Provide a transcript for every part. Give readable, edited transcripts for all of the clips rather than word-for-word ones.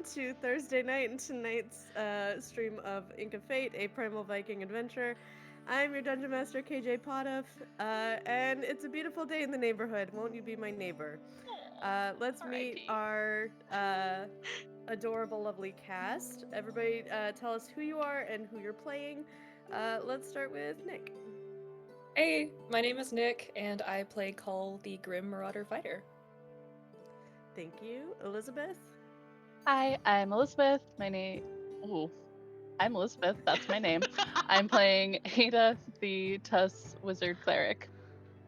welcome to Thursday night and tonight's stream of Ink of Fate, a Primal Viking adventure. I'm your Dungeon Master, KJ Potoff, and it's a beautiful day in the neighborhood. Won't you be my neighbor? Let's meet our adorable, lovely cast. Everybody tell us who you are and who you're playing. Let's start with Nick. Hey, my name is Nick, and I play Cull, the Grim Marauder Fighter. Thank you. Elizabeth? Hi, I'm Elizabeth. I'm Elizabeth. That's my name. I'm playing Ada, the Tuss Wizard Cleric.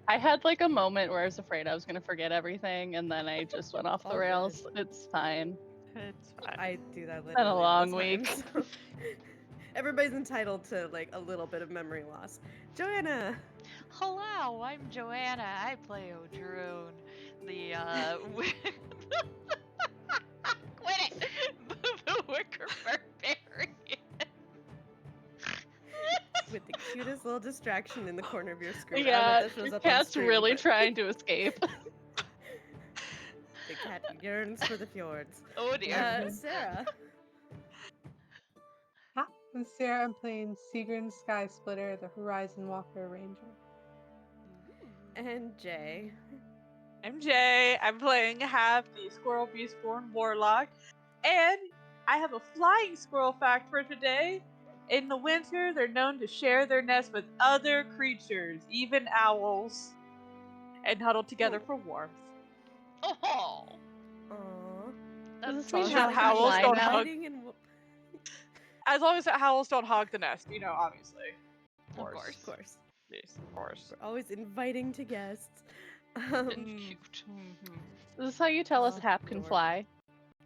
I had like a moment where I was afraid I was going to forget everything, and then I just went off the rails. Good. It's fine. It's fine. I do that literally Been a long all the time, week. so. Everybody's entitled to like a little bit of memory loss. Joanna. Hello, I'm Joanna. I play O'Drone, the quit it, the wicker barbarian. With the cutest little distraction in the corner of your screen. Yeah, your cat's really trying to escape. The cat yearns for the fjords. Oh dear. Sarah. Hi, I'm Sarah. I'm playing Sigryn Sky Splitter, the Horizon Walker Ranger. And Jay. I'm Jay. I'm playing half the Squirrel Beastborn Warlock. And I have a flying squirrel fact for today. In the winter, they're known to share their nest with other creatures, even owls, and huddle together for warmth. Oh, Aww. Does this That's mean How you're owls flying don't now? hug. As long as the owls don't hog the nest, obviously. of course. Of course. Yes, of course. We're always inviting to guests. It's cute. This is how you tell us Oh, Hap can Lord. fly.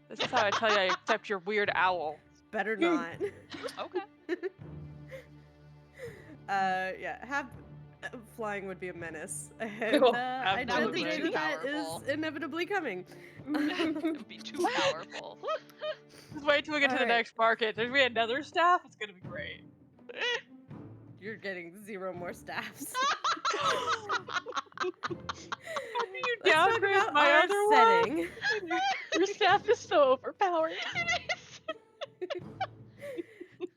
This is how I tell you I accept your weird owl. Better not. Okay. Yeah, flying would be a menace. And Oh, I that dread would the be day too that is powerful. inevitably coming. It would be too powerful. Just wait till we get to the Alright. next market. There's gonna be another staff. It's gonna be great. You're getting 0 more staffs. You Let's talk downgrade about my our other setting. Your staff is so overpowered.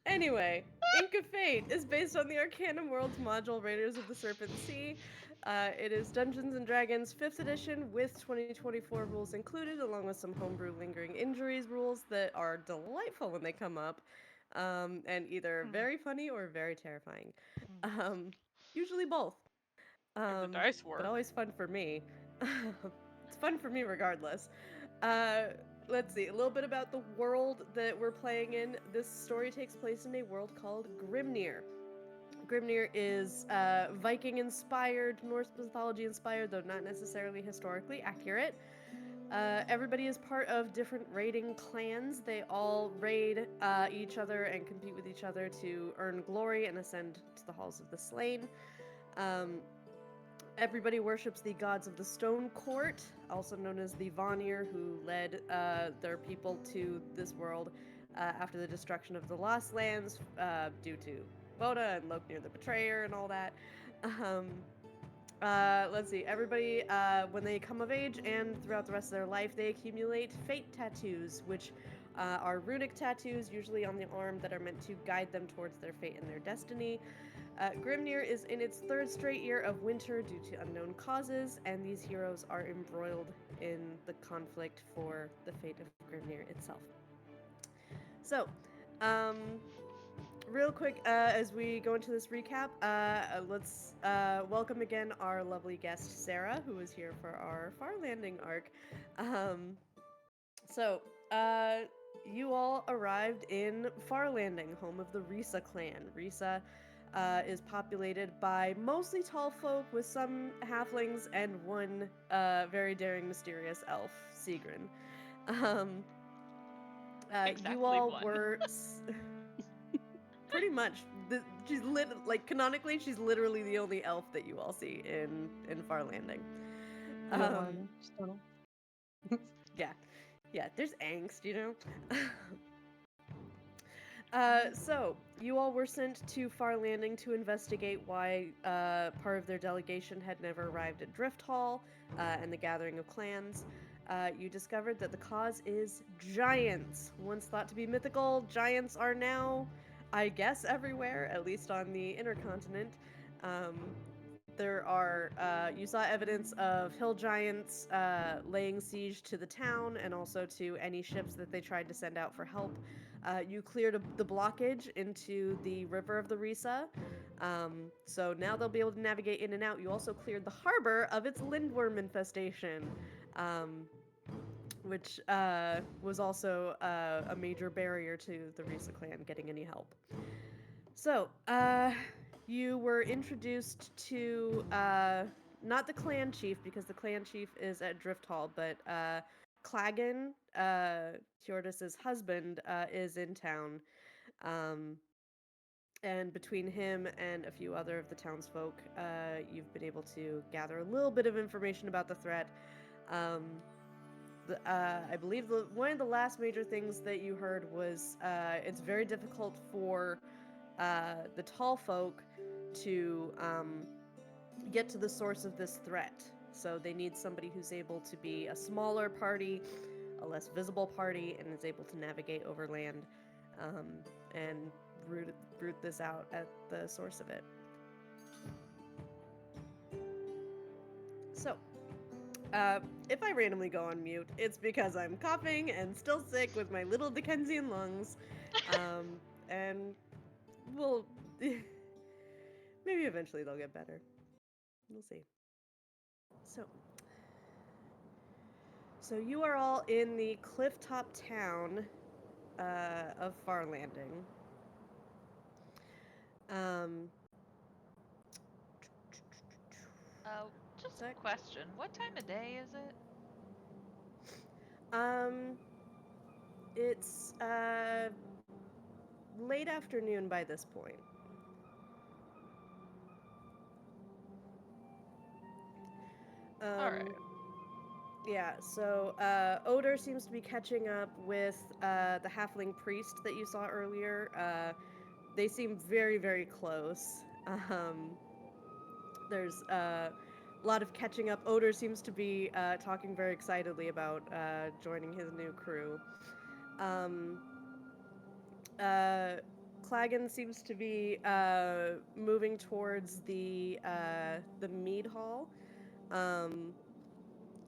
Anyway, Ink of Fate is based on the Arcanum Worlds module Raiders of the Serpent Sea. It is Dungeons and Dragons 5th edition with 2024 rules included, along with some homebrew lingering injuries rules that are delightful when they come up, and either very funny or very terrifying. Usually both. The dice work. But always fun for me. It's fun for me regardless. Let's see, a little bit about the world that we're playing in. This story takes place in a world called Grimnir. Grimnir is Viking-inspired, Norse mythology-inspired, though not necessarily historically accurate. Everybody is part of different raiding clans. They all raid each other and compete with each other to earn glory and ascend to the halls of the slain. Everybody worships the gods of the Stone Court, also known as the Vanir, who led their people to this world after the destruction of the Lost Lands due to Boda and Loknir the Betrayer and all that. Let's see, everybody, when they come of age and throughout the rest of their life, they accumulate fate tattoos, which are runic tattoos, usually on the arm, that are meant to guide them towards their fate and their destiny. Grimnir is in its 3rd straight year of winter due to unknown causes, and these heroes are embroiled in the conflict for the fate of Grimnir itself. So, real quick, as we go into this recap, let's welcome again our lovely guest, Sarah, who is here for our Farlanding arc. You all arrived in Farlanding, home of the Risa clan. Risa is populated by mostly tallfolk with some halflings and one very daring, mysterious elf, Sigryn. Exactly You all one. were pretty much. Canonically, she's literally the only elf that you all see in Farlanding. Yeah, there's angst, you know. So you all were sent to Farlanding to investigate why part of their delegation had never arrived at Drift Hall and the Gathering of Clans. you discovered that the cause is giants. Once thought to be mythical, giants are now, I guess, everywhere, at least on the inner continent. There are, you saw evidence of hill giants laying siege to the town and also to any ships that they tried to send out for help. You cleared the blockage into the river of the Risa, so now they'll be able to navigate in and out. You also cleared the harbor of its lindworm infestation, which was also a major barrier to the Risa clan getting any help. So, you were introduced to not the clan chief, because the clan chief is at Drift Hall, but Clagan, Theordis's husband, is in town. And between him and a few other of the townsfolk, you've been able to gather a little bit of information about the threat. I believe one of the last major things that you heard was it's very difficult for the tallfolk to get to the source of this threat. So they need somebody who's able to be a smaller party, a less visible party, and is able to navigate overland and root this out at the source of it. So, if I randomly go on mute, it's because I'm coughing and still sick with my little Dickensian lungs. And we'll maybe eventually they'll get better. We'll see. So you are all in the clifftop town of Farlanding. Just a question. What time of day is it? It's late afternoon by this point. All right. Yeah, so Odor seems to be catching up with the halfling priest that you saw earlier. They seem very, very close. There's a lot of catching up. Odor seems to be talking very excitedly about joining his new crew. Clagan seems to be moving towards the mead hall.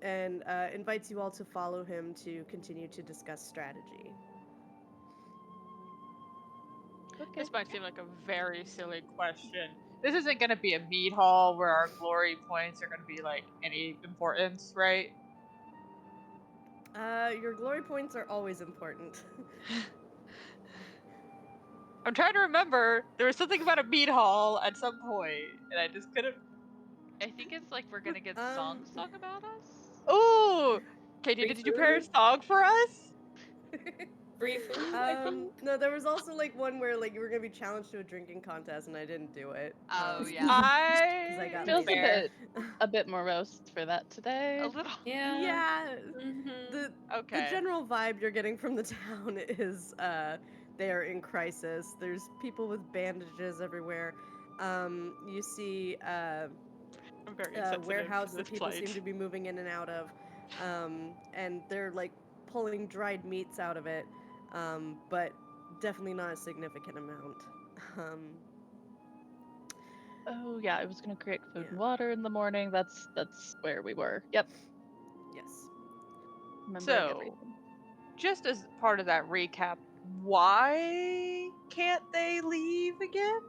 And invites you all to follow him to continue to discuss strategy. Okay. This might seem like a very silly question. This isn't going to be a mead hall where our glory points are going to be like any importance, right? Your glory points are always important. I'm trying to remember. There was something about a mead hall at some point, and I just couldn't. I think it's like we're gonna get songs sung about us. Ooh! Katie, did you prepare a song for us? Free food, I think. No, there was also like one where like you were gonna be challenged to a drinking contest, and I didn't do it. Oh yeah. Because I got Feels lazy. a bit morose for that today. A little. Yeah. Yeah. Mm-hmm. Okay. The general vibe you're getting from the town is they are in crisis. There's people with bandages everywhere. You see I'm very a insensitive warehouse to that this people plight. seem to be moving in and out of, and they're like pulling dried meats out of it, but definitely not a significant amount. Oh yeah, I was gonna create food and Yeah. water in the morning. That's where we were. Yep. Yes. Remembering So, everything. just as part of that recap, why can't they leave again?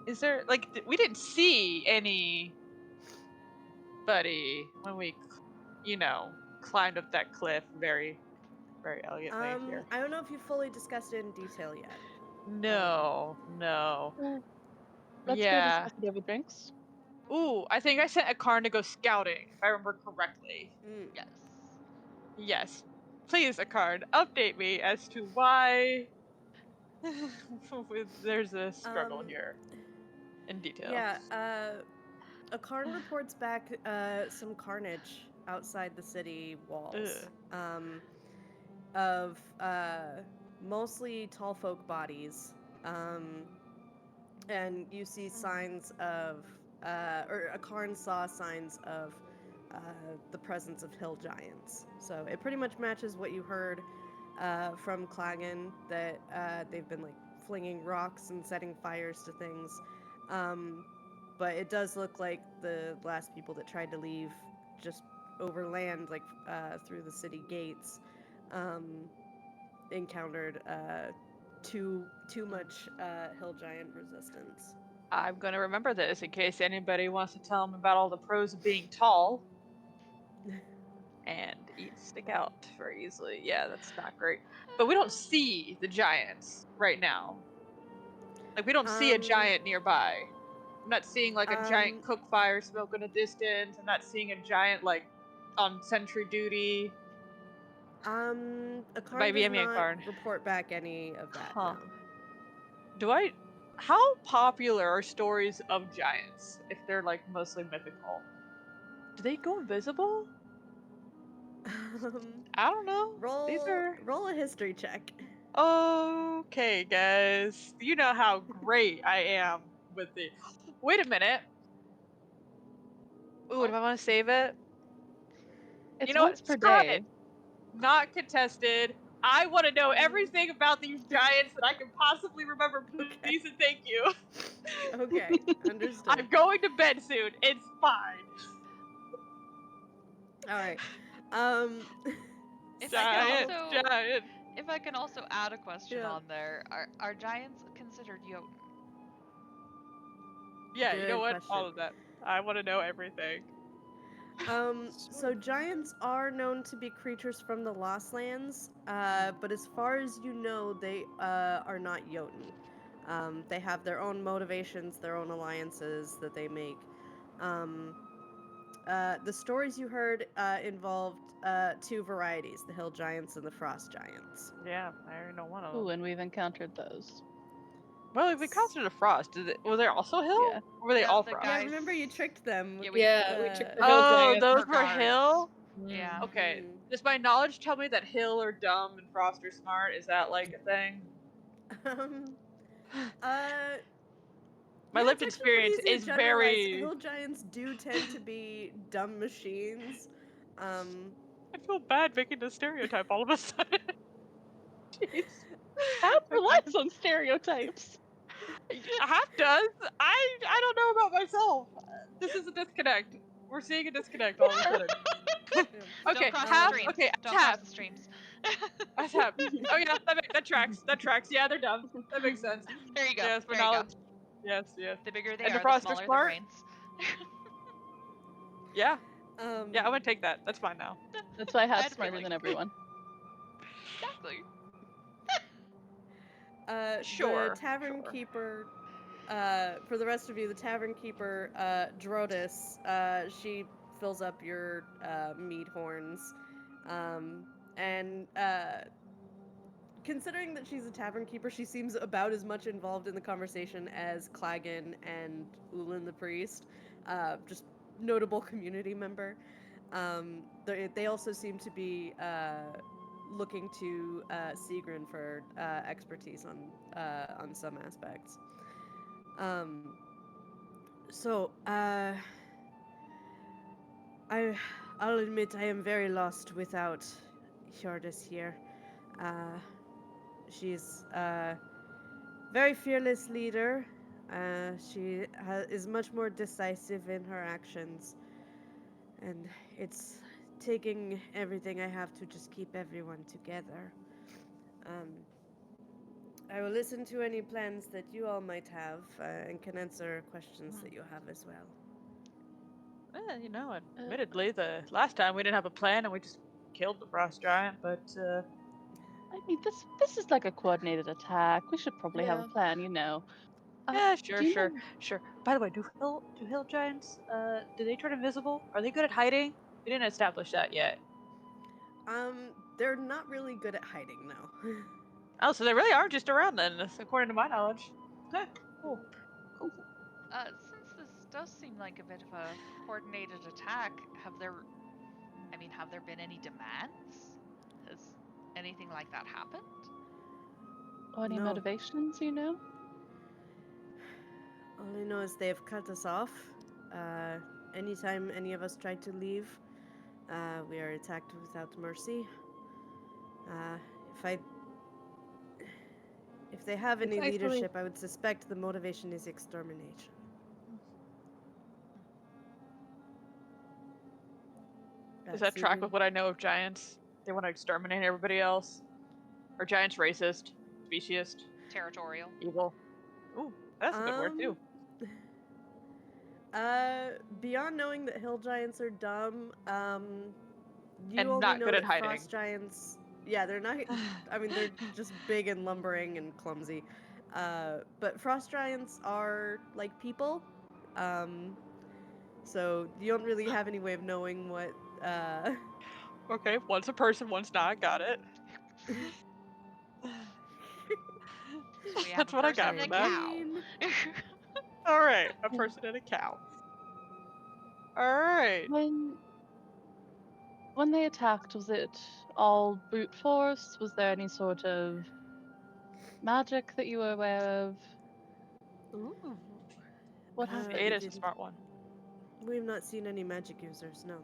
Is there like we didn't see anybody when we, climbed up that cliff very, very elegantly here. I don't know if you fully discussed it in detail yet. No. Well, let's go Yeah. discuss it over drinks. Ooh, I think I sent a Karn to go scouting, if I remember correctly. Yes. Yes. Please, Akarn, update me as to why there's a struggle here in detail. Yeah, Akarn reports back some carnage outside the city walls. Of mostly tall folk bodies. And you see signs of, or Akarn saw signs of the presence of hill giants. So it pretty much matches what you heard from Klagan, that they've been like flinging rocks and setting fires to things. But it does look like the last people that tried to leave just overland, like through the city gates, encountered too much hill giant resistance. I'm gonna remember this in case anybody wants to tell them about all the pros of being tall and stick out very easily. Yeah, that's not great. But we don't see the giants right now. Like we don't see a giant nearby. I'm not seeing like a giant cook fire smoke in the distance. I'm not seeing a giant like on sentry duty. Akarn Maybe does I mean not Akarn. report back any of that. Huh. No. How popular are stories of giants if they're like mostly mythical? Do they go invisible? I don't know. Roll a history check. Okay, guys. You know how great I am with the. Wait a minute. Ooh, do I want to save it? It's You know once what? per Screw day. it. Not contested. I want to know everything about these giants that I can possibly remember. Please and thank you. Okay, understood. I'm going to bed soon. It's fine. All right. If I can Giant. if I can also add a question Yeah. on there, are giants considered Jotun? Yeah, you know Good what? question. All of that. I want to know everything. So giants are known to be creatures from the Lost Lands, but as far as you know, they are not Jotun. They have their own motivations, their own alliances that they make. The stories you heard involved two varieties: the hill giants and the frost giants. Yeah, I already know one of them. Ooh, and we've encountered those. Well, if we considered a frost, were they also hill? Yeah. Or were they Yeah, all the frost? Yeah, guys- remember you tricked them. Yeah, with, we- We tricked the hill Oh, giants. those for were guards. hill? Yeah. Okay. Mhm. Does my knowledge tell me that hill are dumb and frost are smart? Is that like a thing? Uh, My yeah, lived it's actually pretty experience easy is to generalize. very. Hill giants do tend to be dumb machines. I feel bad making the stereotype all of a sudden. Jeez. Half Okay. relax on stereotypes. Half does. I don't know about myself. This is a disconnect. We're seeing a disconnect all of a sudden. Okay, Don't cross half. the streams. Okay, Don't half. cross the streams. Half. Oh yeah, that tracks. That tracks. Yeah, they're dumb. That makes sense. There you go. Yes, my there you go. knowledge. Yes, yes. The bigger they And the are, the frost are smaller the smart? brains. Yeah, yeah, I'm gonna take that. That's fine now. That's why I Hat's had a smarter feeling. than everyone. Exactly. Sure, The tavern sure. keeper, for the rest of you, the tavern keeper, Drodis, she fills up your mead horns, and considering that she's a tavern keeper, she seems about as much involved in the conversation as Klagan and Ulin the priest, just notable community member. They also seem to be looking to Sigryn for expertise on some aspects. So I'll admit I am very lost without Hjordis here. She's a very fearless leader. She is much more decisive in her actions, and it's taking everything I have to just keep everyone together. I will listen to any plans that you all might have, and can answer questions that you have as well. You know, admittedly, the last time we didn't have a plan and we just killed the frost giant, but I mean, this is like a coordinated attack. We should probably have a Yeah. plan, you know. yeah, Do sure, you sure, know- sure. By the way, do hill giants do they turn invisible? Are they good at hiding? We didn't establish that yet. They're not really good at hiding, no. Oh, so they really are just around then, according to my knowledge. Okay, cool. Since this does seem like a bit of a coordinated attack, have there been any demands? Has anything like that happened? Or any No. motivations, you know? All I know is they have cut us off. Anytime any of us tried to leave, We are attacked without mercy. Uh, if I... If they have It's any actually- leadership, I would suspect the motivation is extermination. Does that track Sigryn? with what I know of giants? They want to exterminate everybody else? Are giants racist? Speciesist? Territorial. Evil? Ooh, that's a good word too. Beyond knowing that hill giants are dumb, you And only not know good at that hiding. frost giants. Yeah, they're not. I mean, they're just big and lumbering and clumsy. But frost giants are like people. So you don't really have any way of knowing what. Okay, one's a person, one's not. Got it. So we have That's a what I person got and from a that. cow. All right, a person and a cow. All right. When they attacked, was it all brute force? Was there any sort of magic that you were aware of? Ooh. What Uh, happened? Ada's a did- smart one. We've not seen any magic users, no.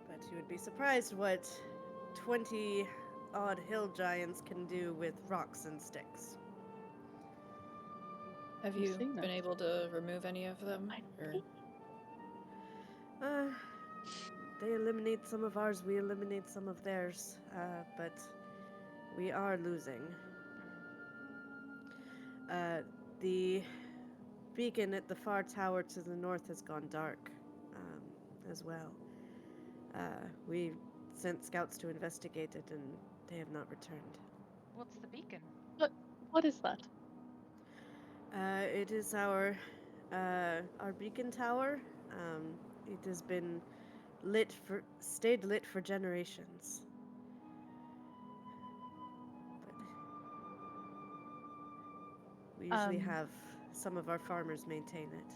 But you would be surprised what 20 odd hill giants can do with rocks and sticks. Have I've you seen been it. able to remove any of them? Or... Uh, they eliminate some of ours, we eliminate some of theirs, but we are losing. The beacon at the far tower to the north has gone dark, as well. We sent scouts to investigate it, and they have not returned. What's the beacon? What is that? It is our beacon tower. It has been stayed lit for generations. But we usually have some of our farmers maintain it.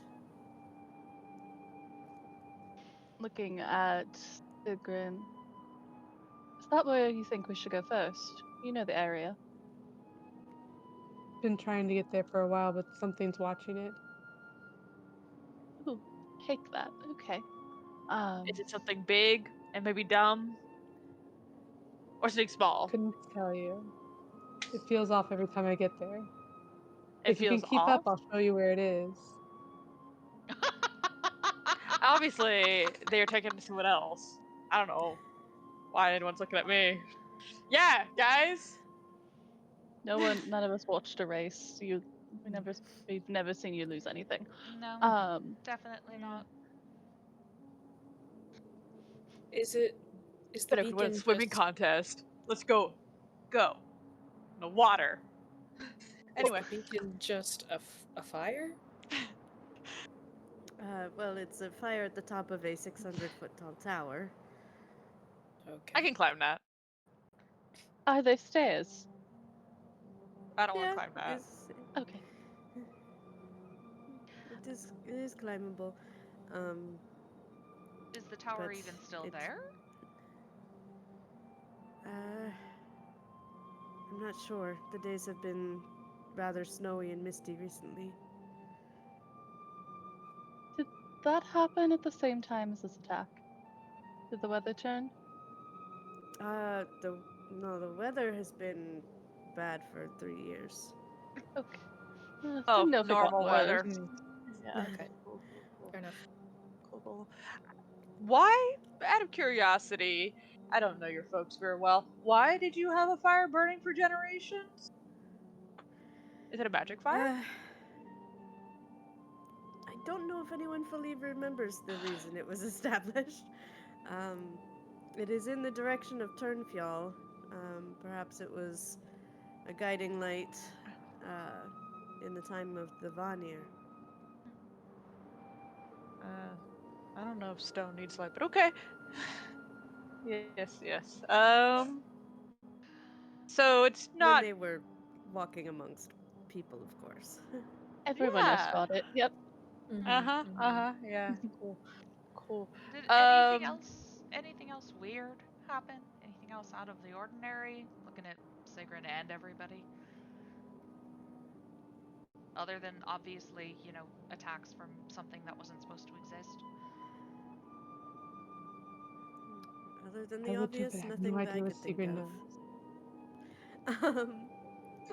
Looking at Sigryn. Is that where you think we should go first? You know the area. Been trying to get there for a while, but something's watching it. Ooh, take that. Okay. Is it something big and maybe dumb? Or something small? Couldn't tell you. It feels off every time I get there. It If you can feels keep up, off? I'll show you where it is. Obviously, they are taking it to someone else. I don't know why anyone's looking at me. Yeah, guys. None of us watched a race. We've never seen you lose anything. No, definitely not. Is the But I could win a beacon swimming just... contest. Let's go. Go. In the water. Anyway. Is the beacon just a fire? Well, it's a fire at the top of a 600-foot tall tower. Okay. I can climb that. Are there stairs? I don't want Yeah, to climb that. Okay. It is climbable. Is the tower But even still it's- there? I'm not sure. The days have been rather snowy and misty recently. Did that happen at the same time as this attack? Did the weather turn? The weather has been bad for 3 years. Okay. Oh, Didn't know if it got normal weather. worse. Mm, Yeah. okay. Cool. Fair enough. Cool. Why, out of curiosity, I don't know your folks very well. Why did you have a fire burning for generations? Is it a magic fire? I don't know if anyone fully remembers the reason it was established. It is in the direction of Turnfjall. Perhaps it was a guiding light in the time of the Vanir. I don't know if stone needs light, but okay. Yes. So it's When not. they were walking amongst people, of course. Everyone else Yeah. got it. Yep. Yeah. Cool. Did Um. anything else weird happen? Anything else out of the ordinary? Looking at Sigryn and everybody. Other than obviously, attacks from something that wasn't supposed to exist. Other than I the would too, obvious, but I have nothing no that I idea what could think Sigryn of. knows.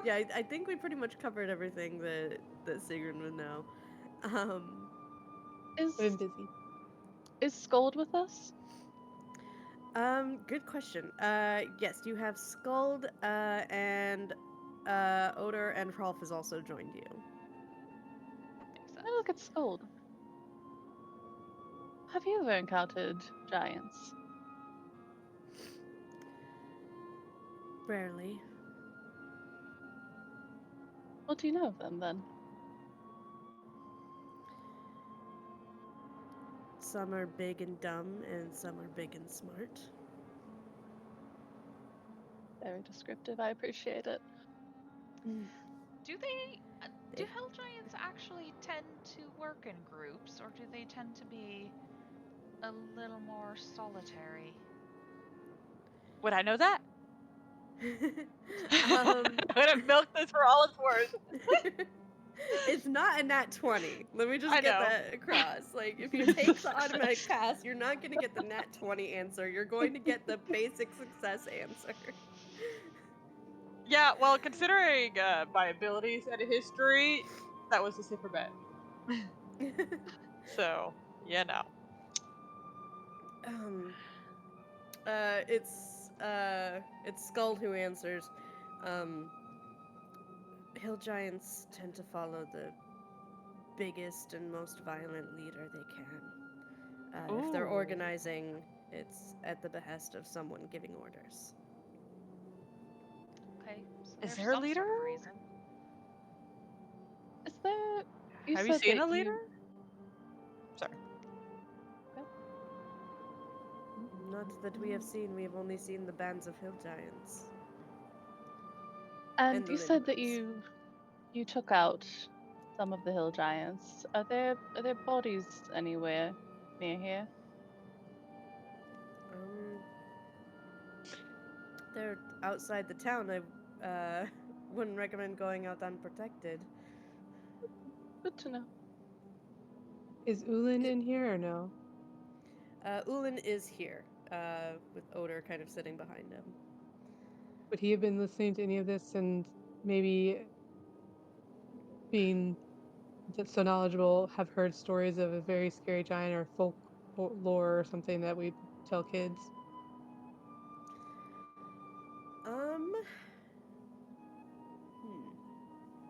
Yeah, I think we pretty much covered everything that Sigryn would know. Is I've been busy. is Scold with us? Good question. Yes, you have Skuld, and Odor and Hrolf has also joined you. Makes I look sense. at Scold. Have you ever encountered giants? Rarely. What do you know of them then? Some are big and dumb, and some are big and smart. Very descriptive. I appreciate it. Do hell giants actually tend to work in groups, or do they tend to be a little more solitary? Would I know that? Um, I'm gonna milk this for all it's worth. It's not a nat 20. Let me just I get know. that across. Like, if you take the automatic pass, you're not going to get the nat 20 answer. You're going to get the basic success answer. Yeah, well, considering my abilities and history, that was a safer bet. So, um, it's Skull who answers. Hill giants tend to follow the biggest and most violent leader they can. If they're Ooh. organizing, it's at the behest of someone giving orders. Okay, so Is there's there a some leader? sort of reason. Is there? Have you said seen that a leader? Sorry. Not that we have seen. We have only seen the bands of hill giants. And the you said that limbers. you took out some of the hill giants. Are there bodies anywhere near here? They're outside the town. I wouldn't recommend going out unprotected. Good to know. Is Ulin in here or no? Ulin is here, with Odor kind of sitting behind him. Would he have been listening to any of this and maybe being so knowledgeable, have heard stories of a very scary giant or folk lore or something that we tell kids?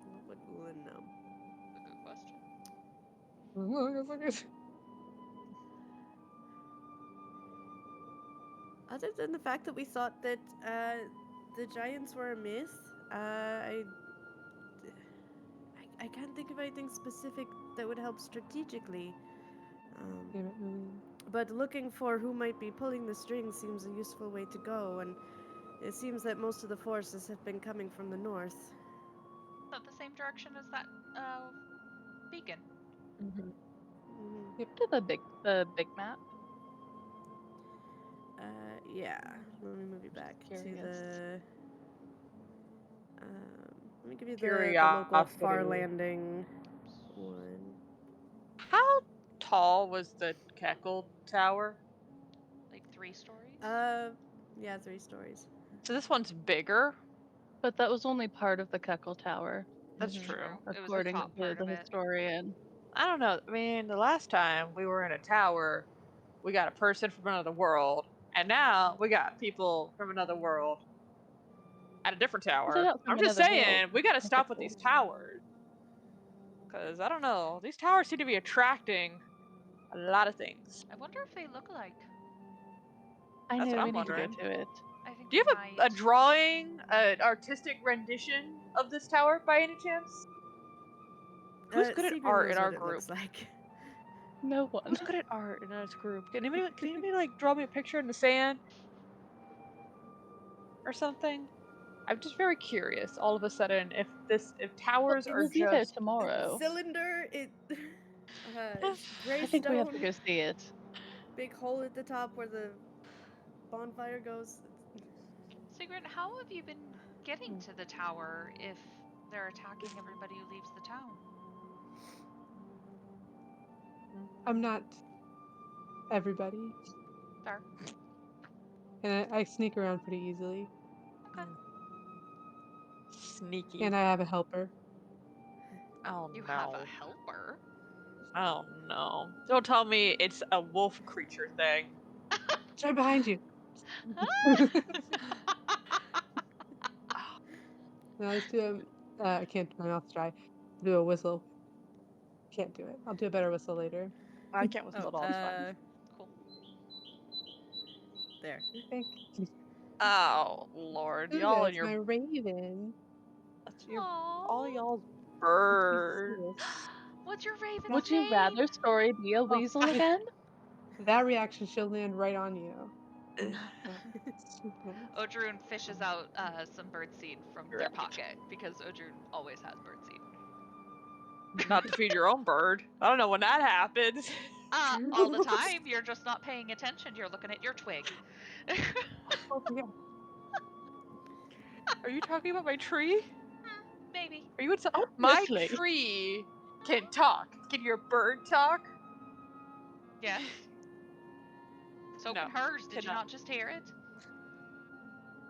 What would Ulin know? That's a good question. Other than the fact that we thought that the giants were a myth, I can't think of anything specific that would help strategically. Damn it, Ulin. But looking for who might be pulling the strings seems a useful way to go, and it seems that most of the forces have been coming from the north. Is that the same direction as that beacon? Mm-hmm. Mhm. To the big map. Yeah. Let me move you back to Curious. the. Let me give you the local Curiosity. Farlanding one. How tall was the Keckle Tower? Like 3 stories? Yeah, 3 stories. So this one's bigger? But that was only part of the Keckle Tower, That's Mhm. true. It was the according top to part the of it. historian. I don't know. I mean, the last time we were in a tower, we got a person from another world, and now we got people from another world at a different They're tower. not I'm from just another world. saying, we gotta I stop with think these towers. Because, I don't know, these towers seem to be attracting a lot of things. I wonder if they look alike. I That's know what we I'm need to wondering. go to it. I think Do you we have might. a drawing, an artistic rendition of this tower by any chance? Who's good at Sigryn art in knows our what it group? looks like. No one. Who's good at art in this group? Can anybody like draw me a picture in the sand? Or something? I'm just very curious all of a sudden if towers It are will be there just tomorrow. Cylinder, it's gray I think we have to stone, go see it. big hole at the top where the bonfire goes. Sigryn, how have you been getting to the tower if they're attacking everybody who leaves the town. I'm not everybody. Fair. And I sneak around pretty easily. Okay. Sneaky. And I have a helper. Oh You no. have a helper? Oh no. Don't tell me it's a wolf creature thing. It's right behind you. Now let's do I can't do my mouth's dry. Do a whistle. Can't do it. I'll do a better whistle later. I can't whistle at all. It's fine. Cool. There. Thank you. Oh Lord, Ooh, y'all and that's your my raven. that's your Aww. all y'all's That's birds. the What's your raven's Would you name? rather Story be a weasel again? That reaction she'll land right on you. Odrun fishes out some birdseed from their Right. pocket because Odrun always has birdseed. Not to feed your own bird. I don't know when that happens. All the time. You're just not paying attention. You're looking at your twig. Oh, yeah. Are you talking about my tree? Maybe. Are you my Obviously. tree can talk. Can your bird talk? Yes. So No, can hers. Did you cannot. not just hear it?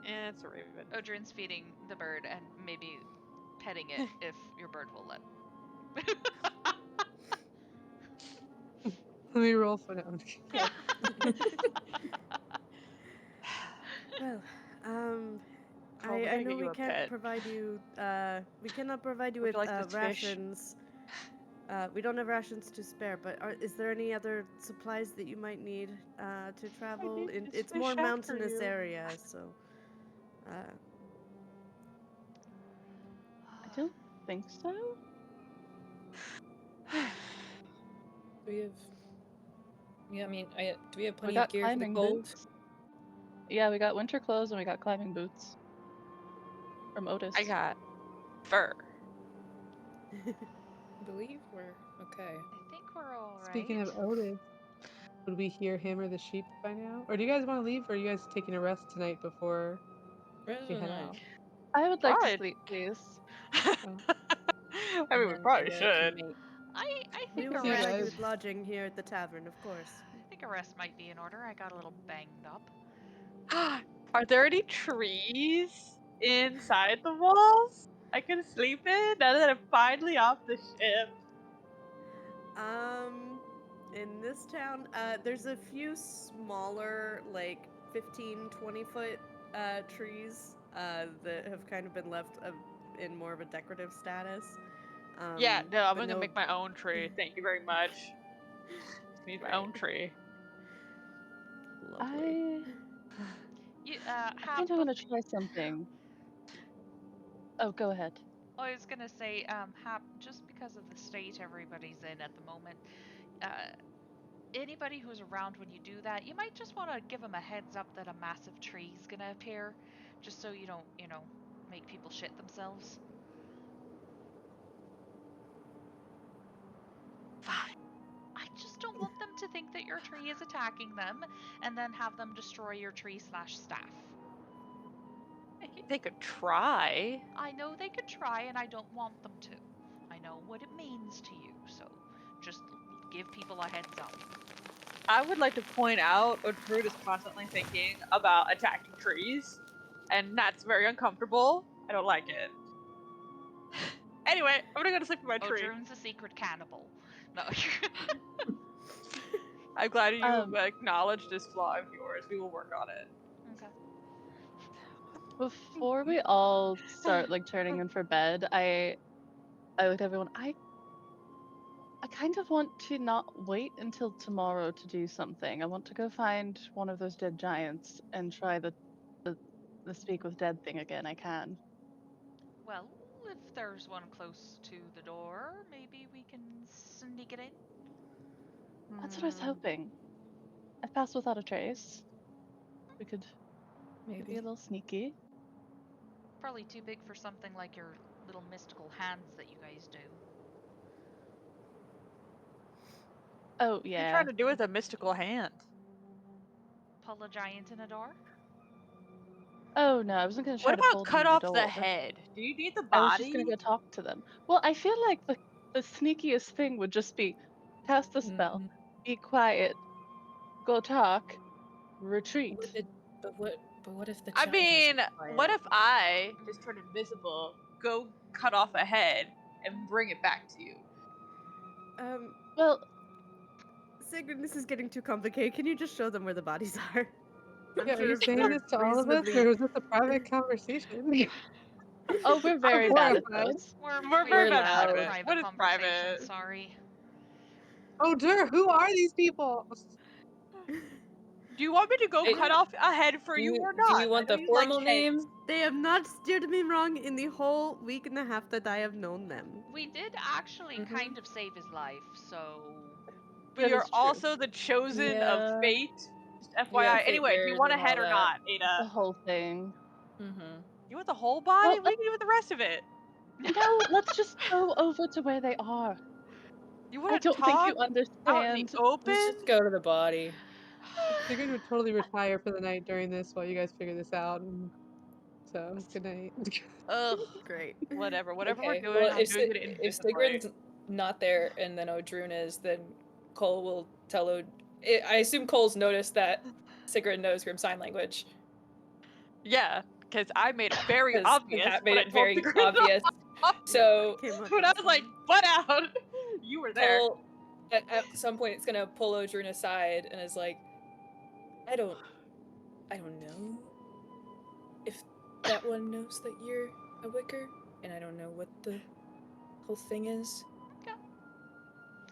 It's a raven. Odrun's feeding the bird and maybe petting it if your bird will let. Let me roll for them. Well, Carl, we I gotta know get you we a can't pet. provide you. We cannot provide you Would with you like this fish? rations. We don't have rations to spare. But is there any other supplies that you might need to travel? need this It's fish more after mountainous you. area, so. I don't think so. Do we have? Yeah, I mean, do we have We plenty got of gear for the climbing cold? boots. Yeah, we got winter clothes and we got climbing boots from Otis. I got fur. I believe we're okay. I think we're all right. Speaking of Otis, would we hear him or the sheep by now? Or do you guys want to leave, or are you guys taking a rest tonight before we head out? I would like to Fine. sleep, please. I mean, we probably should. I We think will a see you rest. provide you guys. with lodging here at the tavern, of course. I think a rest might be in order. I got a little banged up. Are there any trees inside the walls I can sleep in now that I'm finally off the ship? In this town, there's a few smaller, like 15, 20-foot trees that have kind of been left in more of a decorative status. Yeah, no, I'm but gonna no, make my own tree. Thank you very much. Need my own tree. Lovely. You I have. kind of want to try something. Oh, go ahead. I was gonna say, Hap, just because of the state everybody's in at the moment, anybody who's around when you do that, you might just want to give them a heads up that a massive tree is gonna appear, just so you don't, make people shit themselves. Fine. I just don't want them to think that your tree is attacking them, and then have them destroy your tree/staff. They could try. I know they could try, and I don't want them to. I know what it means to you, so just give people a heads up. I would like to point out Odrud is constantly thinking about attacking trees, and that's very uncomfortable. I don't like it. Anyway, I'm gonna go to sleep in my tree. Odrun's a secret cannibal. No. I'm glad you acknowledged this flaw of yours. We will work on it. Okay. Before we all start turning in for bed, I looked at everyone. I kind of want to not wait until tomorrow to do something. I want to go find one of those dead giants and try the speak with dead thing again. I can. Well, if there's one close to the door, maybe we can sneak it in. That's what I was hoping. I've passed without a trace. We could be a Maybe. little sneaky. Probably too big for something like your little mystical hands that you guys do. Oh What are you yeah. trying to do with a mystical hand? Pull a giant in a door? Oh no, I wasn't gonna try What to about pull them cut in the off the door. head? Do you need the I was just body? gonna go talk to them. Well, I feel like the sneakiest thing would just be cast the spell, be quiet, go talk, retreat. But what if the I child mean, isn't what quiet? if I just turn invisible, go cut off a head, and bring it back to you? Well, Sigryn, this is getting too complicated. Can you just show them where the bodies are? I'm Yeah, are you sure saying they're this to all of us, reasonably. or is this a private conversation? oh, we're very bad at horrified. those. We're We're very bad at loud. private. Private What is conversation, private? sorry. Oh, dear, who are these people? Do you want me to go Hey, cut off a head for Do you you or do not? you I want know the you like formal heads. name? They have not steered me wrong in the whole week and a half that I have known them. We did actually kind of save his life, so. But That you're is true. also the chosen of Yeah. fate. Just Yeah, FYI. fate Anyway, do you bearers want a and all head or that. not, The Ada? whole thing. Mm-hmm. You want the whole body? Well, We can do with the rest of it. No, let's just go over to where they are. You I want to don't think you talk out in the understand. open? Let's just go to the body. Sigryn would totally retire for the night during this while you guys figure this out. And so, good night. Ugh. Great. Whatever we're Okay. doing, Well, I'm doing it if invisibly. Sigryn's not there and then Odrun is, then Cole will tell I assume Cole's noticed that Sigryn knows Grim Sign Language. Yeah, because I made it very 'Cause obvious. that when made I it told very Sigryn. obvious. So Came up when I was like, inside. butt out, you were there. Cole, at some point, it's gonna pull Odrun aside and is like, I don't know if that one knows that you're a Wicker, and I don't know what the whole thing is. Okay.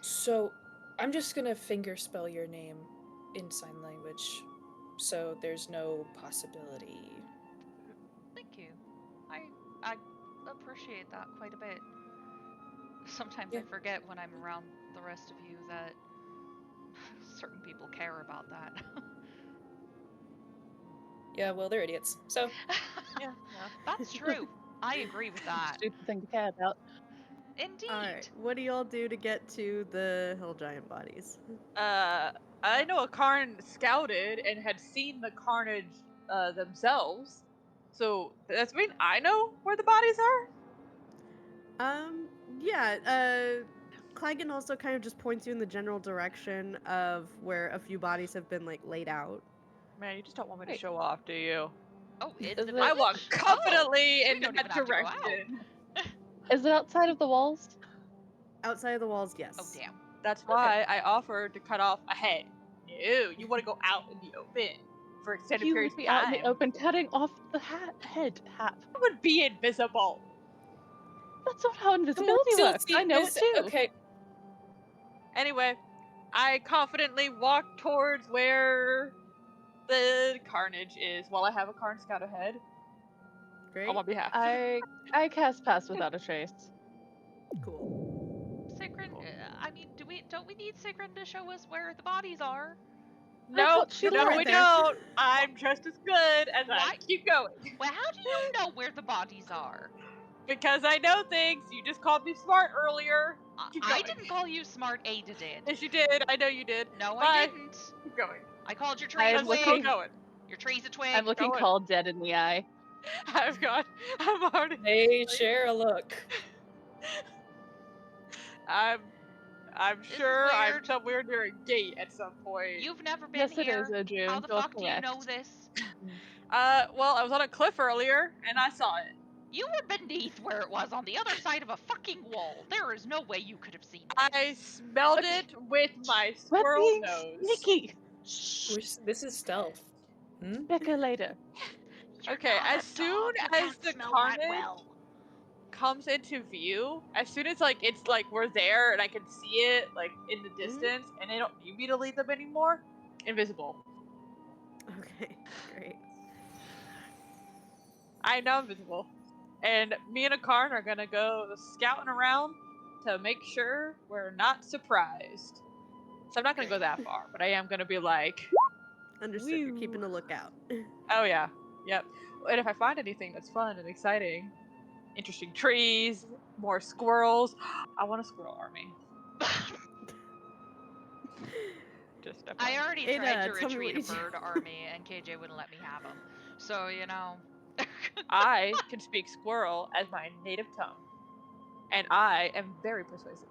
So, I'm just gonna finger spell your name in sign language, so there's no possibility. Thank you. I appreciate that quite a bit. Sometimes Yeah. I forget when I'm around the rest of you that certain people care about that. Yeah, well, they're idiots. So, Yeah. That's true. I agree with that. Stupid thing to care about. Indeed. Alright, what do y'all do to get to the hill giant bodies? I know a Karn scouted and had seen the carnage themselves. So that's mean I know where the bodies are? Yeah, Clagan also kind of just points you in the general direction of where a few bodies have been, like, laid out. Man, you just don't want me to Wait. show off, do you? Oh, in Is the it- I walk village? confidently we in don't that even have to go out. direction. Is it outside of the walls? Outside of the walls, yes. Oh, damn. That's why I offered to cut off a head. No, you want to go out in the open for extended You periods would be of out time. in the open cutting off the head half. I would be invisible. That's not how invisibility works. I know it too. Okay, Anyway, I confidently walk towards where the carnage is while I have a Karn scout ahead Great. on my behalf. I cast pass without a trace. Cool. Sigryn, I mean, don't we need Sigryn to show us where the bodies are? I No, thought she no, left. we There. don't. I'm just as good as I Why? keep going. Well, how do you know where the bodies are? Because I know things. You just called me smart earlier. Keep I going. didn't call you smart, Ada did. Yes, you did. I know you did. No, Bye. I didn't. Keep going. I called your I tree a am twig. Keep going. Your tree's a twig. I'm looking Going. Call dead in the eye. I'm already. they share a look. I'm This is sure I'm weird. somewhere near a gate at some point. You've never been Yes, it here. is, Odrun. How the You're fuck do you know correct. this? Well, I was on a cliff earlier and I saw it. You were beneath where it was on the other side of a fucking wall. There is no way you could have seen it. I smelled Okay. it with my We're squirrel being nose. sneaky. Shh. This is stealth. Hmm? Bicker later. You're Okay, not as a soon dog, you as can't the smell carnage that well. comes into view, as soon as it's we're there and I can see it like in the distance, and they don't need me to lead them anymore, invisible. Okay, great. I know invisible. And me and Akarn are gonna go scouting around to make sure we're not surprised. So I'm not gonna go that far, but I am gonna be like, Understood, you're keeping a lookout. oh yeah, yep. And if I find anything that's fun and exciting, interesting trees, more squirrels, I want a squirrel army. Just I already Ada, tried to tell me what retreat a you do. bird army, and KJ wouldn't let me have them. So, you know, I can speak squirrel as my native tongue. And I am very persuasive.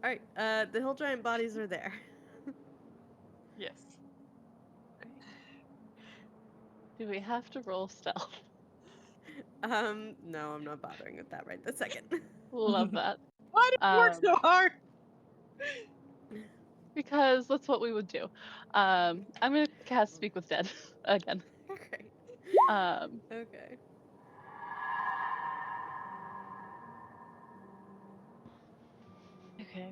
All right, the hill giant bodies are there. Yes. Do we have to roll stealth? No, I'm not bothering with that right this second. Love that. Why did you work so hard? Because that's what we would do. I'm gonna cast Speak with Dead again. Okay. Okay. Okay.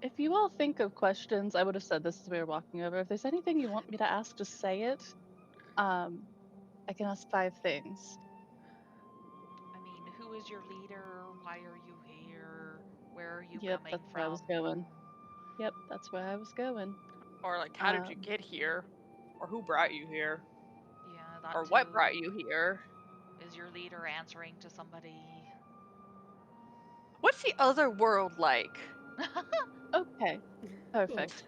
If you all think of questions, I would have said this as we were walking over. If there's anything you want me to ask, just say it. I can ask 5 things. I mean, who is your leader? Why are you here? Where are you Yep, coming that's from? where I was going. Yep, that's where I was going. Or like, how did you get here? Or who brought you here? Yeah, that Or too. what brought you here? Is your leader answering to somebody? What's the other world like? Okay, perfect.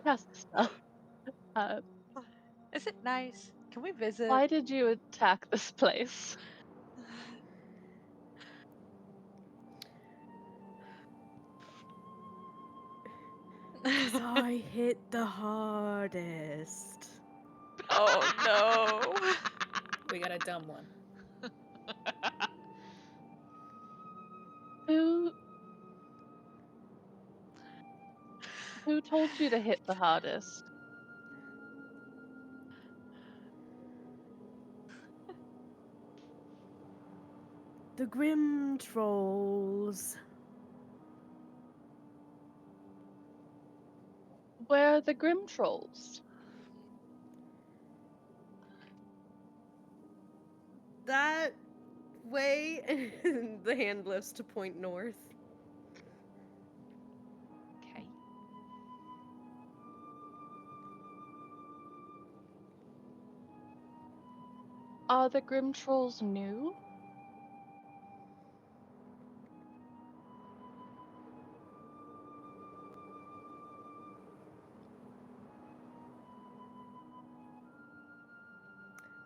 Cast spell. Is it nice? Can we visit? Why did you attack this place? I hit the hardest. Oh no. We got a dumb one. Who told you to hit the hardest? The Grimtrolls. Where are the Grimtrolls? That way, and the hand lifts to point north. Okay. Are the Grimtrolls new?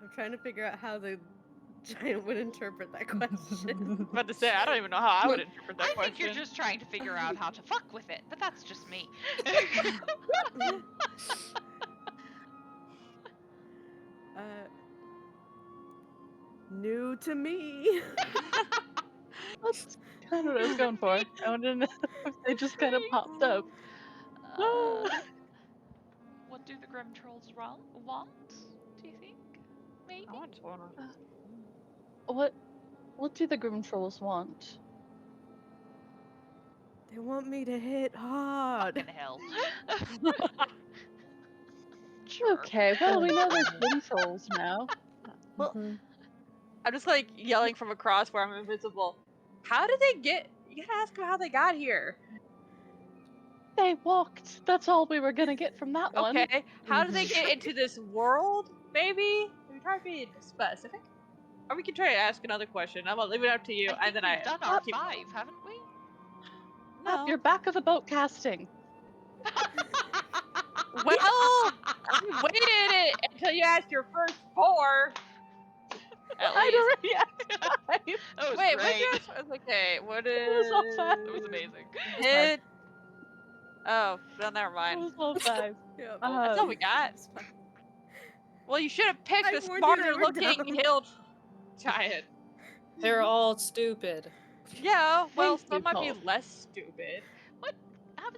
I'm trying to figure out how the giant would interpret that question. I'm about to say, I don't even know how I would interpret that I question. think you're just trying to figure out how to fuck with it, but that's just me. New to me. That's kind of what I was going for. I wanted to know if they just kind of popped up. What do the Grimtrolls want? Do you think? Maybe. I just wanna... What do the Grimtrolls want? They want me to hit hard. Fucking hell. Sure. Okay, well we know there's Grimtrolls now. Well, I'm just like yelling from across where I'm invisible. How did they get? You gotta ask them how they got here. They walked. That's all we were gonna get from that one. Okay, how did they get into this world? Maybe we try to be specific, or we can try to ask another question. I'm gonna leave it up to you, I think we've done our 5, haven't we? Up your back of the boat casting. Well, I waited it until you asked your first 4. At least. already asked 5. That was Wait, great. okay, what is? It was all 5. That was amazing. Hit. Oh, well, never It mind. was all 5. Yep. That's all we got. It's fine. Well, you should have picked I a warned you they smarter were looking dumb. hill giant. They're all stupid. Yeah, well, Thank some you, might be Cole. less stupid. What?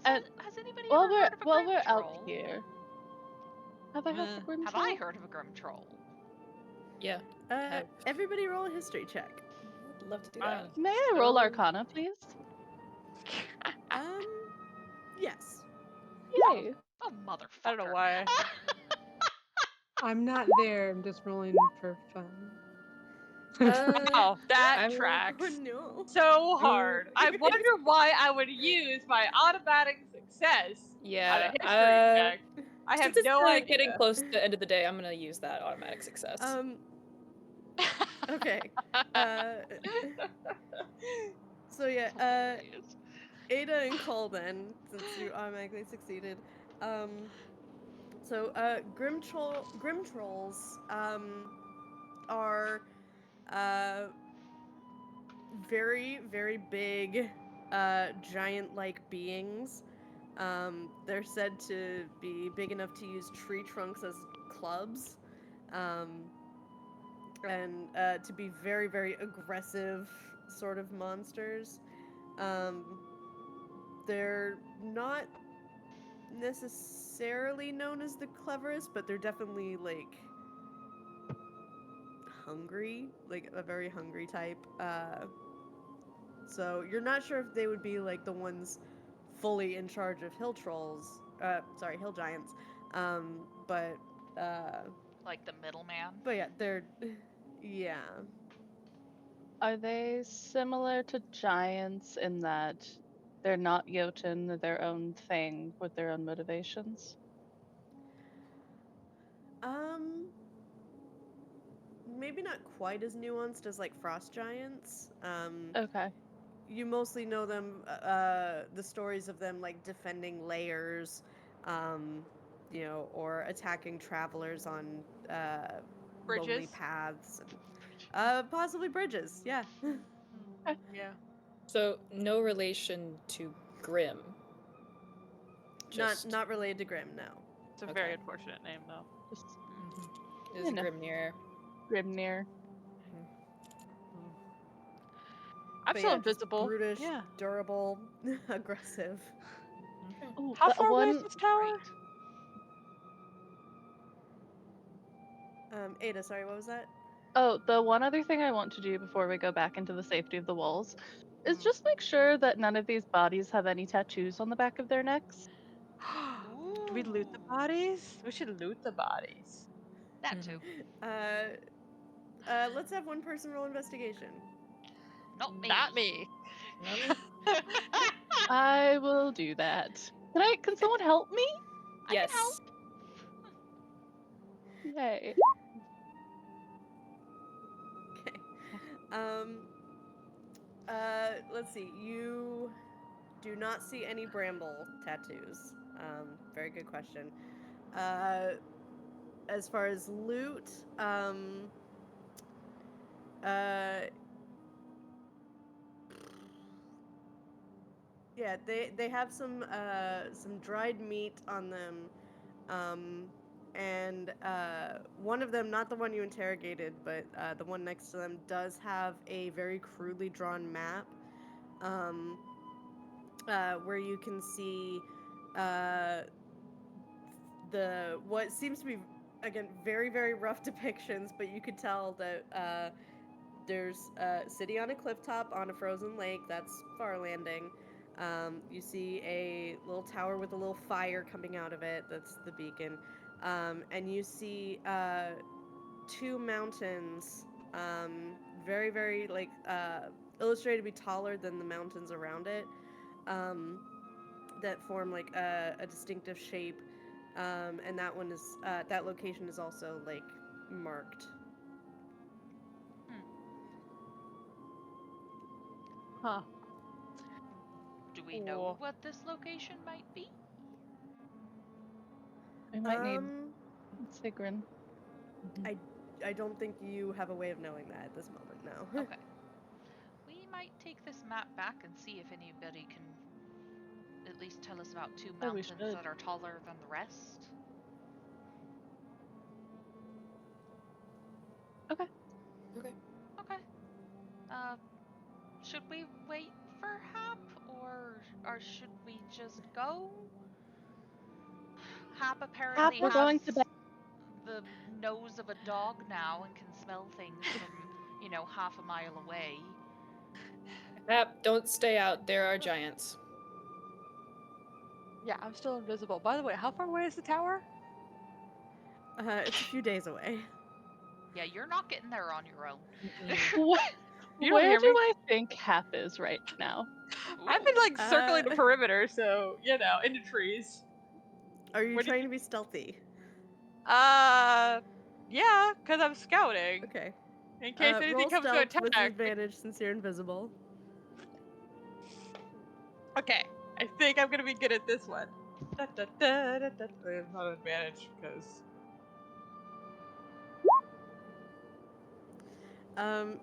And Has anybody While ever we're heard of a while we're out Grimtroll? here, have I heard the Grimtroll? Have I heard of a Grimtroll? Yeah, Everybody roll a history check. I'd love to do that. May I roll Arcana, please? Yes. Yay! Oh, motherfucker. I don't know why. I'm not there. I'm just rolling for fun. Oh, that I'm- tracks Oh no. so hard. I wonder why I would use my automatic success on a Yeah, history check. I have since it's no kinda idea. getting close to the end of the day, I'm gonna use that automatic success. Okay. So yeah, Ada and Cole then, since you automatically succeeded, So, Grimtrolls are uh, very, very big, giant-like beings. They're said to be big enough to use tree trunks as clubs, um, and to be very, very aggressive sort of monsters. Um, they're not necessarily known as the cleverest, but they're definitely like hungry, like a very hungry type. So you're not sure if they would be like the ones fully in charge of hill trolls. Sorry, hill giants. But Like the middleman. but yeah, they're yeah. Are they similar to giants in that they're not Jotun, they're their own thing with their own motivations? Um, maybe not quite as nuanced as like frost giants. Okay. You mostly know them, the stories of them like defending lairs, um, or attacking travelers on lonely Bridges. paths, and possibly bridges. Yeah. Yeah. So no relation to Grim. Just Not related to Grim, no. It's a Okay. very unfortunate name, though. Just is you know. Grimnir. Grimnir. I'm But still yeah, just invisible. brutish, Yeah. durable, aggressive. Ooh, How that far away is one. this tower? Right. Ada, sorry, what was that? Oh, the one other thing I want to do before we go back into the safety of the walls is just make sure that none of these bodies have any tattoos on the back of their necks. Do we loot the Ooh. bodies? We should loot the bodies. That too. Let's have one person roll investigation. Not me. Not me. I will do that. Can someone help me? I can Yes. help. Yay. Okay. Let's see. You do not see any bramble tattoos. Very good question. As far as loot, yeah, they have some dried meat on them, and one of them, not the one you interrogated, but the one next to them, does have a very crudely drawn map, where you can see the what seems to be, again, very, very rough depictions, but you could tell that there's a city on a cliff top on a frozen lake. That's Farlanding. You see a little tower with a little fire coming out of it. That's the beacon. And you see two mountains, very, very like illustrated to be taller than the mountains around it, that form like a distinctive shape. And that location is also like marked. Huh. Do we know what this location might be? We might need Um, Sigryn. I don't think you have a way of knowing that at this moment, no. Okay. We might take this map back and see if anybody can at least tell us about two Oh, we mountains should. that are taller than the rest. Okay. Okay. Okay. Should we wait for Hap, or should we just go? Hap apparently we're has going to bed. the nose of a dog now and can smell things from, half a mile away. Hap, don't stay out. There are giants. Yeah, I'm still invisible. By the way, how far away is the tower? It's a few days away. Yeah, you're not getting there on your own. You don't Where hear do me? I think Hap is right now? I've been like circling the Uh, perimeter, so in the trees. Are you Where did trying you- to be stealthy? Yeah, because I'm scouting. Okay. In case anything Roll comes to stealth with attack. advantage since you're invisible. Okay, I think I'm gonna be good at this one. It's not an advantage because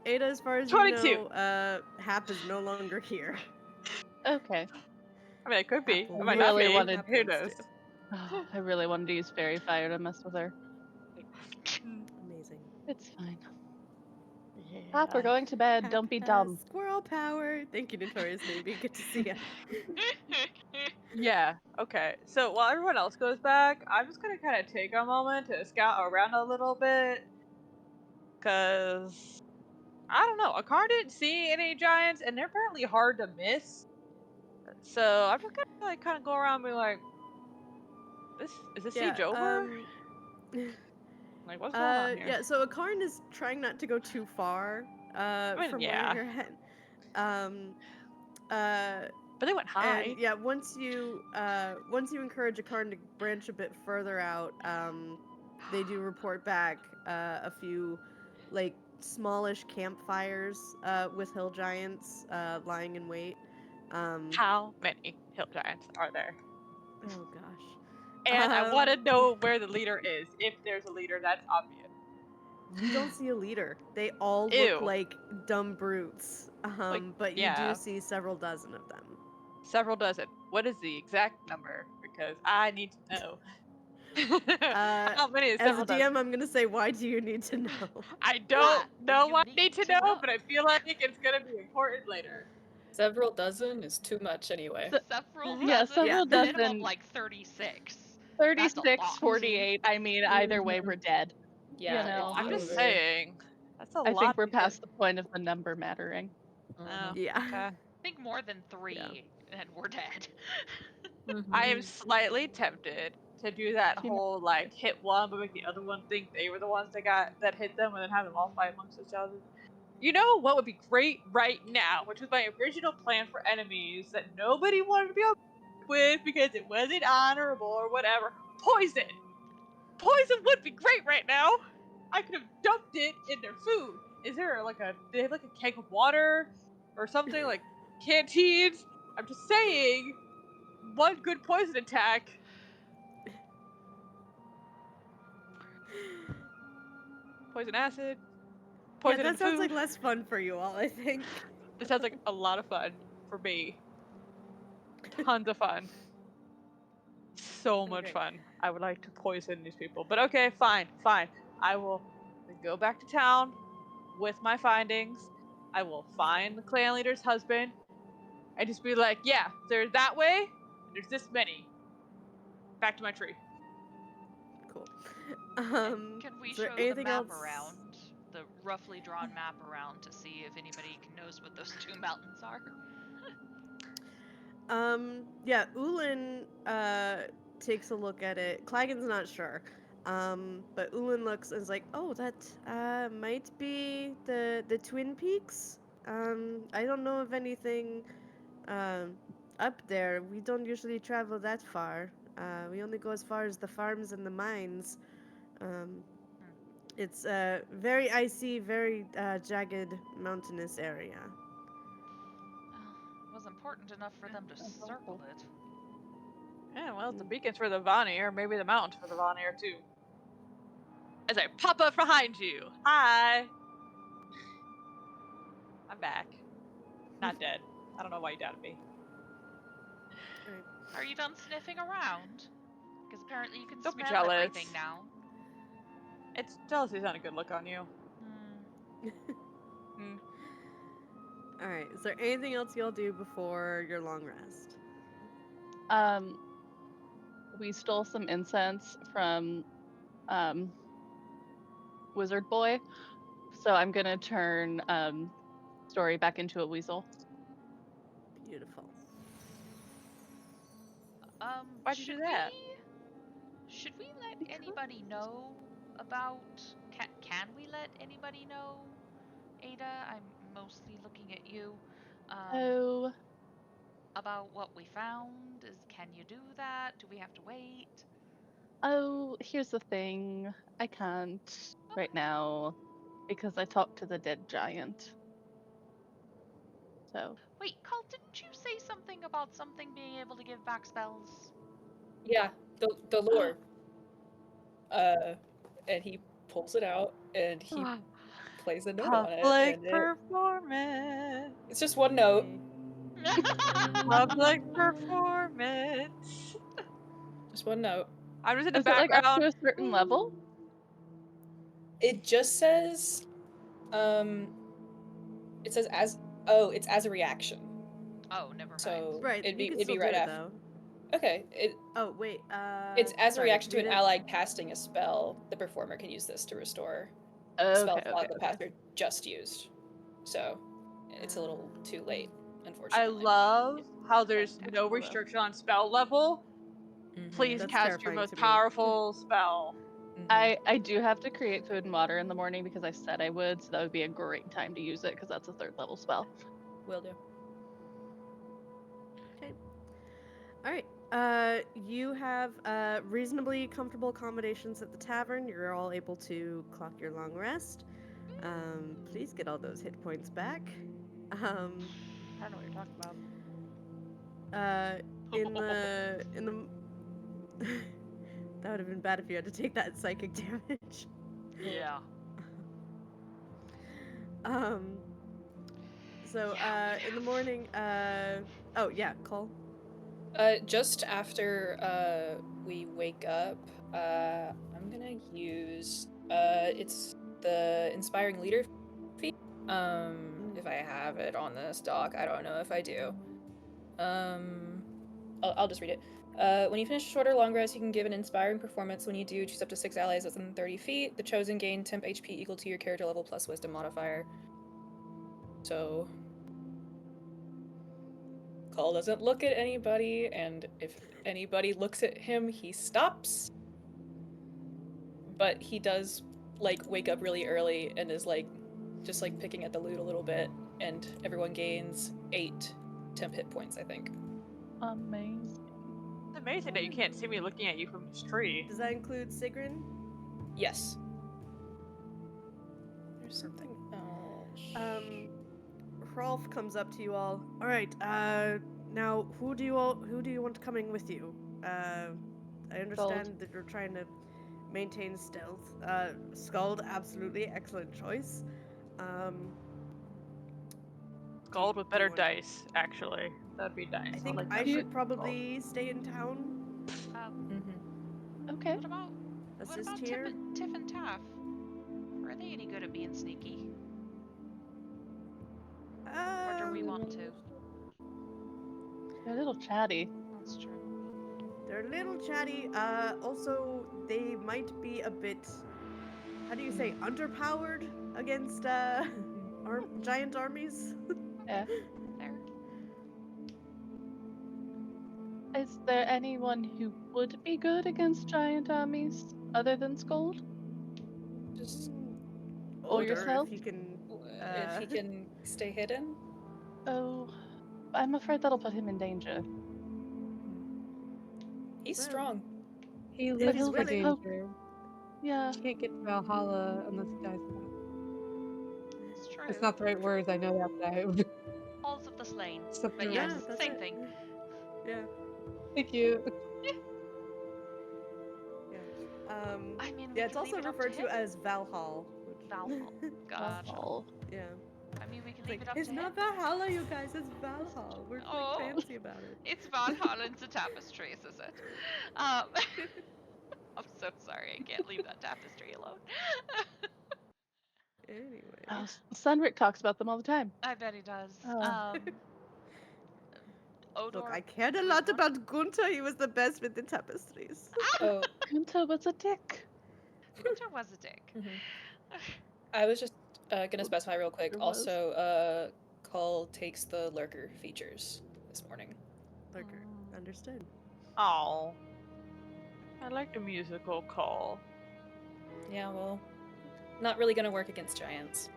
Ada, as far as 22. you know, Hap is no longer here. Okay. I mean, it could be. Hap will It might be not Really be. wanted- Hap Who wants knows? to. I really wanted to use fairy fire to mess with her. Amazing. It's fine. Yeah. Hap, we're going to bed. Hap Don't be has dumb. Squirrel power. Thank you, Notorious Newbie. Good to see you. Yeah, okay. So while everyone else goes back, I'm just gonna kind of take a moment to scout around a little bit. Because, I don't know, Akar didn't see any giants, and they're apparently hard to miss. So I'm just gonna like kind of go around and be like, is this siege over? Like, what's going on here? Yeah, so Akarn is trying not to go too far I mean, from yeah. where you're heading. But they went high. And yeah, once you encourage Akarn to branch a bit further out, they do report back a few like smallish campfires with hill giants lying in wait. How many hill giants are there? Oh gosh. And I want to know where the leader is. If there's a leader, that's obvious. You don't see a leader. They all look Ew. like dumb brutes. But you yeah. do see several dozen of them. Several dozen. What is the exact number? Because I need to know. How many is As a several DM, dozen? I'm gonna say, why do you need to know? I don't know You what I need to know, know. but I feel like it's gonna be important later. Several dozen is too much anyway. Several Yeah, dozen? several Minimum dozen. like 36. 36, lot. 48. I mean, either way, Mhm. we're dead. Yeah, know, it's I'm just over. saying. That's a I lot. think we're to get. past the point of the number mattering. Oh, Yeah. okay. I think more than 3 and we're dead. I am slightly tempted to do that You know- whole like hit one, but make the other one think they were the ones that hit them, and then have them all fight amongst each other. You know what would be great right now, which was my original plan for enemies that nobody wanted to be with because it wasn't honorable or whatever. Poison. Poison would be great right now. I could have dumped it in their food. Is there like they have like a keg of water or something, like canteens? I'm just saying, one good poison attack. Poison acid. Poison Yeah, that in sounds food. like less fun for you all, I think. This sounds like a lot of fun for me. Tons of fun. So much Okay. fun. I would like to poison these people. But okay, fine. I will go back to town with my findings. I will find the clan leader's husband. And just be like, yeah, there's that way, and there's this many. Back to my tree. Cool. Can we is there show the anything map else? around? The roughly drawn map around to see if anybody knows what those 2 mountains are? Yeah, Ulin takes a look at it. Clagan's not sure. But Ulin looks and is like, oh, that might be the Twin Peaks. I don't know of anything up there. We don't usually travel that far. We only go as far as the farms and the mines. It's a very icy, very jagged, mountainous area. It was important enough for them to circle it. Yeah, well, the beacon's for the Vanir, maybe the mountain's for the Vanir too. As I pop up behind you. Hi! I'm back. Not dead. I don't know why you doubted me. Are you done sniffing around? Because apparently you can Don't be smell jealous. everything now. It's jealousy's not a good look on you. Alright, is there anything else y'all do before your long rest? We stole some incense from Wizard Boy, so I'm gonna turn Story back into a weasel. Beautiful. Why'd you do that? Should we let anybody know about... Can we let anybody know, Ada? I'm mostly looking at you. Oh, About what we found? Can you do that? Do we have to wait? Here's the thing. I can't right now because I talked to the dead giant. So. Wait, Carl, didn't you say something about something being able to give back spells? Yeah, the lore. And he pulls it out and he plays a note on it, Public and performance. it's just one note. Public performance. Just one note. I'm just in the Is it like up to background. a certain level? It just says, it says it's as a reaction. Oh, never mind. So Right, it'd you be can it'd be still right do it after. though. Okay, Oh wait, it's as a sorry, reaction to read an it. ally casting a spell. The performer can use this to restore the Okay, spell okay, slot the okay. pastor just used. So it's a little too late, I unfortunately. love how there's That's no cool, though. restriction on spell level. Please That's cast your terrifying most to me. powerful spell. I do have to create food and water in the morning because I said I would, so that would be a great time to use it because that's a 3rd level spell. Will do. All right. You have reasonably comfortable accommodations at the tavern. You're all able to clock your long rest. Please get all those hit points back. I don't know what you're talking about. In the that would have been bad if you had to take that psychic damage. Yeah. So in the morning, oh yeah, Cole. Just after we wake up, I'm gonna use it's the inspiring leader feat. If I have it on this doc, I don't know if I do. I'll just read it. When you finish a short or long rest, you can give an inspiring performance. When you do, choose up to 6 allies within 30 feet. The chosen gain temp HP equal to your character level plus wisdom modifier. So Cole doesn't look at anybody, and if anybody looks at him, he stops. But he does, like, wake up really early and is, like, just, like, picking at the loot a little bit, and everyone gains 8 temp hit points, I think. Amazing. It's amazing that you can't see me looking at you from this tree. Does that include Sigryn? Yes. There's something else. Hrolf comes up to you all. All right. Now who do you want coming with you? I understand that you're trying to maintain stealth. Skald, absolutely excellent choice. Gold with better dice, actually. That'd be nice. I think like I that. should probably stay in town. Okay. What about Assist Tiff here. and Taff? Are they any good at being sneaky? Or do we want to? They're a little chatty. That's true. They're a little chatty. Also, they might be a bit, how do you say, underpowered against giant armies. Yeah. There. Is there anyone who would be good against giant armies other than Scold? Just Or Older, yourself? if he can. if he can stay hidden. Oh, I'm afraid that'll put him in danger. He's Well, strong. He If lives he's for willing. danger. Yeah. He can't get to Valhalla unless he dies. It's true. It's not the right words, I know that, but I Halls of the Slain. Something But like yes, that's same it. thing. Yeah. Thank you. I mean, we Yeah, it's can leave also it up referred to to him. as Valhall. Valhall. Gotcha. Oh. Yeah. I mean, we can It's leave like, it up it's to him. not Valhalla, you guys, it's Valhall. We're Oh. like fancy about it. It's Valhalla into tapestries, is it? I'm so sorry. I can't leave that tapestry alone. Anyway. Oh, Sunric talks about them all the time. I bet he does. Oh. Odor. Look, I cared a was lot one- about Gunther. He was the best with the tapestries. Oh, Gunther was a dick. Winter was a dick. I was just gonna specify real quick. It was. Also, Cull takes the lurker features this morning. Lurker. Understood. Oh. I like the musical call. Yeah, well, not really gonna work against giants.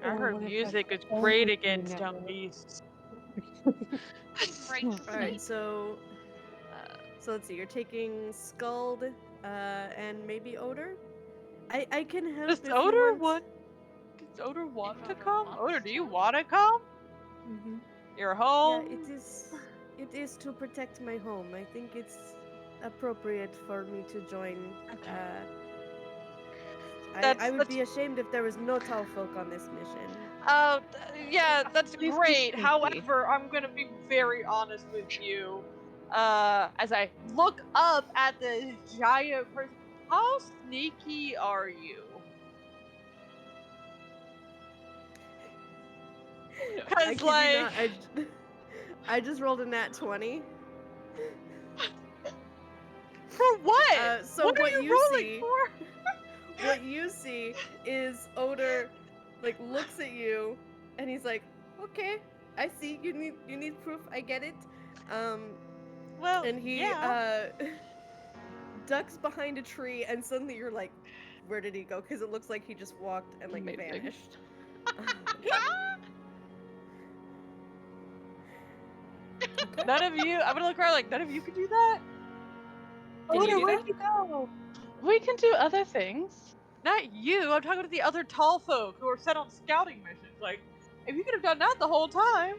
I heard what if music is that's great only against network? young beasts. Right to All right, sleep. so let's see. You're taking Skald, and maybe Odor. I can help Does if Odor you want. Does Odor want to Odor come? wants Odor, do you to. want to come? You're home. Yeah, It is to protect my home. I think it's appropriate for me to join. Okay. I would be ashamed if there was no tallfolk on this mission. Yeah, that's Please be great. sneaky. However, I'm gonna be very honest with you. As I look up at the giant person, how sneaky are you? I Cause kid you like, not. I just rolled a nat 20. for what? So What are what you you rolling see, for? what you see is Odor, like looks at you, and he's like, "Okay, I see. You need proof. I get it." Well, And he yeah. ducks behind a tree, and suddenly you're like, "Where did he go?" Because it looks like he just walked and like Amazing. vanished. None of you. I'm gonna look around like none of you can do that. Can you Oda, do where'd that? you go? We can do other things. Not you. I'm talking about the other tall folk who are sent on scouting missions. Like, if you could have done that the whole time.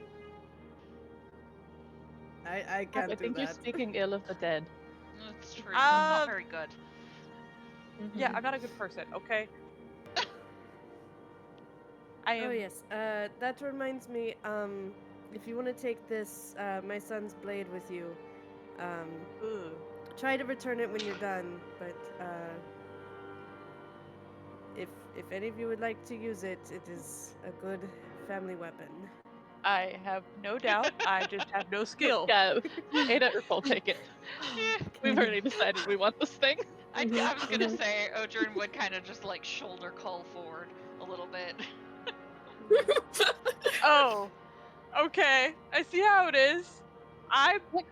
I can't I do think you're that. speaking ill of the dead. That's true. I'm not Um, very good. Yeah, I'm not a good person. Okay. I am. Oh yes. That reminds me. If you want to take this, my son's blade with you, um, Ugh. try to return it when you're done. But if any of you would like to use it, it is a good family weapon. I have no doubt. I just have no skill. Yeah, Ada or Paul, take it. Yeah. We've already decided we want this thing. I was gonna say Odrin would kind of just like shoulder call forward a little bit. Oh. Okay. I see how it is. I'm I'm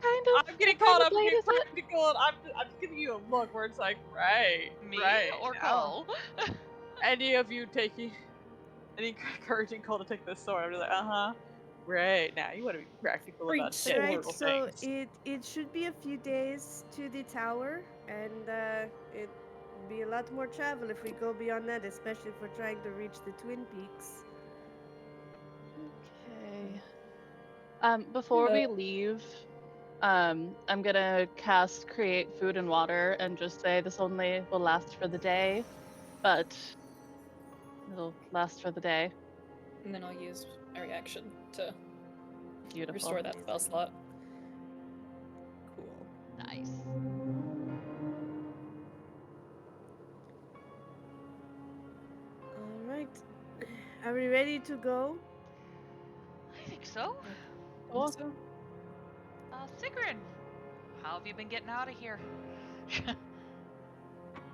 getting what kind caught of up in blade getting is it? practical, and I'm just giving you a look where it's like, right, Me right. or Now, Cole? any of you taking any encouraging call to take this sword? I'm just like, right. Now you want to be practical about Preach. dead Right. mortal So things. it should be a few days to the tower, and it be a lot more travel if we go beyond that, especially if we're trying to reach the Twin Peaks. Okay. Before we leave, I'm gonna cast Create Food and Water and just say this only will last for the day, but it'll last for the day. And then I'll use my reaction to Beautiful. restore that spell slot. Cool. Nice. All right. Are we ready to go? I think so. Cool. So, Sigryn, how have you been getting out of here? I'm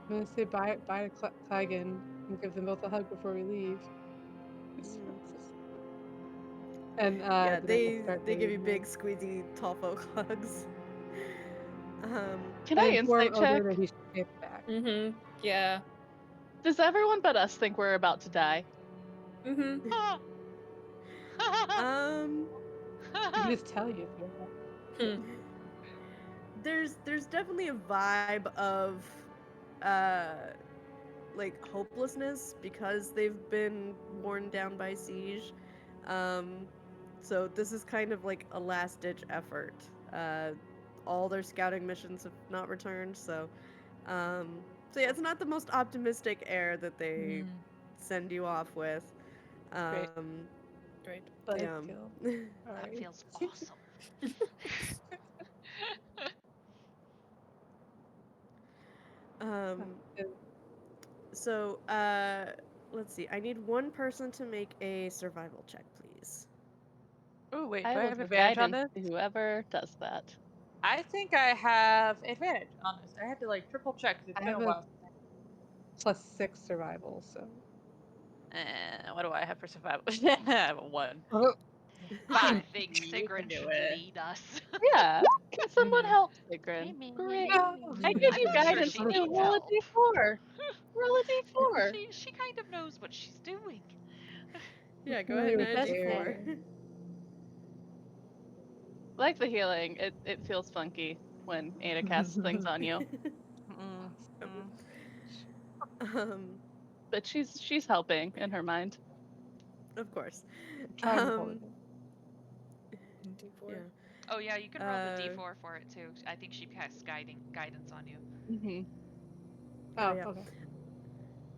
gonna say bye to Clagan and give them both a hug before we leave. And Yeah, then we'll start they give you the big squeezy tall folk hugs. Can I I inform insight check? Odor that he should pay it back. yeah. Does everyone but us think we're about to die? We can just tell you if you're not. There's definitely a vibe of like hopelessness because they've been worn down by siege. So this is kind of like a last ditch effort. All their scouting missions have not returned, so yeah, it's not the most optimistic air that they send you off with. Great. Great. But Yeah. still. That Alright. feels awesome. um, And so let's see. I need one person to make a survival check, please. Oh wait, I do I will have give advantage on guidance this? to whoever does that. I think I have advantage on this. I had to like triple check because it's I been have a a while. +6 survival, so. What do I have for survival? I have a 1. Oh, I think You can Sigryn do should it. lead us. Yeah. Can someone help, Sigryn? Great. no. I give you I'm sure guidance she too. needs Roll a help. d4. Roll a d4. She kind of knows what she's doing. Yeah, go We ahead and were add a scared. d4. Like the healing, it feels funky when Ada casts things on you. um, But she's helping in her mind. of course. I'm trying to hold it. Yeah. Oh yeah, you can roll the Uh, d4 for it too. I think she casts guidance on you. Hmm. Oh, yeah. okay.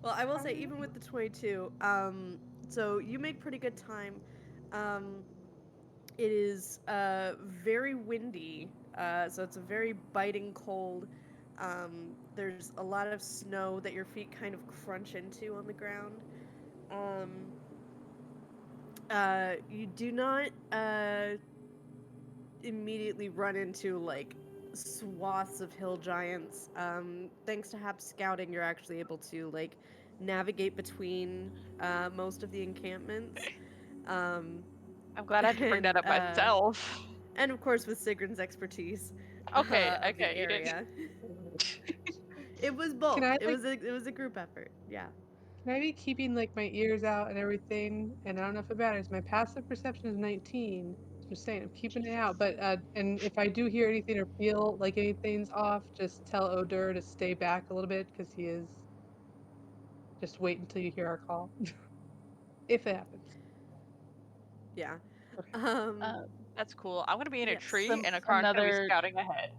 Well, I will say, even with the 22, so you make pretty good time. Um, it is very windy, so it's a very biting cold. There's a lot of snow that your feet kind of crunch into on the ground. Um, you do not immediately run into like swaths of hill giants. Thanks to Hap's scouting, you're actually able to like navigate between most of the encampments. Um, I'm glad I had to bring that and up myself. and of course with Sigryn's expertise Okay, of the okay, you didn't. area. It was Can both. I It like was a group effort. Yeah. can I be keeping like my ears out and everything? And I don't know if it matters. My passive perception is 19. Just saying, I'm keeping it out. But and if I do hear anything or feel like anything's off, just tell Odur to stay back a little bit because he is. Just wait until you hear our call, if it happens. Yeah. Okay. Um, That's cool. I'm gonna be in a yes. tree, and Akarn's gonna be Another scouting ahead.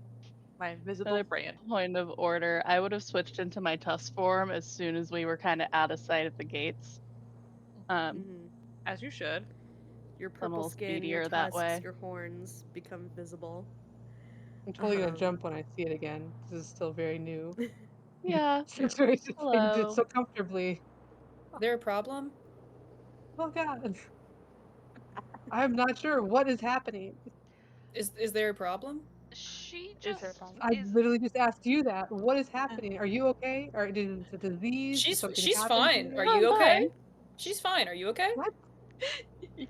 My invisible another friend. point of order. I would have switched into my tusk form as soon as we were kind of out of sight of the gates. Mhm. As you should. Your I'm a purple little skin, your speedier that tusks, way. your horns become visible. I'm totally gonna Um, jump when I see it again. This is still very new Yeah. yeah. situation. I did Hello. so comfortably. There a problem? Oh God, I'm not sure what is happening. Is there a problem? She Is there a just problem? I is. literally just asked you that. What is happening? Are you okay? Or is it a disease? Did something She's happen to fine. Are you? I'm you okay? fine. She's fine. Are you okay? What?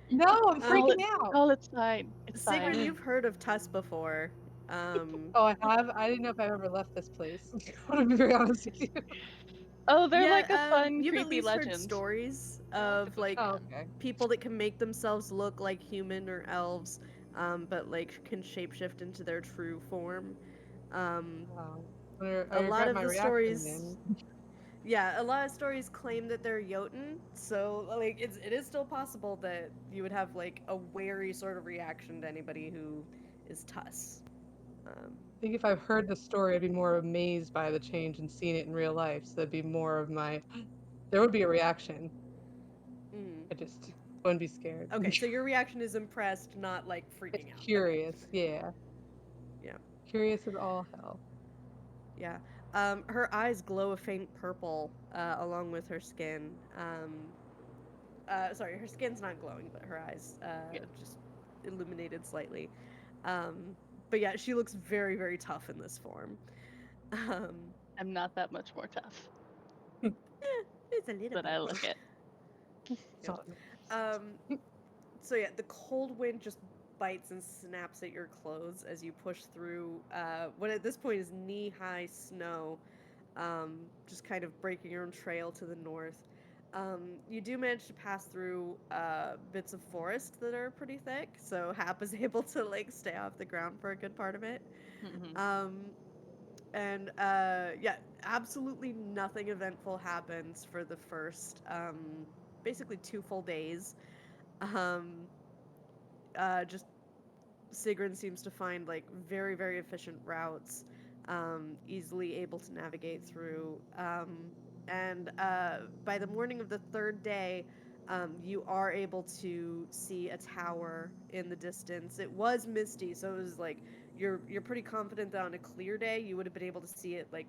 No, I'm Call freaking it. out. Call it fine. It's Sigryn, fine. you've heard of Tusk before. Oh, I have. I didn't know if I've ever left this place. I'm gonna be very honest with you. Oh, they're like a Yeah, fun, you've at creepy least heard legend. stories I like the of like Oh, boogeyman. okay. people that can make themselves look like human or elves, but like can shapeshift into their true form. Um, Wow. I a lot regret of my the reaction stories, then. yeah, a lot of stories claim that they're Jotun, so like it is still possible that you would have like a wary sort of reaction to anybody who is Tusk. I think if I've heard the story, I'd be more amazed by the change and seeing it in real life. So that'd be more of my. There would be a reaction. Mm. I just wouldn't be scared. Okay, so your reaction is impressed, not like It's freaking out. Okay. curious. Yeah. Yeah. Curious as all hell. Yeah. Her eyes glow a faint purple, along with her skin. Sorry, her skin's not glowing, but her eyes, Yeah. just illuminated slightly. Um, but yeah, she looks very, very tough in this form. Um, I'm not that much more tough, it's a little but bit. I like it. So, Um, so yeah, the cold wind just bites and snaps at your clothes as you push through what at this point is knee-high snow, just kind of breaking your own trail to the north. You do manage to pass through bits of forest that are pretty thick, so Hap is able to like stay off the ground for a good part of it. Mhm. Um, and yeah, absolutely nothing eventful happens for the first basically 2 full days. Um, just Sigryn seems to find like very, very efficient routes, easily able to navigate through. And by the morning of the third day, you are able to see a tower in the distance. It was misty, so it was like you're pretty confident that on a clear day you would have been able to see it like,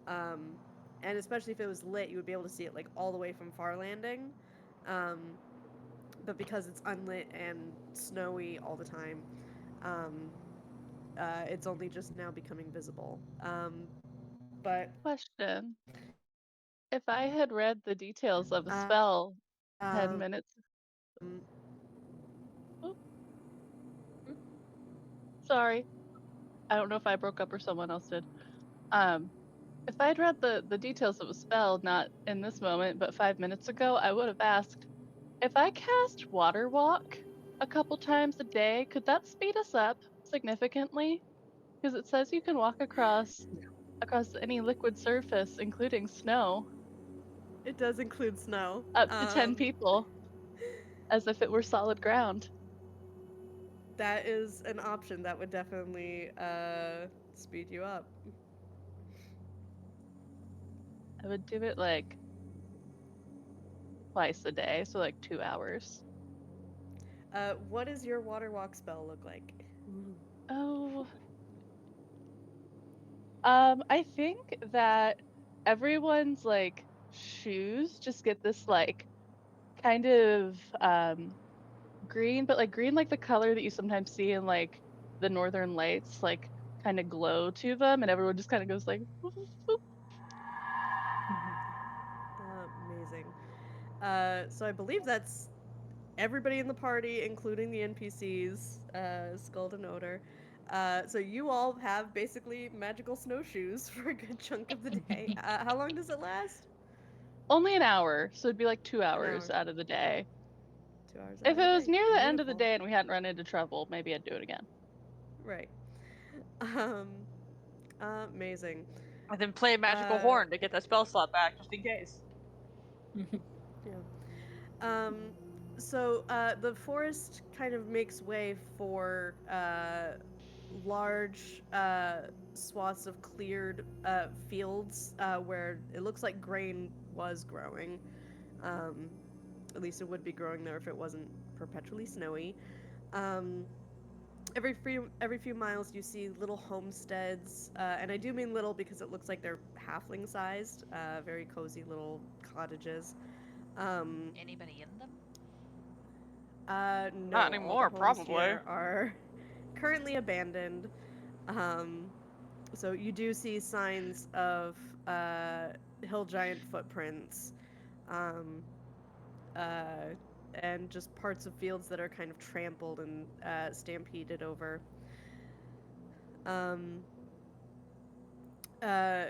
um, and especially if it was lit, you would be able to see it like all the way from Farlanding. Um, but because it's unlit and snowy all the time, um, it's only just now becoming visible. But Question. If I had read the details of a um, spell 10 minutes. Oh, sorry. I don't know if I broke up or someone else did. If I'd read the details of a spell, not in this moment, but 5 minutes ago, I would have asked, if I cast Water Walk a couple times a day, could that speed us up significantly? Because it says you can walk across any liquid surface, including snow, it does include snow. up to 10 people, as if it were solid ground. that is an option that would definitely speed you up. I would do it like twice a day, so like 2 hours. What does your water walk spell look like? Oh. I think that everyone's like shoes just get this like kind of green, but like green like the color that you sometimes see in like the northern lights, like kind of glow to them, and everyone just kind of goes like whoop, whoop, whoop. Amazing. So I believe that's everybody in the party, including the NPCs, Skuld and Odor. So you all have basically magical snowshoes for a good chunk of the day. How long does it last? Only an hour, so it'd be like 2 An hours hour. out of the day. 2 hours out If of the it was day. near the end of the Beautiful. day and we hadn't run into trouble, maybe I'd do it again. Right. Um, amazing. And then play a magical horn to get that spell slot back, just in case. Yeah. So the forest kind of makes way for large swaths of cleared fields where it looks like grain was growing. At least it would be growing there if it wasn't perpetually snowy. Um, every few miles, you see little homesteads, and I do mean little because it looks like they're halfling-sized, very cozy little cottages. Anybody in them? No, Not all the anymore, homes probably. here are currently abandoned. So you do see signs of hill giant footprints, um, and just parts of fields that are kind of trampled and stampeded over. Um, uh,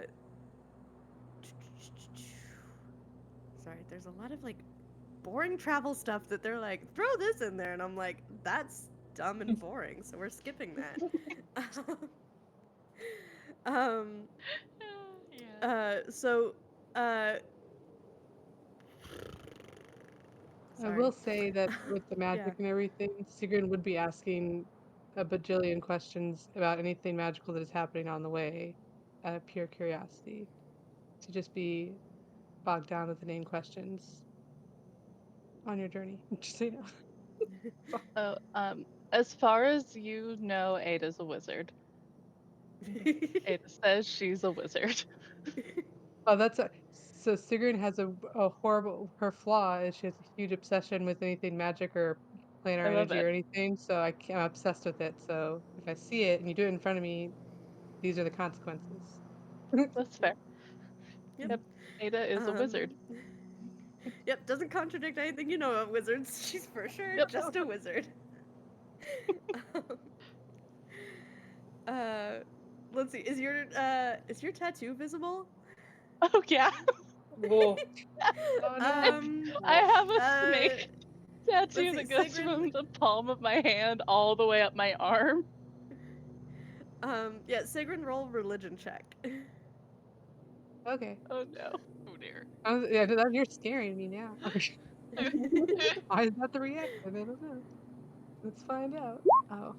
sorry, there's a lot of like boring travel stuff that they're like, throw this in there, and I'm like, that's dumb and boring, so we're skipping that. um, Yeah. so, I sorry. will say that with the Yeah. magic and everything, Sigryn would be asking a bajillion questions about anything magical that is happening on the way out of pure curiosity. To just be bogged down with inane questions on your journey. Just so you know. Oh, as far as you know, Ada's a wizard. Ada says she's a wizard. Oh, so Sigryn has a horrible. Her flaw is she has a huge obsession with anything magic or planar I love energy it. or anything. So I'm obsessed with it. So if I see it and you do it in front of me, these are the consequences. That's fair. Yep. Yep, Ada is a wizard. Yep, doesn't contradict anything you know of wizards. She's for sure Yep. just a wizard. uh, let's see. Is your tattoo visible? Oh yeah. Whoa. Oh no. I have a uh, snake let's tattoo see, that goes Sigryn. from the palm of my hand all the way up my arm. Yeah, Sigryn, roll religion check. Okay. Oh no. Oh dear. Yeah, you're scaring me now. Why is that the reaction? I don't know. Let's find out. Oh.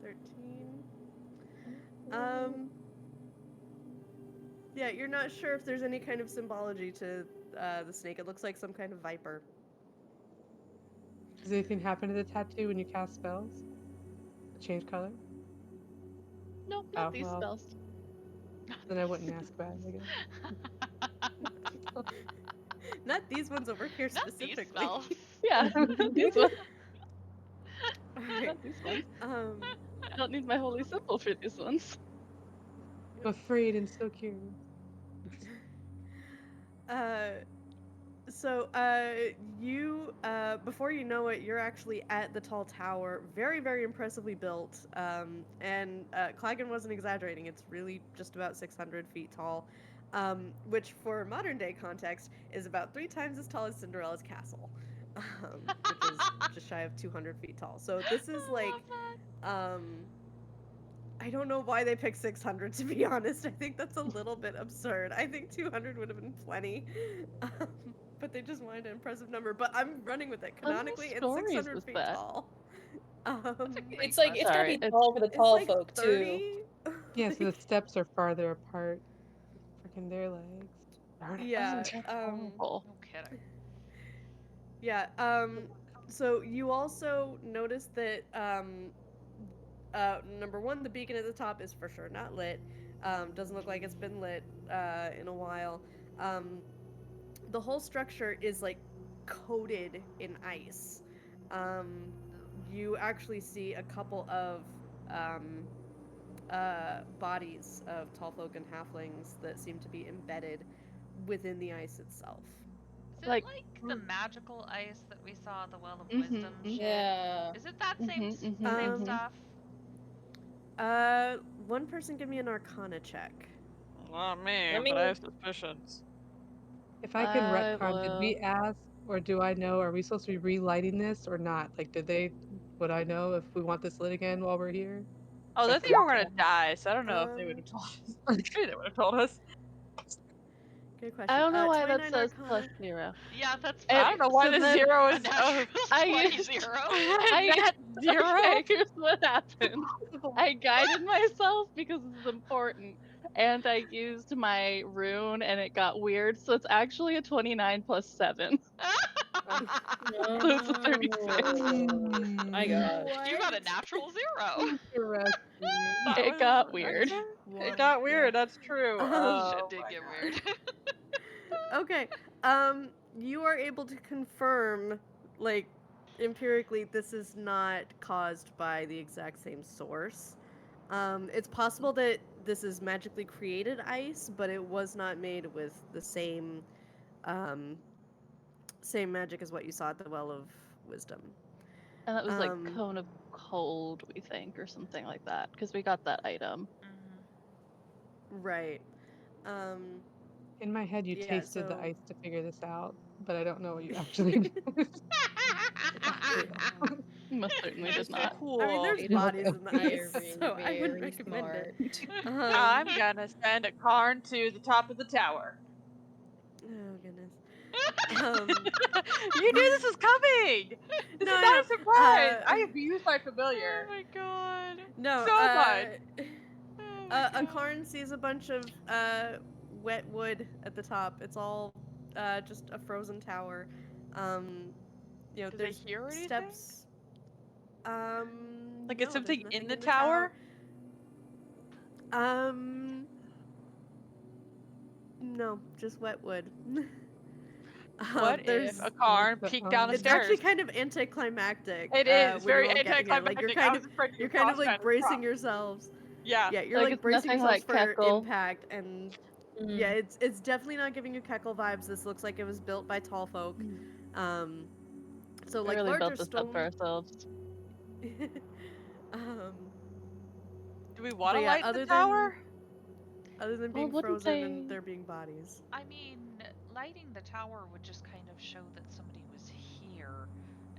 13. Yeah, you're not sure if there's any kind of symbology to the snake. It looks like some kind of viper. Does anything happen to the tattoo when you cast spells? Change color? No, not Oh, these well, spells. then I wouldn't ask about it, I guess. Not these ones over here Not these specifically. spells. Yeah, these ones. Alright. Not these ones. Um, I don't need my holy symbol for these ones. I'm afraid and so curious. you, before you know it, you're actually at the tall tower, very, very impressively built. And Clagan wasn't exaggerating. It's really just about 600 feet tall, which for modern day context is about 3 times as tall as Cinderella's castle, which is just shy of 200 feet tall. So this is I like, love that. I don't know why they picked 600, to be honest. I think that's a little bit absurd. I think 200 would have been plenty. Um, but they just wanted an impressive number. But I'm running with it. How many Canonically, it's stories 600 was feet that? tall. That's a great It's like it's gotta Sorry, be it's- tall for the It's tall like folk 30. too. Yeah, so the steps are farther apart. Freaking their legs. Darn it. Yeah. That's horrible. No kidding. Yeah. So you also notice that number one, the beacon at the top is for sure not lit. Doesn't look like it's been lit in a while. The whole structure is like coated in ice. You actually see a couple of bodies of tallfolk and halflings that seem to be embedded within the ice itself. Is it Like- like the magical ice that we saw at the Well of Mhm, Wisdom mhm. shit? Yeah. Is it that same Mhm, mhm, same mhm. stuff? One person give me an Arcana check. Not me, Let but I me- have suspicions. If I can I retcon, did we will- ask or do I know? Are we supposed to be relighting this or not? Like, would I know if we want this lit again while we're here? Oh, So they for think we're the- gonna die, so I don't know if they would have told us. Maybe they would have told us. Good question. I don't know why that 29 says Arcana. +0. Yeah, that's And I don't know why so the then 0 a is. natural I 20 used- 0. Net 0. Okay, here's what happened. I guided myself because this is important, and I used my rune, and it got weird. So it's actually a 29 plus 7. So it's a 36. Hmm. My God. You got a natural 0. Interesting. That It was- got weird. It got weird. That's true. Oh, Shit did my get God. weird. Okay. You are able to confirm, like, empirically, this is not caused by the exact same source. It's possible that this is magically created ice, but it was not made with the same, same magic as what you saw at the Well of Wisdom. And that was like Um, cone of cold, we think, or something like that, because we got that item. Right. Um, In my head, you Yeah, tasted the so- ice to figure this out, but I don't know what you actually did. Most certainly did Mr. not. Cool. I mean, there's Okay. bodies in the ice, Very, so I wouldn't very recommend smart. it. I'm gonna send a Karn to the top of the tower. Oh goodness. You knew this was coming. This No, is I not know. a surprise. I Uh, abuse my familiar. Oh my god. No, So much. Oh my a god. Karn sees a bunch of wet wood at the top. It's all just a frozen tower. You know, Do they there's hear anything? steps. Like, No, is something there's in nothing the tower? No, just wet wood. What there's if a Karn the- peeked down the It's stairs? actually kind of anticlimactic. It is when very you all get here. anticlimactic. Like I was expecting you're a kind of crossbow like to bracing cross. yourselves. Yeah. Yeah, you're Like, like it's bracing nothing yourselves like for Keckle. impact, and yeah, it's definitely not giving you Keckle vibes. This looks like it was built by tallfolk. So We like really larger built this up for stone. ourselves. Do we want to But yeah, light other the than- tower? Other than Well, being wouldn't frozen they- and there being bodies. I mean, lighting the tower would just kind of show that somebody was here,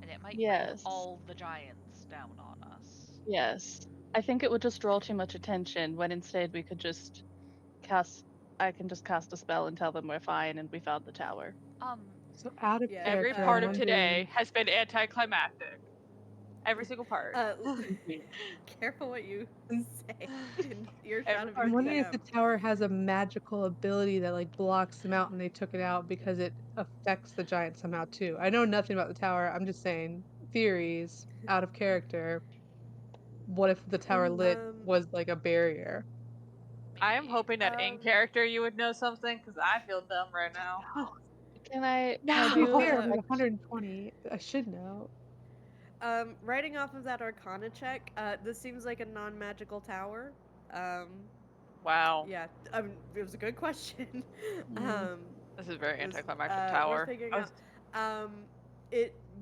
and it might Yes. bring all the giants down on us. Yes. I think it would just draw too much attention when instead we could just I can just cast a spell and tell them we're fine and we found the tower. So out of Yeah, Every character, part I'm of today wondering- has been anticlimactic. Every single part. Careful what you say in earshot Every of part your I'm wondering if DM. the tower has a magical ability that like blocks them out and they took it out because it affects the giant somehow too. I know nothing about the tower. I'm just saying theories out of character. What if the tower lit was like a barrier? I am hoping that in Um, character you would know something because I feel dumb right now. Can I No. To be do fair, uh, I'm 120. I should know. Writing off of that Arcana check, this seems like a non-magical tower. Wow. Yeah, it was a good question. Mhm. This is a very it was, anticlimactic worth tower. figuring I was- out.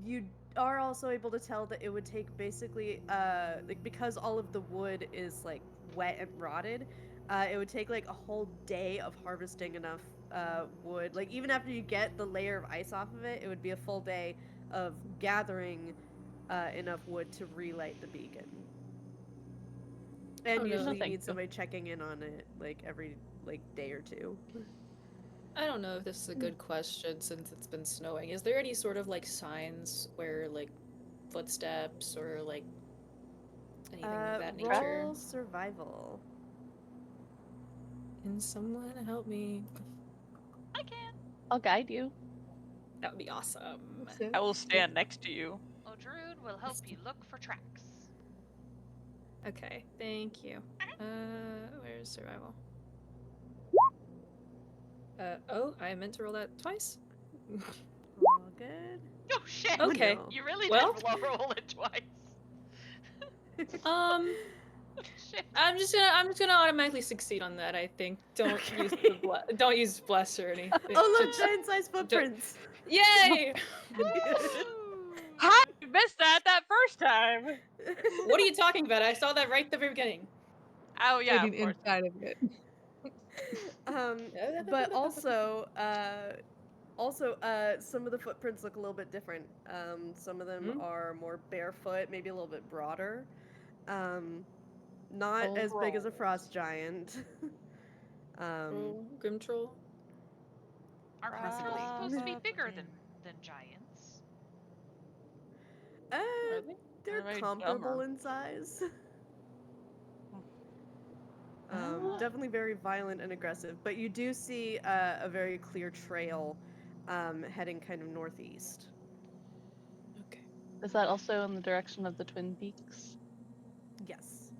You are also able to tell that it would take basically, like because all of the wood is like wet and rotted, it would take like a whole day of harvesting enough wood. Like even after you get the layer of ice off of it, it would be a full day of gathering enough wood to relight the beacon. And Oh, no. usually you Thank need you. somebody checking in on it like every day or two. I don't know if this is a good question since it's been snowing. Is there any sort of like signs where like footsteps or like anything of that nature? Roll survival. Can someone help me? I can. I'll guide you. That would be awesome. I will stand next to you. Odrude will help you look for tracks. Okay, thank you. Where's survival? Oh, I meant to roll that twice. All good. Oh shit! Okay. No. You really Well- did roll it twice. Shit. I'm just gonna automatically succeed on that. I think. Don't use don't use bless or anything. Oh look, Just- giant-sized footprints. Yay! Woo! Hi, you missed that first time. What are you talking about? I saw that right at the very beginning. Oh yeah, of Hiding course. inside of it. But also, some of the footprints look a little bit different. Some of them Hmm? are more barefoot, maybe a little bit broader. Not Oh, as big as a Grimtrolls. frost giant. Grimtroll. Are Possibly. Grimtrolls supposed to be bigger Probably. than giants? Are they? They're They're way comparable dumber. in size. Ah. Definitely very violent and aggressive, but you do see a very clear trail heading kind of northeast. Okay. Is that also in the direction of the Twin Peaks? Yes.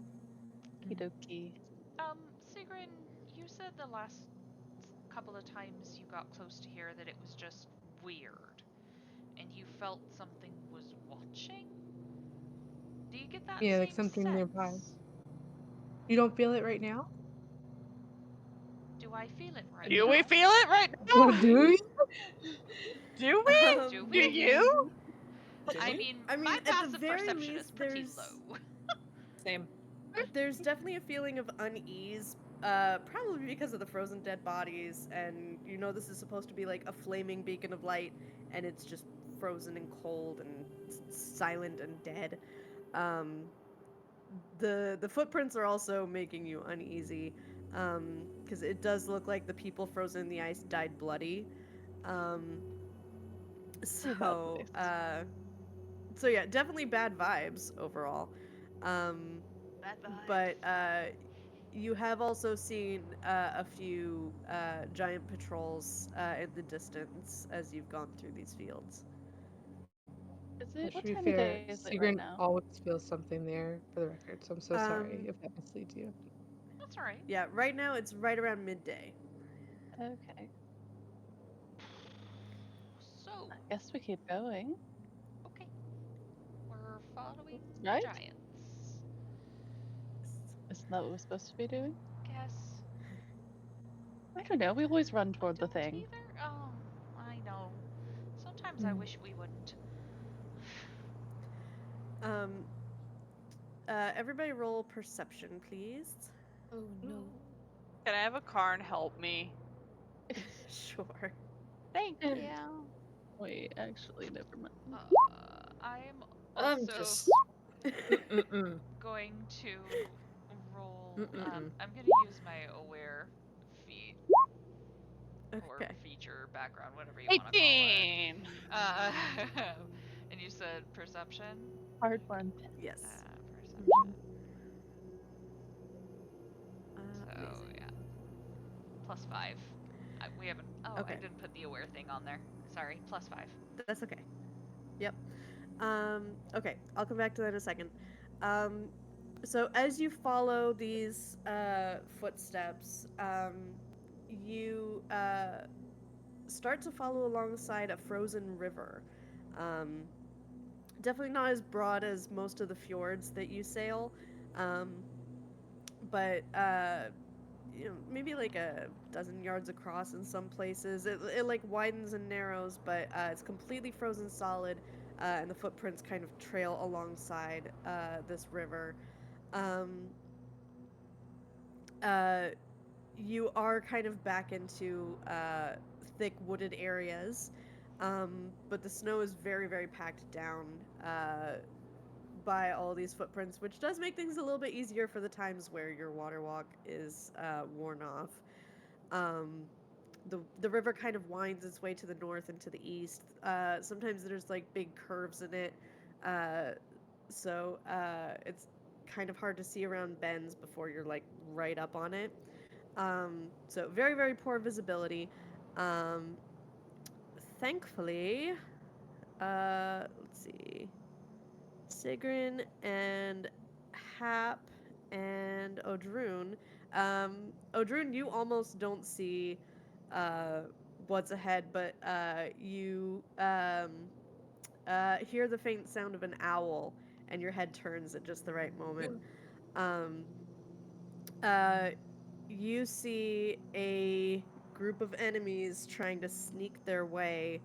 Kidoki. Sigryn, you said the last couple of times you got close to here that it was just weird, and you felt something was watching. Do you get that Yeah, same like something sense? nearby. You don't feel it right now? Do I feel it right Do now? we feel it right Oh, now? do you? Do we? Um, Do Do we? you? I mean, I mean, my at the passive very perception is least, pretty there's- low. Same. There's definitely a feeling of unease, probably because of the frozen dead bodies, and you know this is supposed to be like a flaming beacon of light, and it's just frozen and cold and silent and dead. The footprints are also making you uneasy, because it does look like the people frozen in the ice died bloody. So, place. so yeah, definitely bad vibes overall. Bad vibes. But you have also seen a few giant patrols in the distance as you've gone through these fields. Is Well, it, what to be time of fair, day is it Sigryn right now? always feels something there, for the record, so I'm so sorry if that misleads you. That's alright. Yeah, right now it's right around midday. Okay. So, I guess we keep going. okay. We're following Right? the giants. Isn't that what we're supposed to be doing? Guess. I don't know. We always run toward the Don't thing. either? Oh, I know. Sometimes I wish we wouldn't. Um, everybody roll perception, please. Oh no. Can I have a car and help me? Sure. Thank you. Wait, actually, never mind. I'm I'm also just. Mm-mm-mm. going to roll. Mm-mm-mm. I'm gonna use my aware feat or Okay. feature background, whatever you want to call it. 18. And you said perception. Hard one. Yes. Perception. So Amazing. yeah, +5. We haven't. Oh, I Okay. didn't put the aware thing on there. Sorry, +5. That's okay. Yep. Okay, I'll come back to that in a second. So as you follow these footsteps, you start to follow alongside a frozen river. Definitely not as broad as most of the fjords that you sail, but you know, maybe like a dozen yards across in some places. It like widens and narrows, but it's completely frozen solid, and the footprints kind of trail alongside this river. Um, you are kind of back into thick wooded areas, but the snow is very, very packed down by all these footprints, which does make things a little bit easier for the times where your water walk is worn off. The river kind of winds its way to the north and to the east. Sometimes there's like big curves in it, so it's kind of hard to see around bends before you're like right up on it. So very, very poor visibility. Um, Thankfully, let's see, Sigryn and Hap and Odrun. Odrun, you almost don't see uh, what's ahead, but you hear the faint sound of an owl, and your head turns at just the right moment. Um, uh, you see a group of enemies trying to sneak their way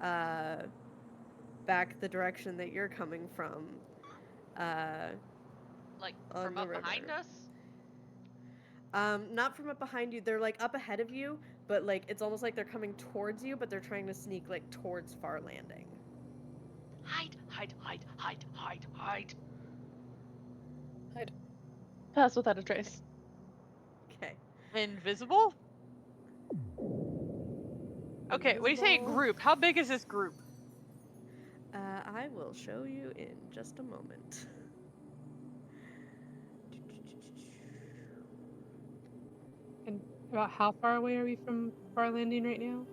uh, back the direction that you're coming from. Like On from the up behind river. us? Not from up behind you. They're like up ahead of you, but like it's almost like they're coming towards you, but they're trying to sneak like towards Farlanding. Hide, hide, hide, hide, hide, hide. Hide. Pass without a trace. Okay. Invisible? Okay, when you say Invisible. group, how big is this group? I will show you in just a moment. And about how far away are we from Farlanding right now?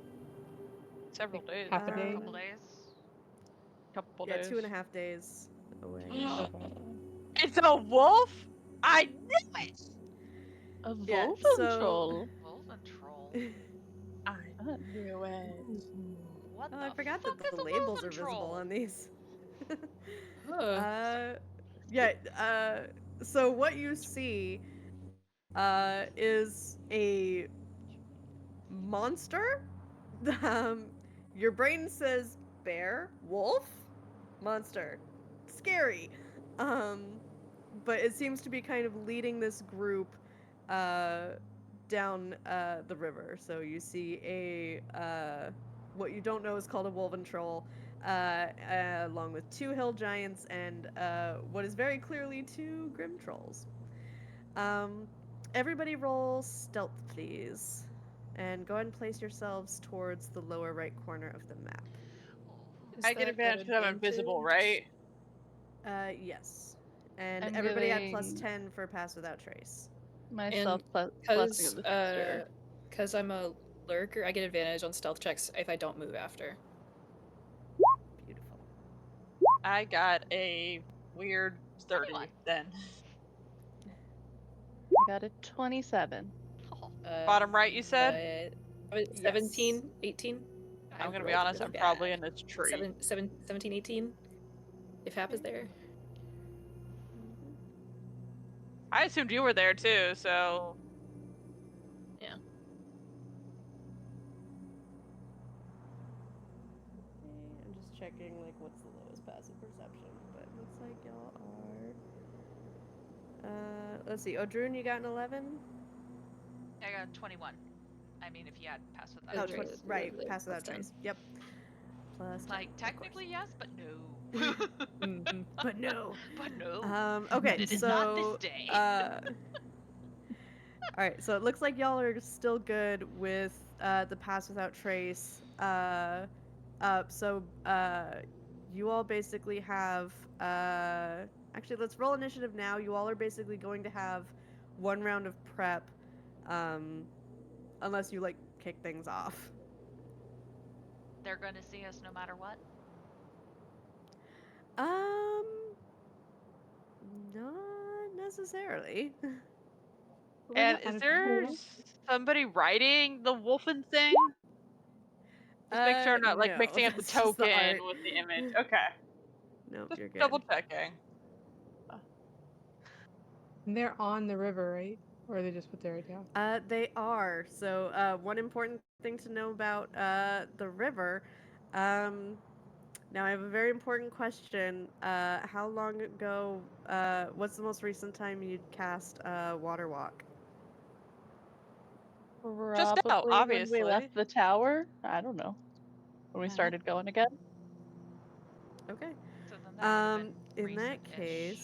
Several days. Half a A day? couple days. Couple Yeah, days. 2.5 days away. Okay. It's a wolf? I knew it! A Yeah, wolf so troll. Wolf and troll. I knew it. What Oh, the I forgot fuck that is the a labels wolf are and visible troll? on these. Huh. Yeah, so what you see is a monster. Um, your brain says bear, wolf, monster, scary. Um, but it seems to be kind of leading this group uh, down the river. So you see a what you don't know is called a woven troll, along with 2 hill giants and what is very clearly 2 Grimtrolls. Um, Everybody roll stealth, please. And go ahead and place yourselves towards the lower right corner of the map. Is I get that advantage an because I'm invisible, advantage? right? Yes. And I'm everybody had plus giving 10 for pass without trace. myself And blessing of the future. because I'm a lurker, I get advantage on stealth checks if I don't move after. Beautiful. I got a weird 30 21. then. I got a 27. Oh, Bottom right, you said? 17, Yes. 18? I'm gonna be rolled honest, really I'm probably bad. in this tree. 17, 18? If Hap is there. I assumed you were there too, so. Yeah. Okay, I'm just checking like what's the lowest passive perception, but it looks like y'all are. Let's see. Odrun, you got an 11. I got 21. I mean, if you had pass without Oh, a trace. right. The Pass plus without 10. trace. Yep. Plus 10. Like, of technically course. yes, but no. Mm-hmm. But no. But no. Okay, It is so not this day. all right, so it looks like y'all are still good with the pass without trace. You all basically have. Actually, let's roll initiative now. You all are basically going to have 1 round of prep, unless you like kick things off. They're gonna see us no matter what. Um, not necessarily. And is there somebody writing the wolfen thing? Just make sure I'm not like No, mixing up the that's just the token art. with the image. Okay. Nope, Just you're good. double checking. And they're on the river, right? Or are they just put there right now? They are. So, one important thing to know about the river. Now, I have a very important question. How long ago? What's the most recent time you cast Water Walk? Just now, Probably when we obviously. left the tower. I don't know. When we started going again. Okay. So then that would have been in that recent-ish.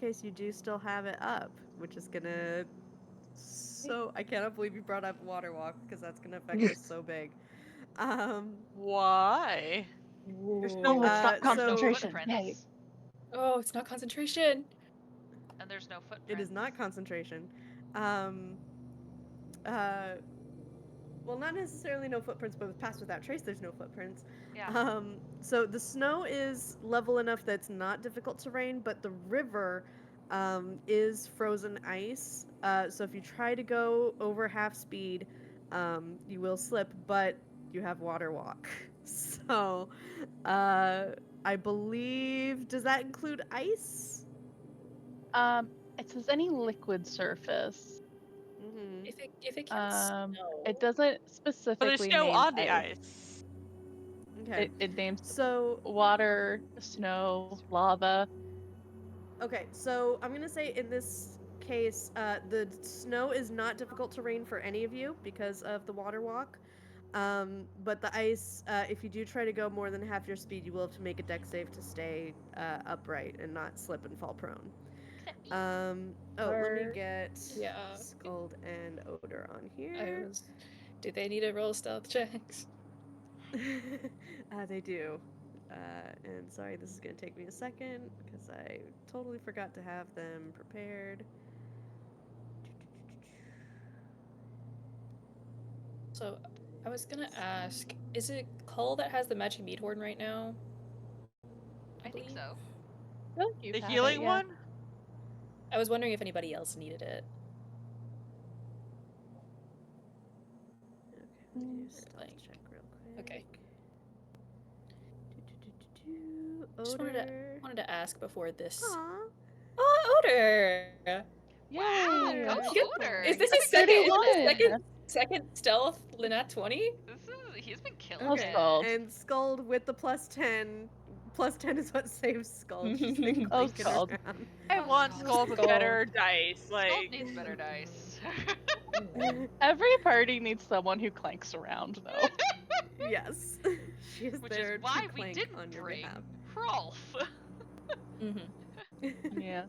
case, you do still have it up, which is gonna. So I cannot believe you brought up water walk because that's gonna affect us so big. Um, Why? There's Oh, no it's not so There's no concentration. Yay. footprints. Oh, it's not concentration. And there's no footprints. it is not concentration. Um, uh, well, not necessarily no footprints, but with Pass Without Trace, there's no footprints. Yeah. So the snow is level enough that it's not difficult terrain, but the river is frozen ice. So if you try to go over half speed, you will slip, but you have water walk. So I believe, does that include ice? It says any liquid surface. Mm-hmm. If it counts snow. It doesn't But there's specifically snow name on the ice. ice. Okay. It names So water, snow, lava. okay, so I'm gonna say in this case, the snow is not difficult terrain for any of you because of the water walk. But the ice, if you do try to go more than half your speed, you will have to make a deck save to stay upright and not slip and fall prone. Let me get Yeah. Scald and Odor on I here. was. Do they need to roll stealth checks? They do. And sorry, this is going to take me a second because I totally forgot to have them prepared. So, I was gonna ask, is it Cull that has the magic meat horn right now? I think believe? so. I feel like you The have healing it, yeah. one? I was wondering if anybody else needed it. Okay, let me do stealth Like, check real quick. okay. Odor. Just wanted to ask before this. Aw. Oh, Odor! Wow, Yay! go Good. Odor! Is this He's his been second? killing Is this it. second stealth Lynette 20? He's been killing Oh, Okay, it. Scald. and Scald with the +10. +10 is what saves Scald. She's been Oh, clinking Scald. around. I want Scald. Skull with better dice. Skull Like, needs better dice. Every party needs someone who clanks around, though. Yes. She is Which is there why to we clank didn't on your bring behalf. Rolf. Yeah.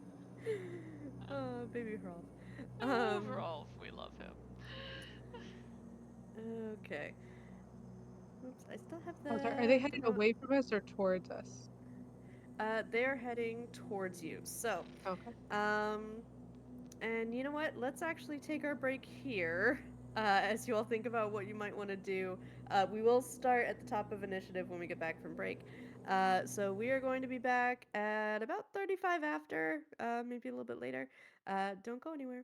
Oh, baby Rolf. Rolf, we love him. Okay. Oops, I still have Oh, the. sorry. Are they heading away from us or towards us? They're heading towards you. So, Okay. and you know what? Let's actually take our break here. As you all think about what you might want to do, we will start at the top of initiative when we get back from break. So we are going to be back at about 35 after, maybe a little bit later. Don't go anywhere.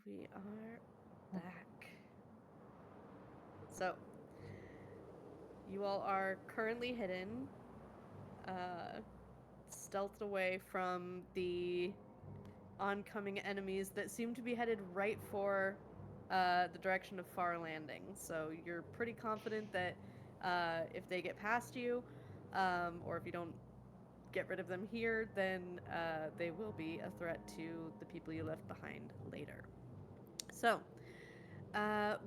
we are back. So, you all are currently hidden, stealthed away from the oncoming enemies that seem to be headed right for the direction of Farlanding. So you're pretty confident that if they get past you, or if you don't get rid of them here, then they will be a threat to the people you left behind later. So,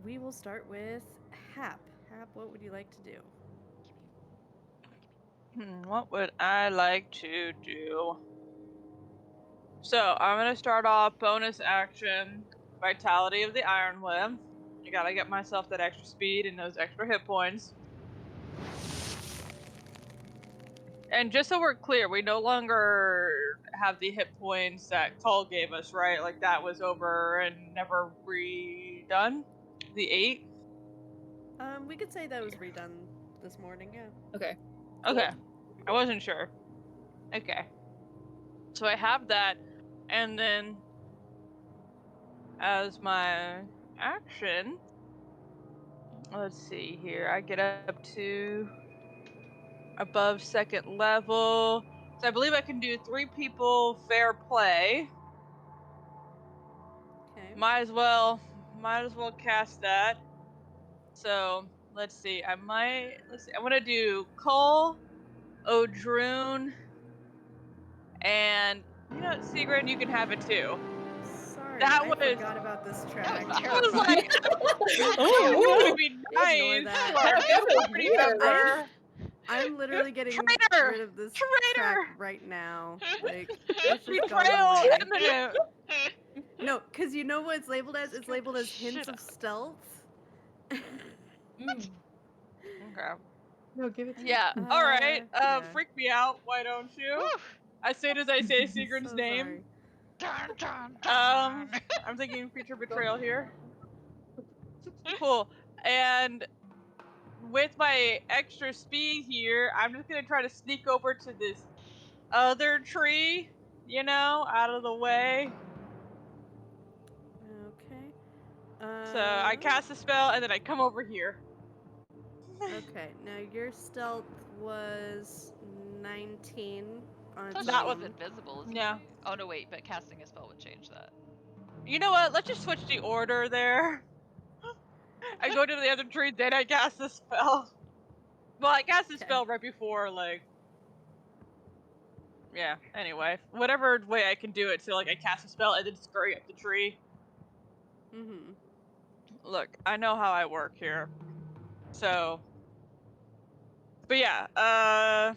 we will start with Hap. Hap, what would you like to do? What would I like to do? So, I'm gonna start off bonus action, Vitality of the Iron Limb. I gotta get myself that extra speed and those extra hit points. And just so we're clear, we no longer have the hit points that Cull gave us, right? Like, that was over and never redone? The 8? We could say that was redone this morning, yeah. Okay. Okay. I wasn't sure. Okay. So I have that, and then as my action, let's see here, I get up to above second level. So I believe I can do 3 people fair play. Okay. Might as well cast that. So let's see. I'm gonna do Cole, Odrune, and you know what, Sigryn, you can have it too. Sorry, That I was forgot about this track. was I was like, Oh, it weird. would be Ignore nice that. for our That new was party weird. member. I'm literally getting Traitor! rid of this track Traitor! right now. Like, it's just gone Betrayal away. imminent. No, because you know what it's labeled as? It's Scared labeled the as hints shit of out of me. stealth. Mm. Okay. No, give it to Yeah. me. All right. Yeah. Freak me out. Why don't you? Whew. As soon as I say Sigryn's So name, Dun, dun, dun. I'm thinking creature betrayal here. Cool. And with my extra speed here, I'm just gonna try to sneak over to this other tree, you know, out of the way. Okay. So I cast a spell and then I come over here. Okay, now your stealth was 19 on its Plus That she's was own. invisible, isn't yeah. she? Oh no, wait, but casting a spell would change that. You know what? Let's just switch the order there. I go to the other tree, then I cast the spell. Well, I cast the Okay. spell right before, like. Yeah. Anyway, whatever way I can do it, so like I cast a spell and then scurry up the tree. Mm-hmm. Look, I know how I work here. So. But yeah.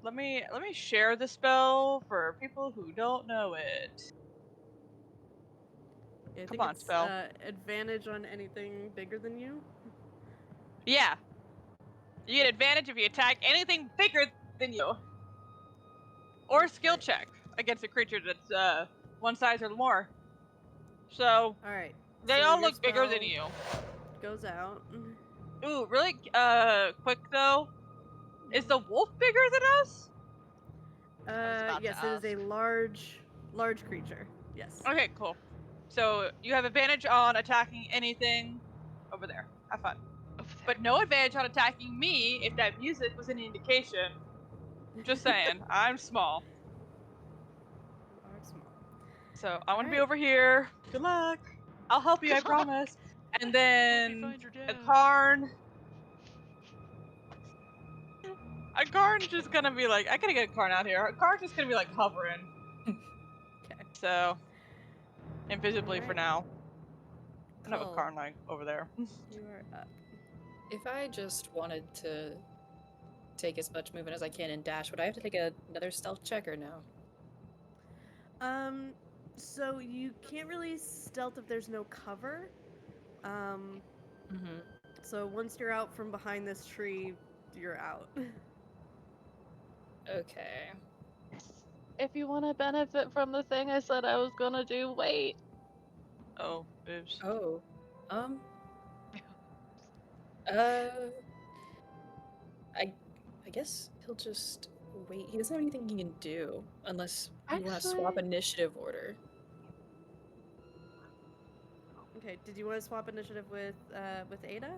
Let me share the spell for people who don't know it. Yeah, I Come think on, it's spell. advantage on anything bigger than you. Yeah. You get advantage if you attack anything bigger than you. Or skill Okay. check against a creature that's one size or more. So All right. they So all your look bigger than spell you. goes out. Ooh, really quick though. Is the wolf bigger than us? I was about Yes, to it is a ask. large creature. Yes. Okay, cool. So you have advantage on attacking anything over there. Have fun. Over there. But no advantage on attacking me if that music was an indication. Just saying, I'm small. You are small. So I want to be Alright. over here. Good luck. I'll help you, I Good luck. promise. And Help you then find your a dad. Karn. A Karn's just gonna be like, I gotta get a Karn out here. A Karn's just gonna be like hovering. Okay. So, invisibly for Alright. now. I have a Cull, Karn like over there. you are up. If I just wanted to take as much movement as I can and dash, would I have to take another stealth check or no? So you can't really stealth if there's no cover. Mm-hmm. So once you're out from behind this tree, you're out. Okay. If you want to benefit from the thing I said I was gonna do, wait. Oh, oops. Oh. Uh. I guess he'll just wait. He doesn't have anything he can do unless you want to swap Actually- initiative order. Okay. Did you want to swap initiative with Ada?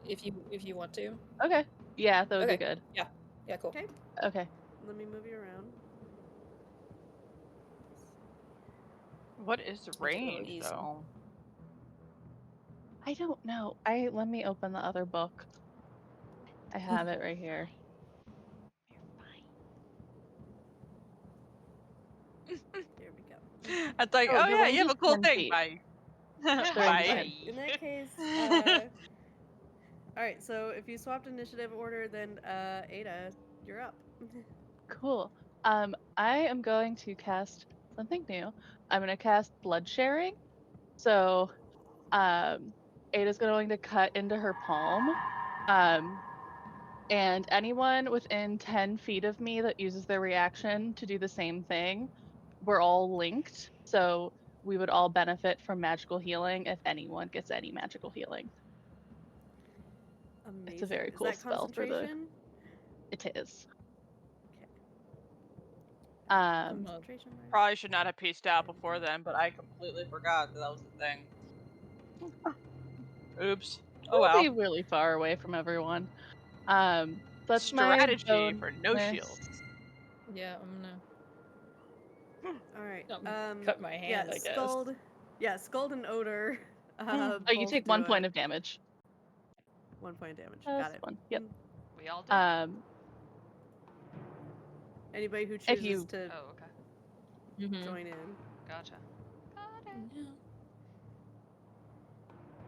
If you want to. Okay. Yeah, that would Okay. be good. Yeah, cool. Okay. Okay. Let me move you around. What is the Make it a little range, easy. though? I don't know. Let me open the other book. I have it right here. There we go. It's like, Oh, oh the yeah, range you have is a cool 10 thing. feet. Bye. range is Bye. 10. In that case, all right. So if you swapped initiative order, then Ada, you're up. Cool. I am going to cast something new. I'm going to cast blood sharing. So, Ada's going to cut into her palm. And anyone within 10 feet of me that uses their reaction to do the same thing, we're all linked. So we would all benefit from magical healing if anyone gets any magical healing. Amazing. It's a very Is cool that spell for the. concentration? It is. Okay. Um, Concentration. Mark? Probably should not have pieced out before then, but I completely forgot that that was the thing. Oops. Oh we'll well. be really far away from everyone. That's Strategy my for no bonus. shields. Yeah, I'm gonna All right. cut my hand, I guess. Scald. Yeah, Scald and Odor. Oh, you both take do 1 point of damage. 1 point of damage. That's Got it. one. Yep. We all do. Anybody who If chooses you- to Oh, okay. Mhm. join in. Gotcha. Got it. Yeah.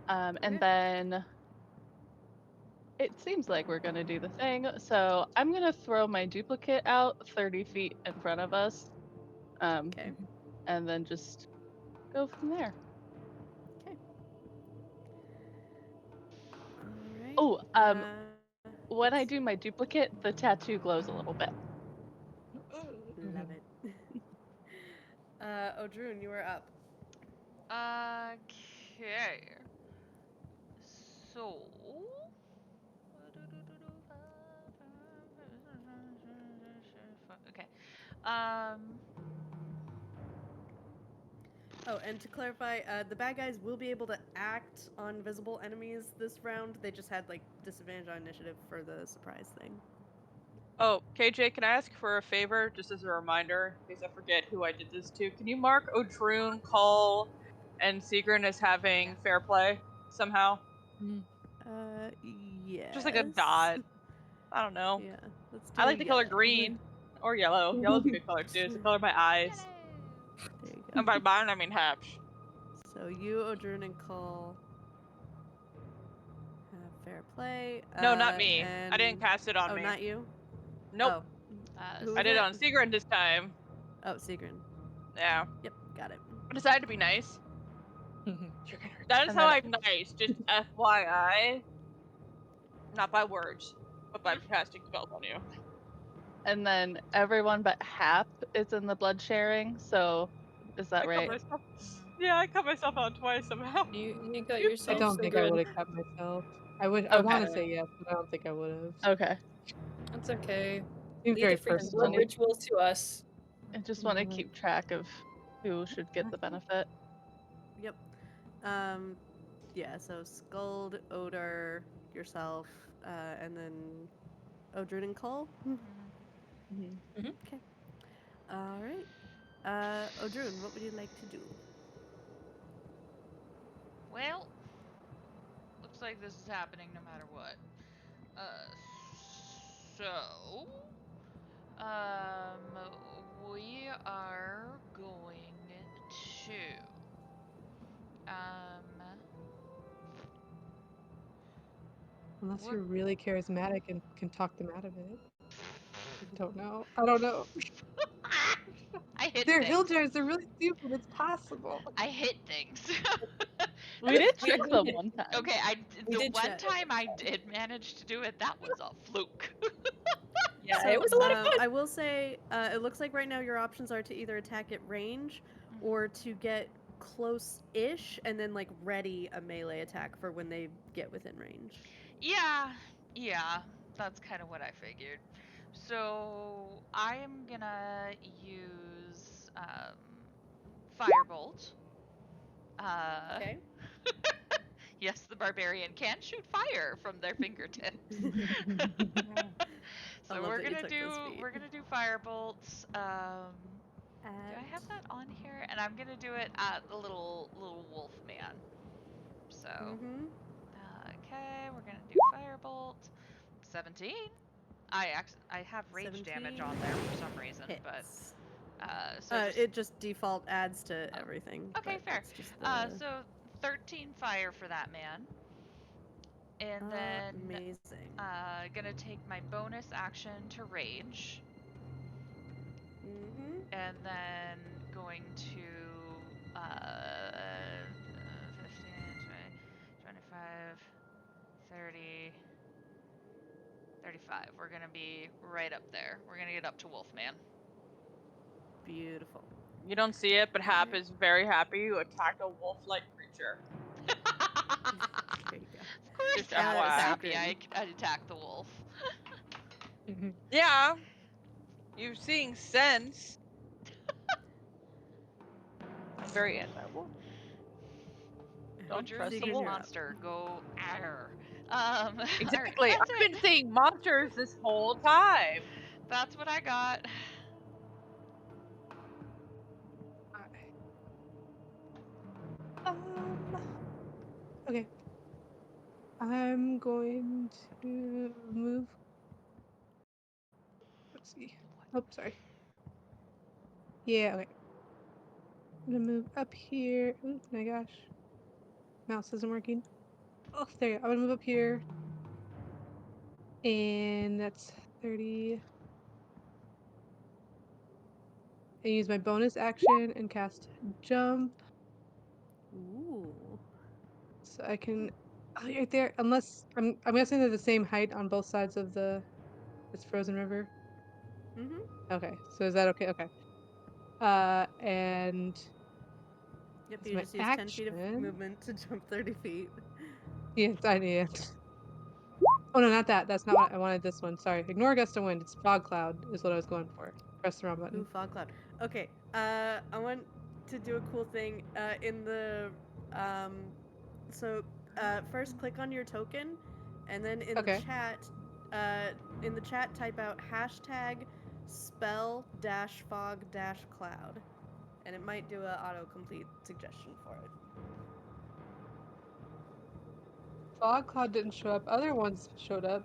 And Okay. then it seems like we're gonna do the thing. So I'm gonna throw my duplicate out 30 feet in front of us. Okay. And then just go from there. Okay. All right. Oh, when I do my duplicate, the tattoo glows a little bit. Love it. Odrun, you are up. Okay. So. Okay. Oh, and to clarify, the bad guys will be able to act on visible enemies this round. They just had like disadvantage on initiative for the surprise thing. Oh, KJ, can I ask for a favor, just as a reminder, in case I forget who I did this to? Can you mark Odrun, Call, and Sigryn as having fair play somehow? Yes. Just like a dot. I don't know. Yeah. Let's do I like the color yellow. green or yellow. Yellow's a good color too. It's the color of my eyes. There you go. And by mine, I mean Hatch. So you, Odrun, and Cole have fair play. No, not me. And... I didn't cast it on Oh, me. not you? Nope. Who I was did it it? on Sigryn this time. Oh, Sigryn. Yeah. Yep, got it. I decided to be nice. That is And how then- I'm nice. Just FYI. Not by words, but by casting spells on you. And then everyone but Hap is in the blood sharing. So is that right? Yeah, I cut myself out twice somehow. You got I yourself. don't so think I good. would have cut myself. I want Okay. to say yes, but I don't think I would have. Okay. That's okay. Seems Leave very the freaking personal. blood rituals to us. I just want to Mhm. keep track of who should get the benefit. Yep. Yeah, so Skuld, Odor, yourself, and then Odrun and Cole. Okay. All right. Odrun, what would you like to do? Well, looks like this is happening no matter what. So, we are going to, Unless you're really charismatic and can talk them out of it. I don't know. I don't know. I hit They're things. hillgers. They're really stupid. It's possible. I hit things. We did trick them one time. Okay, We the did one chat time I did manage to do it, that was a fluke. Yeah, So, it was a lot of fun. I will say, it looks like right now your options are to either attack at range or to get close-ish and then like ready a melee attack for when they get within range. Yeah, that's kind of what I figured. So I am gonna use Firebolt. Okay. Yes, the barbarian can shoot fire from their fingertips. I So love we're that you gonna took do this feat. we're gonna do fire bolts. Do I have that on here? And I'm gonna do it at the little wolf man. So Mm-hmm. okay, we're gonna do firebolt. 17. I have rage damage on 17 there for some reason, but hits. so just It just default adds to Oh, everything. okay, but fair. that's just the So 13 fire for that man, and then amazing. gonna take my bonus action to rage, Mm-hmm. and then going to 15, 20, 25, 30, 35. We're gonna be right up there. We're gonna get up to Wolfman. Beautiful. You don't see it, but Hap is very happy you attacked a wolf-like creature. There you go. Of course, Just Hap is FYI. happy I Sigryn. attacked the wolf. Yeah, you're seeing sense. I'm very anti-wolf. Don't Drew trust the Sigryn, sees you're wolf. up. monster. Go arr. Exactly. That's I've it. been seeing monsters this whole time. That's what I got. Okay. I'm going to move. Let's see. Oh, sorry. Yeah, okay. I'm gonna move up here. Oh my gosh. Mouse isn't working. Oh, there you go. I'm gonna move up here. And that's 30. And use my bonus action and cast jump. Ooh. So I can right there. Unless I'm guessing they're the same height on both sides of this frozen river. Mm-hmm. Okay. So is that okay? Okay. And Yep, that's you my just use 10 feet of action. movement to jump 30 feet. Yes, I did. Oh no, not that. That's not what I wanted. This one. Sorry. Ignore gust of wind. It's fog cloud is what I was going for. Press the wrong button. Ooh, fog cloud. Okay, I want to do a cool thing in the so first click on your token, and then in Okay. the chat type out hashtag spell-fog-cloud, and it might do a autocomplete suggestion for it. Fog cloud didn't show up. Other ones showed up.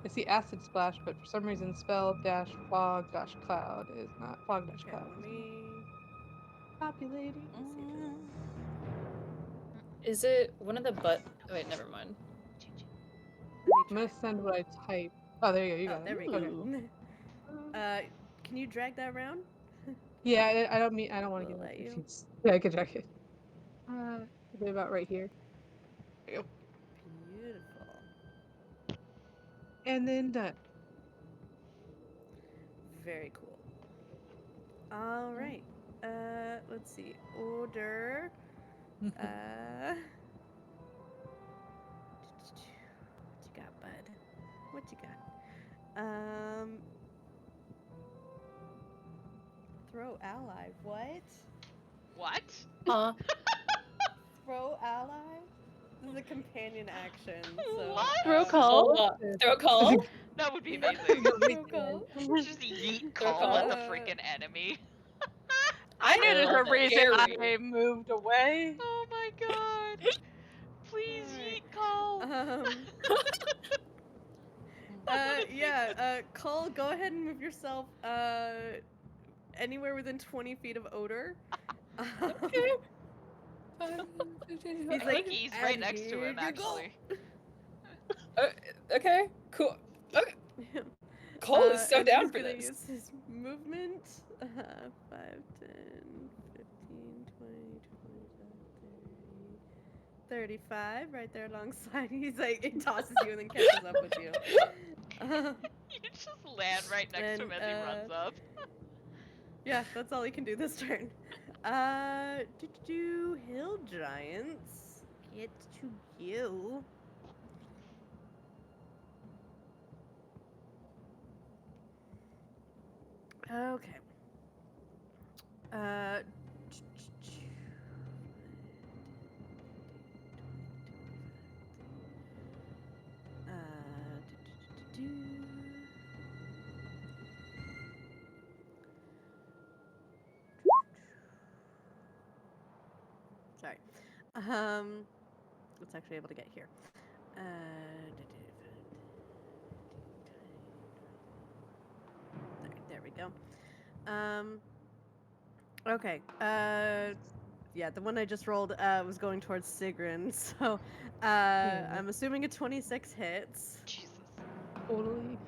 I see acid splash, but for some reason spell-fog-cloud is not fog-cloud. Okay, let me Populating. see if it'll... Is it one of the Oh, wait, never mind. I'm gonna send what I type. Oh, there you go. You got there it. we go. Okay. Can you drag that around? Yeah, I don't mean. I don't want to Will get let it you? confused. Yeah, I can drag it. It'll be about right here. There you go. Beautiful. And then done. Very cool. All right. Let's see. Order. What you got, bud? What you got? Throw ally. What? What? Throw ally? This is a companion action. So, What? Throw call. Throw call? That would be amazing. Throw call. Just yeet Throw call at the call. freaking enemy. I knew there's a love it. reason Scary. I moved away. Oh my god. Please Alright. yeet call. Cole, go ahead and move yourself anywhere within 20 feet of Odor. Okay. He's like, He's right "And next to him, here you go." actually. Okay, cool. Okay. Cole is so and down he's for gonna this. use his movement. 5, 10, 15, 20, 25, 30, 35. Right there alongside. He's like, it tosses you and then catches up with you. You just land right next to him as he runs up. Yeah, that's all he can do this turn. Hill Giants. Get to you. Okay. It's actually able to get here. There we go. Okay. Yeah, the one I just rolled was going towards Sigryn, so I'm assuming a 26 hits. Jesus. Totally.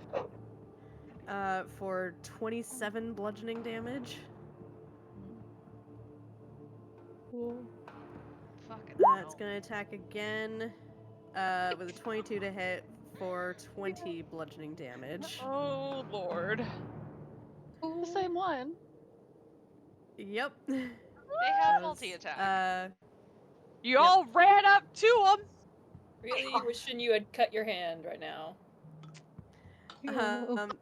For 27 bludgeoning damage. Cool. Fucking It's hell. gonna attack again with a 22 to hit for 20 bludgeoning damage. Oh lord. The same one. Yep. They have That was, multi-attack. You Yep. all ran up to him. Really wishing you had cut your hand right now. the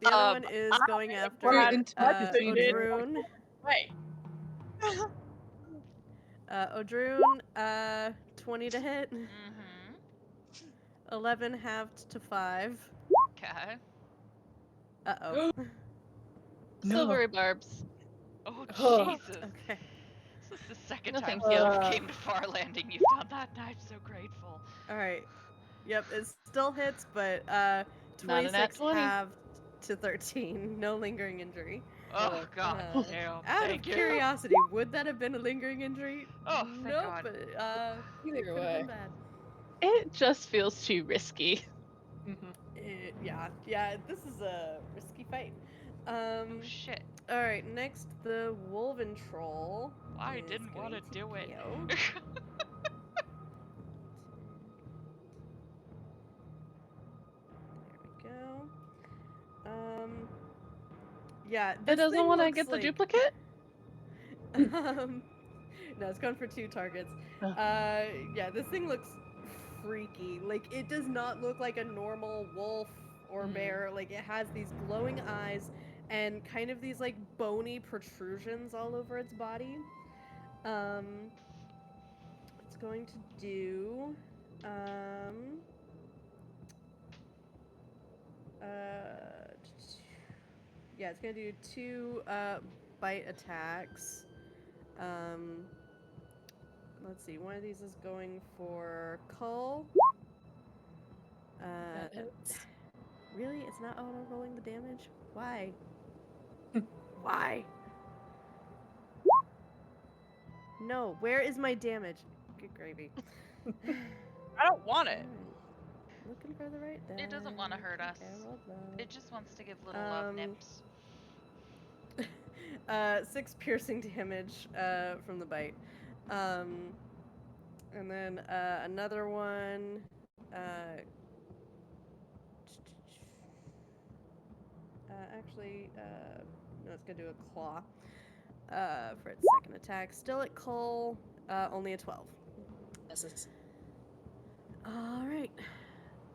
other one is going after Very in touch, so you did. Odrune. Wait. Odrune, 20 to hit. Mm-hmm. 11 halved to 5. Okay. Uh-oh. Silvery barbs. Oh, Ugh. Jesus. Okay. This is the second No, time thank since you. you came to Farlanding you've done that, and I'm so grateful. Alright. Yep, it still hits, but Not a nat 26 20. halved to 13. No lingering injury. Oh, god damn. Out Thank of you. curiosity, would that have been a lingering injury? Oh, thank nope, God. but it Either could have way. been bad. It just feels too risky. Yeah, this is a risky fight. Oh, shit. Alright, next the Wolven Troll. I is didn't want to going do it. go. There we go. Yeah, It this doesn't thing want to looks get the like- duplicate? No, it's going for 2 targets. Oh. Yeah, this thing looks freaky. Like, it does not look like a normal wolf or bear. Like, it has these glowing eyes and kind of these, like, bony protrusions all over its body. It's going to do, yeah, it's gonna do 2 bite attacks. Let's see, one of these is going for Cull. That hits. Really? It's not auto-rolling the damage? Why? Why? No, where is my damage? Good gravy. I don't want it. Alright. Looking for the right It doesn't want to die. hurt us. Okay, I rolled low. It just wants to give little love nips. 6 piercing damage from the bite. And then another one. Actually, no, it's gonna do a claw for its second attack. Still at Cull, only a 12. Misses. All right,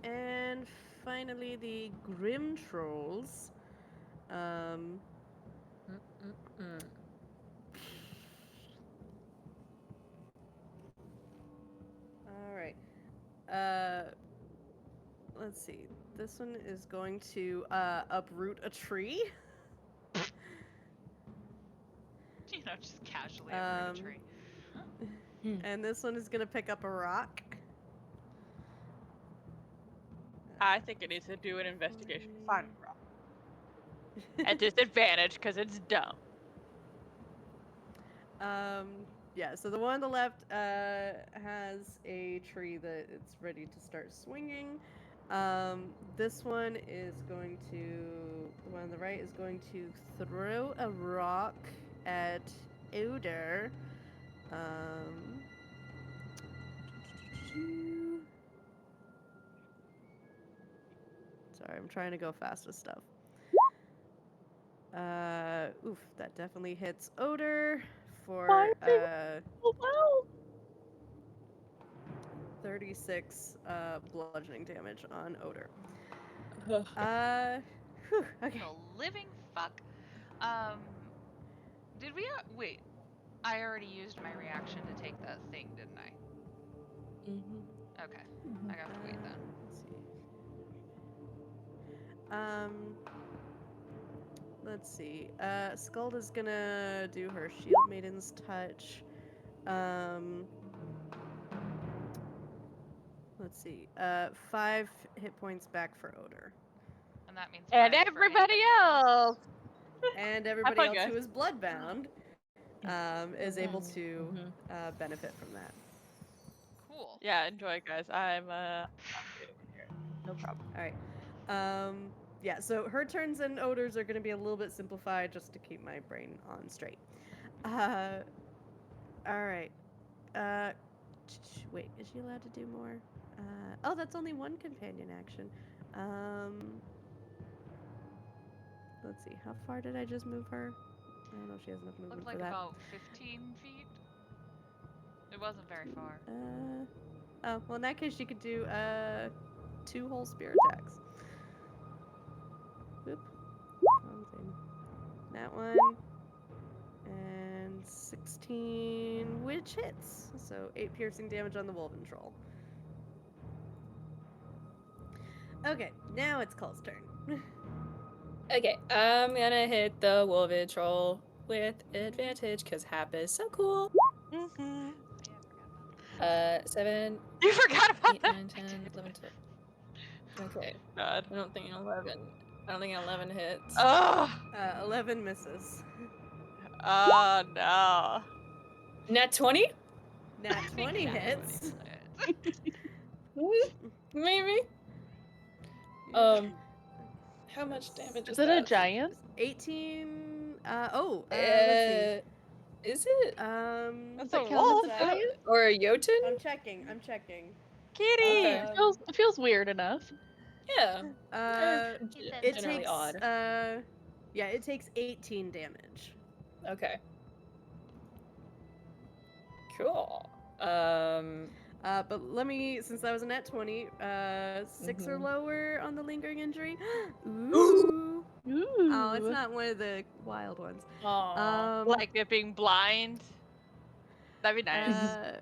and finally the Grimtrolls. All right. Let's see. This one is going to uproot a tree. You know, just casually uproot a tree. And this one is going to pick up a rock. I think it needs to do an investigation to find a rock. At disadvantage because it's dumb. Yeah, so the one on the left has a tree that it's ready to start swinging. This one is going to, the one on the right is going to throw a rock at Oder. Sorry, I'm trying to go fast with stuff. Oof, that definitely hits Oder for 36 bludgeoning damage on Oder. Okay. The living fuck. Did we? Wait. I already used my reaction to take that thing, didn't I? Mm-hmm. Okay. I have to wait then. Let's see. Skuld is gonna do her Shield Maiden's Touch. let's see. 5 hit points back for Odor. And that means And 5 for everybody anybody else. And everybody fun, else guys. who is bloodbound is able to Mhm. benefit from that. Cool. Yeah, enjoy, guys. I'm good over here. No problem. All right. Yeah, so her turns and Odors are going to be a little bit simplified just to keep my brain on straight. All right. Wait, is she allowed to do more? Oh, that's only one companion action. Let's see. How far did I just move her? I don't know if she has enough movement Looked for like that. about 15 feet. It wasn't very far. Oh, well, in that case, she could do 2 whole spear attacks. Oop. Wrong thing. That one. And 16, which hits. So 8 piercing damage on the Wolven Troll. Okay, now it's Cull's turn. Okay, I'm gonna hit the Wolven Troll with advantage because Hap is so cool. Mm-hmm. Yeah, I forgot about 7, You forgot about 8, that. 9, 10, 11, 12. Okay, God. I don't think 11 hits. Oh. 11 misses. Oh no. Nat 20? Nat I think 20 that's hits. what he said. Maybe. Yeah. How much damage Is is it a that? giant? 18. Let's Is see. it? That's Does it a count wolf. as a Uh, giant? Or a Jotun? I'm checking. Kitty. Okay. It feels weird enough. Yeah. It Generally takes odd. yeah, it takes 18 damage. Okay. Cool. But let me, since that was a nat 20, 6 or Mhm. lower on the lingering injury. Ooh. Ooh. Oh, it's not one of the wild ones. Aw. Like it being blind. That'd be nice.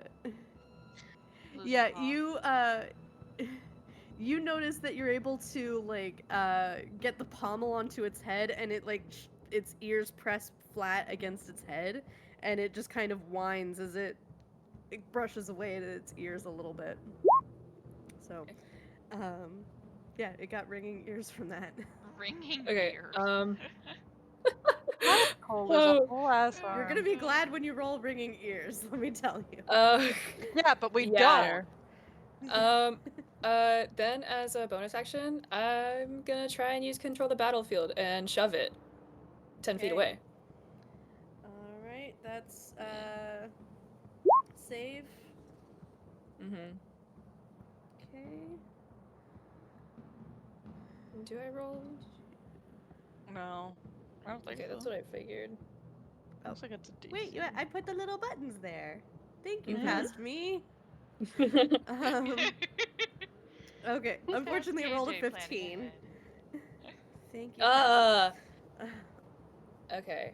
Lose Yeah, a paw. you notice that you're able to like get the pommel onto its head, and it like its ears press flat against its head, and it just kind of whines as it brushes away at its ears a little bit. So, yeah, it got ringing ears from that. Ringing Okay. ears. Cole, there's a Oh. whole ass You're arm. gonna be glad when you roll ringing ears, let me tell you. Yeah, but we Yeah. don't. Then as a bonus action, I'm gonna try and use control the battlefield and shove it 10 feet Okay. away. Alright, that's save. Mm-hmm. Okay. Do I roll? No. I don't think Okay, so. that's what I figured. Looks like it's a DC. Wait, I put the little buttons there. Thank you, Mhm. past me. Okay, unfortunately I rolled a KJ planning 15. ahead. Thank you, past me. Okay.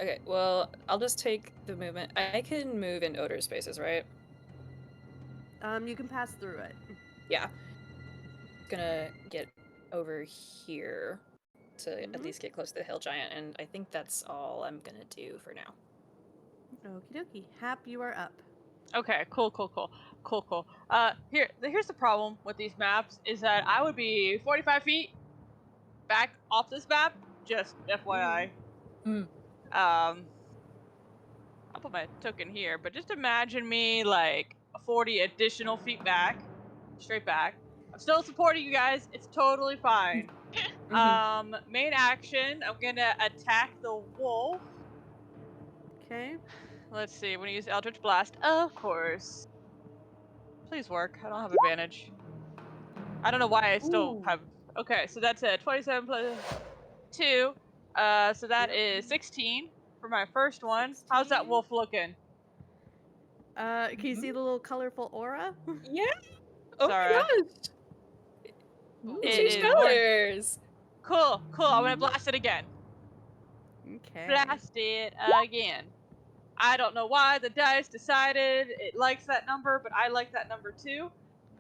Okay, well, I'll just take the movement. I can move in odor spaces, right? You can pass through it. Yeah. Gonna get over here to at Mhm. least get close to the hill giant, and I think that's all I'm gonna do for now. Okie dokie. Hap, you are up. Okay, cool. Here's the problem with these maps is that I would be 45 feet back off this map. Just FYI. Mm. I'll put my token here, but just imagine me like 40 additional feet back, straight back. I'm still supporting you guys. It's totally fine. Main action. I'm gonna attack the wolf. Okay. Let's see. I'm gonna use Eldritch Blast, of course. Please work. I don't have advantage. I don't know why I still have. Okay, so that's a 27 plus 2. So that is 16 for my first one. How's that 16. wolf looking? Can you see the little colorful aura? Yeah. Oh Sorry. my gosh. Ooh. It It changed is orange. colors. Cool. I'm gonna blast it again. Okay. Blast it again. I don't know why the dice decided it likes that number, but I like that number too.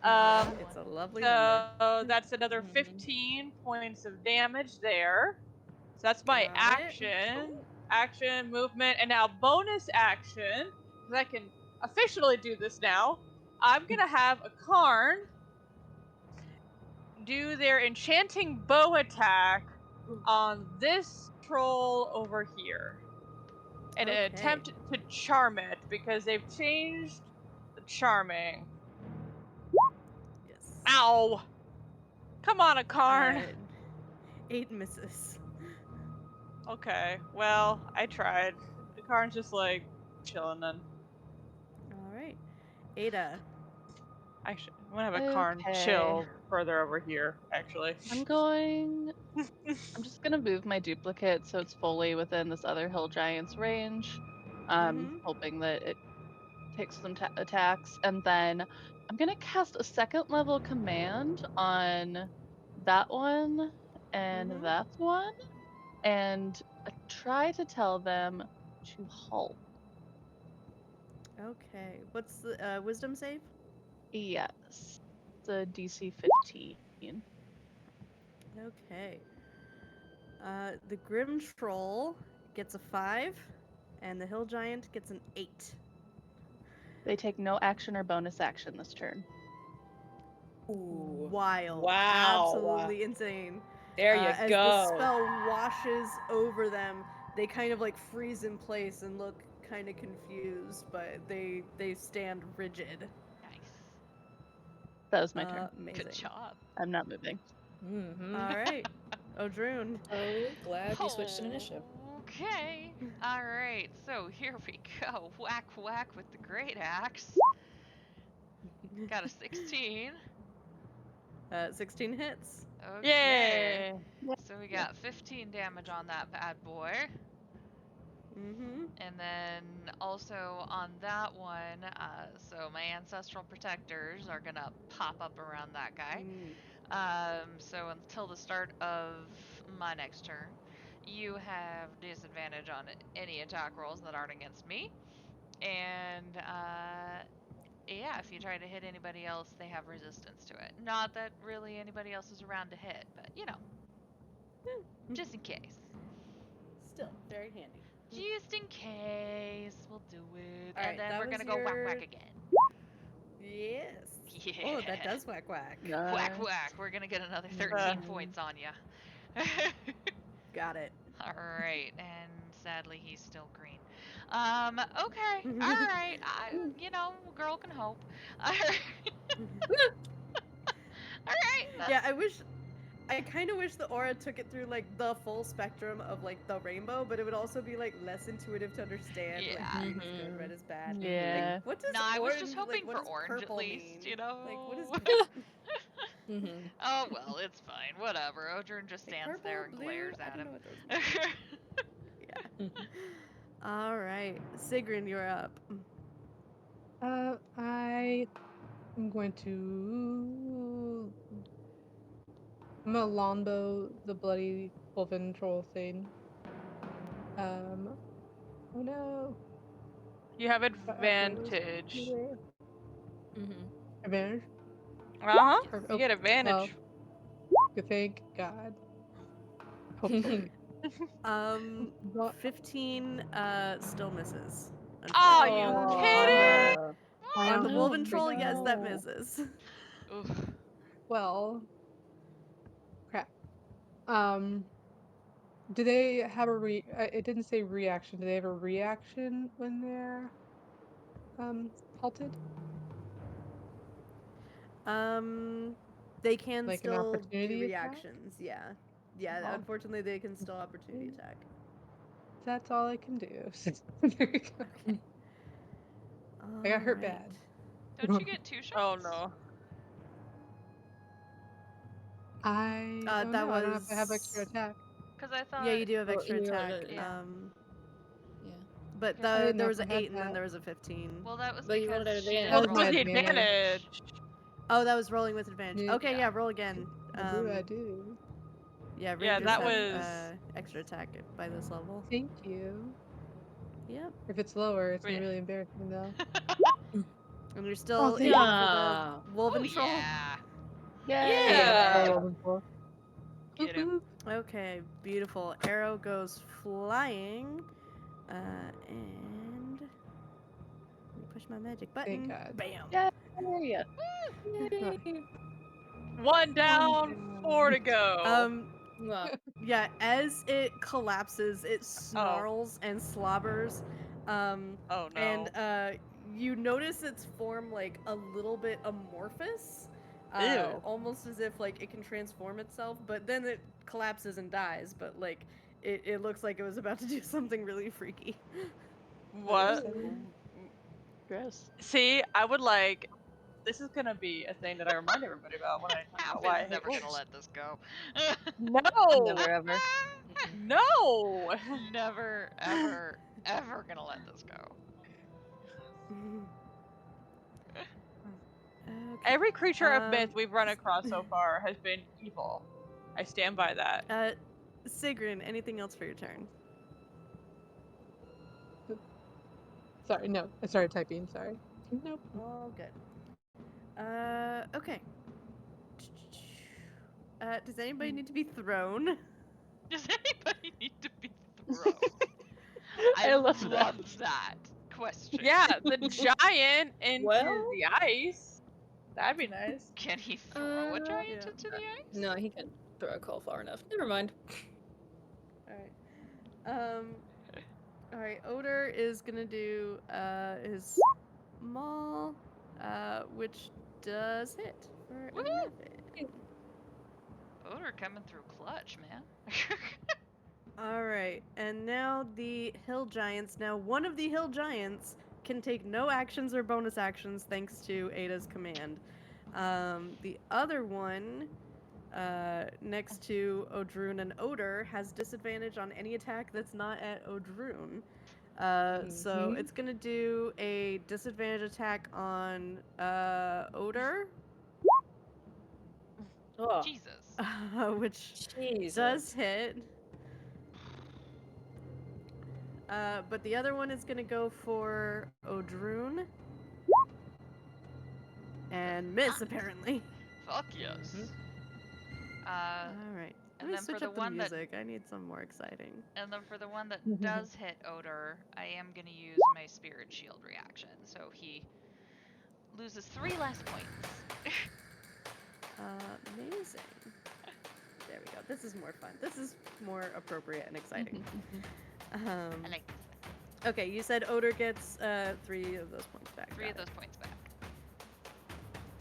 It's a lovely number. So that's another 15 points of damage there. So that's my Got it. action. action, movement, and now bonus action, because I can officially do this now. I'm gonna have a Karn do their enchanting bow attack on this troll over here. And Okay. attempt to charm it, because they've changed the charming. Yes. Ow! Come on, a Karn. 8 misses. Okay, well, I tried. The Karn's just like chilling then. All right. Ada. Actually, I'm gonna have a Karn Okay. chill further over here, actually. I'm just gonna move my duplicate so it's fully within this other hill giant's range. Mhm. Hoping that it takes some attacks, and then I'm gonna cast a second level command on that one and Mhm. that one, and try to tell them to halt. Okay. What's the wisdom save? Yes, the DC 15. Okay. The Grimtroll gets a 5, and the Hill Giant gets an 8. They take no action or bonus action this turn. Ooh. Wild. Wow. Absolutely insane. There you As go. the spell washes over them, they kind of like freeze in place and look kind of confused, but they stand rigid. Nice. That was my turn. Amazing. Good job. I'm not moving. Mm-hmm. All right. Odrune. Oh, glad we switched to initiative. Okay. All right. So here we go. Whack whack with the great axe. Got a 16. 16 hits. Okay. Yay! So we got 15 damage on that bad boy. Mm-hmm. And then also on that one, so my ancestral protectors are gonna pop up around that guy. So until the start of my next turn, you have disadvantage on any attack rolls that aren't against me. And yeah, if you try to hit anybody else, they have resistance to it. Not that really anybody else is around to hit, but you know, just in case. Still very handy. Just in case, we'll do it. All right, And then that we're was gonna go whack your- whack again. Yes. Yeah. Oh, that does whack whack. Whack Nice. whack. We're gonna get another 13 points on ya. Got it. All right, and sadly he's still green. Okay. All right. You know, girl can hope. All right. All right. Yeah, I kind of wish the aura took it through like the full spectrum of like the rainbow, but it would also be like less intuitive to understand. Yeah. Like green is good, red is bad. Yeah. Like, what does No, I was orange? just hoping like, what for does orange at purple least, mean? you know? Like, what is? Mm-hmm. Oh well, it's fine. Whatever. Odrin just Like, stands purple, there and blue? glares I at don't him. know what those mean. Yeah. All right, Sigryn, you're up. I am going to. I'm gonna longbow the bloody wolven troll thing. Oh no. You have Got apples advantage. everywhere. Mm-hmm. Advantage? Uh-huh. Or- You get oh, advantage. thank God. Hopefully. 15 still misses. Oh, unfortunately. you Oh, kidding? no. On the Oh, Wolven Troll, yes, that no. misses. Oof. Well, crap. Do they have a it didn't say reaction. Do they have a reaction when they're halted? They can Like an still do opportunity attack? reactions, yeah. Yeah, Oh. unfortunately they can still opportunity attack. That's all I can do. There you go. Okay. I got hurt Alright. bad. Don't you get 2 shots? Oh no. I don't that know. I don't know if I have extra was- attack. Because I thought. Yeah, you do have Well, extra you attack. wanna- yeah. Yeah. But I didn't know there if was I an had 8 and then that. there was a 15. Well, that was But you rolled because at she advantage. didn't Oh, That was with my the advantage. advantage. Oh, that was rolling with advantage. Yeah. Okay, yeah, roll again. I do. Yeah, Yeah, rangers that have was- extra attack by this level. Thank you. Yep. If it's lower, it's gonna Yeah. be really embarrassing though. And you're still thank aiming you. for the Wolven Oh Troll? yeah. Yay! Yeah. Get him. Okay, beautiful. Arrow goes flying And let me push my magic Thank button. God. Bam. Yay! Yay. One down, down. 4 to go. Mwah. Yeah, as it collapses, it snarls and slobbers. Oh no. And you notice its form like a little bit amorphous. Ew. Almost as if like it can transform itself, but then it collapses and dies, but like it looks like it was about to do something really freaky. What? Gross. See, I would like. This is gonna be a thing that I remind everybody about when I talk about why I Alvin's hate never gonna wolves. let this go. No. Never ever. No. Never, ever, ever gonna let this go. Okay. Every creature of myth Um, we've run across so far has been evil. I stand by that. Sigryn, anything else for your turn? Sorry, no. I started typing. Sorry. Nope. All good. Okay. Does anybody need to be thrown? Does anybody need to be thrown? I love that. that question. Yeah, the giant into Well- the ice. That'd be nice. Can he throw a giant Yeah. into the ice? No, he can't throw a call far enough. Never mind. Alright. Alright, Odor is gonna do his maul, which does hit for Woo! 11. Odor coming through clutch, man. Alright, and now the hill giants. Now, one of the hill giants can take no actions or bonus actions thanks to Ada's command. The other one, next to Odrune and Odor, has disadvantage on any attack that's not at Odrune. So it's gonna do a disadvantage attack on Odor, Oh, Jesus. which Jesus. does hit. But the other one is gonna go for Odrune. And miss, apparently. Fuck yes. Alright. Let and me then switch for the up the one that- music. I need some more exciting. And then for the one that does hit Odor, I am gonna use my Spirit Shield reaction, so he loses 3 less points. Amazing. There we go. This is more fun. This is more appropriate and exciting. I like this. Okay, you said Odor gets 3 of those points back. 3 Got of those points back.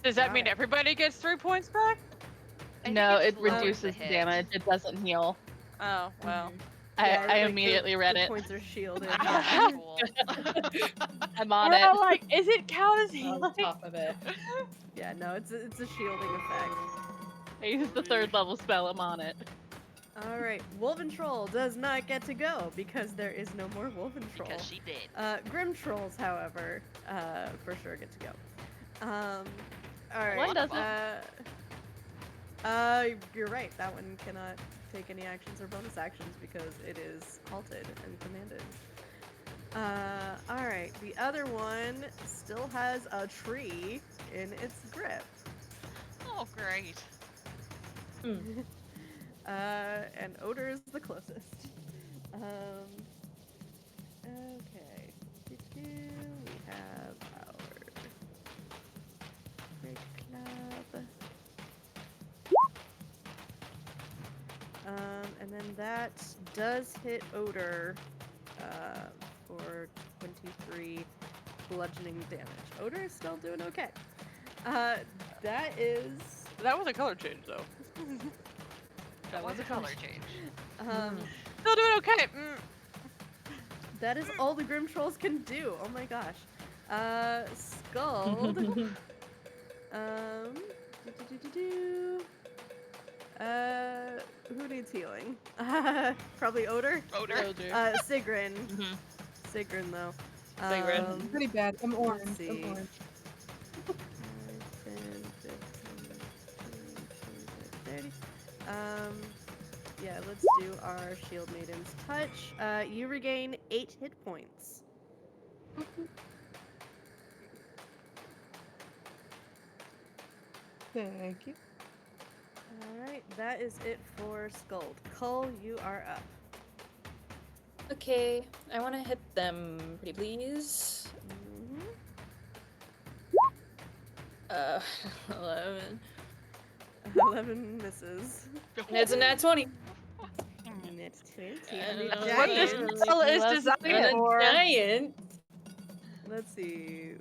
Does that Got mean it. everybody gets 3 points back? I think No, it it just lowers the reduces hit. damage. It doesn't heal. Oh, well. Yeah, I like, immediately read the it. points are shielded. Ah, Yeah. cool. I'm on We're it. all like, is it count as On healing? top of it. Yeah, no, it's a shielding effect. I used the 3rd level spell. I'm on it. Alright, Wolventroll does not get to go because there is no more Wolventroll. Because she did. Grimtrolls, however, for sure get to go. Alright. One doesn't. You're right. That one cannot take any actions or bonus actions because it is halted and commanded. Alright. The other one still has a tree in its grip. Oh, great. And Odor is the closest. Okay. We have our big club. And then that does hit Odor for 23 bludgeoning damage. Odor is still doing okay. That is That was a color change, though. That was a color change. Still doing okay. That is all the Grimtrolls can do. Oh my gosh. Scald. Who needs healing? Probably Odor? Odor. Sigryn. Sigryn, though. Sigryn. Pretty bad. I'm orange. let's see. I'm orange. 5, 10, 15, 20, 30. Yeah, let's do our Shield Maiden's Touch. You regain 8 hit points. Thank you. Alright, that is it for Skuld. Cull, you are up. Okay, I want to hit them, pretty please. Mhm. 11. 11 misses. And it's a nat 20. Net 20 And on the a What this giant. spell is Love designed it. And a for. giant. Let's see.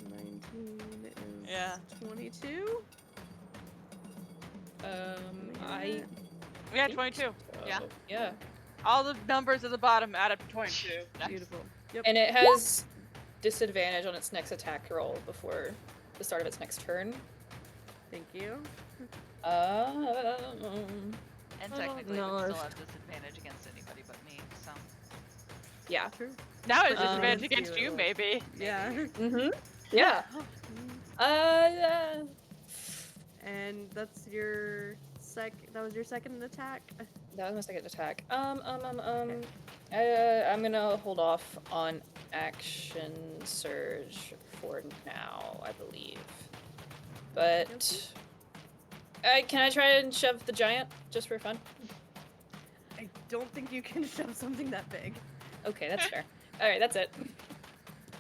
19 is Yeah. 22. I Yeah, think 22. so. Yeah. Yeah. All the numbers at the bottom add up to 22. Beautiful. Yep. And it has disadvantage on its next attack roll before the start of its next turn. Thank you. And Oh, technically, no. it would still have disadvantage against anybody but me. So Yeah. True. Now it's Um, disadvantage let's against see you, what maybe. Yeah. Mm-hmm. Yeah. Yeah. And that's your that was your second attack? That was my second attack. I'm gonna hold off on action surge for now, I believe. But can I try and shove the giant just for fun? I don't think you can shove something that big. Okay, that's fair. All right, that's it.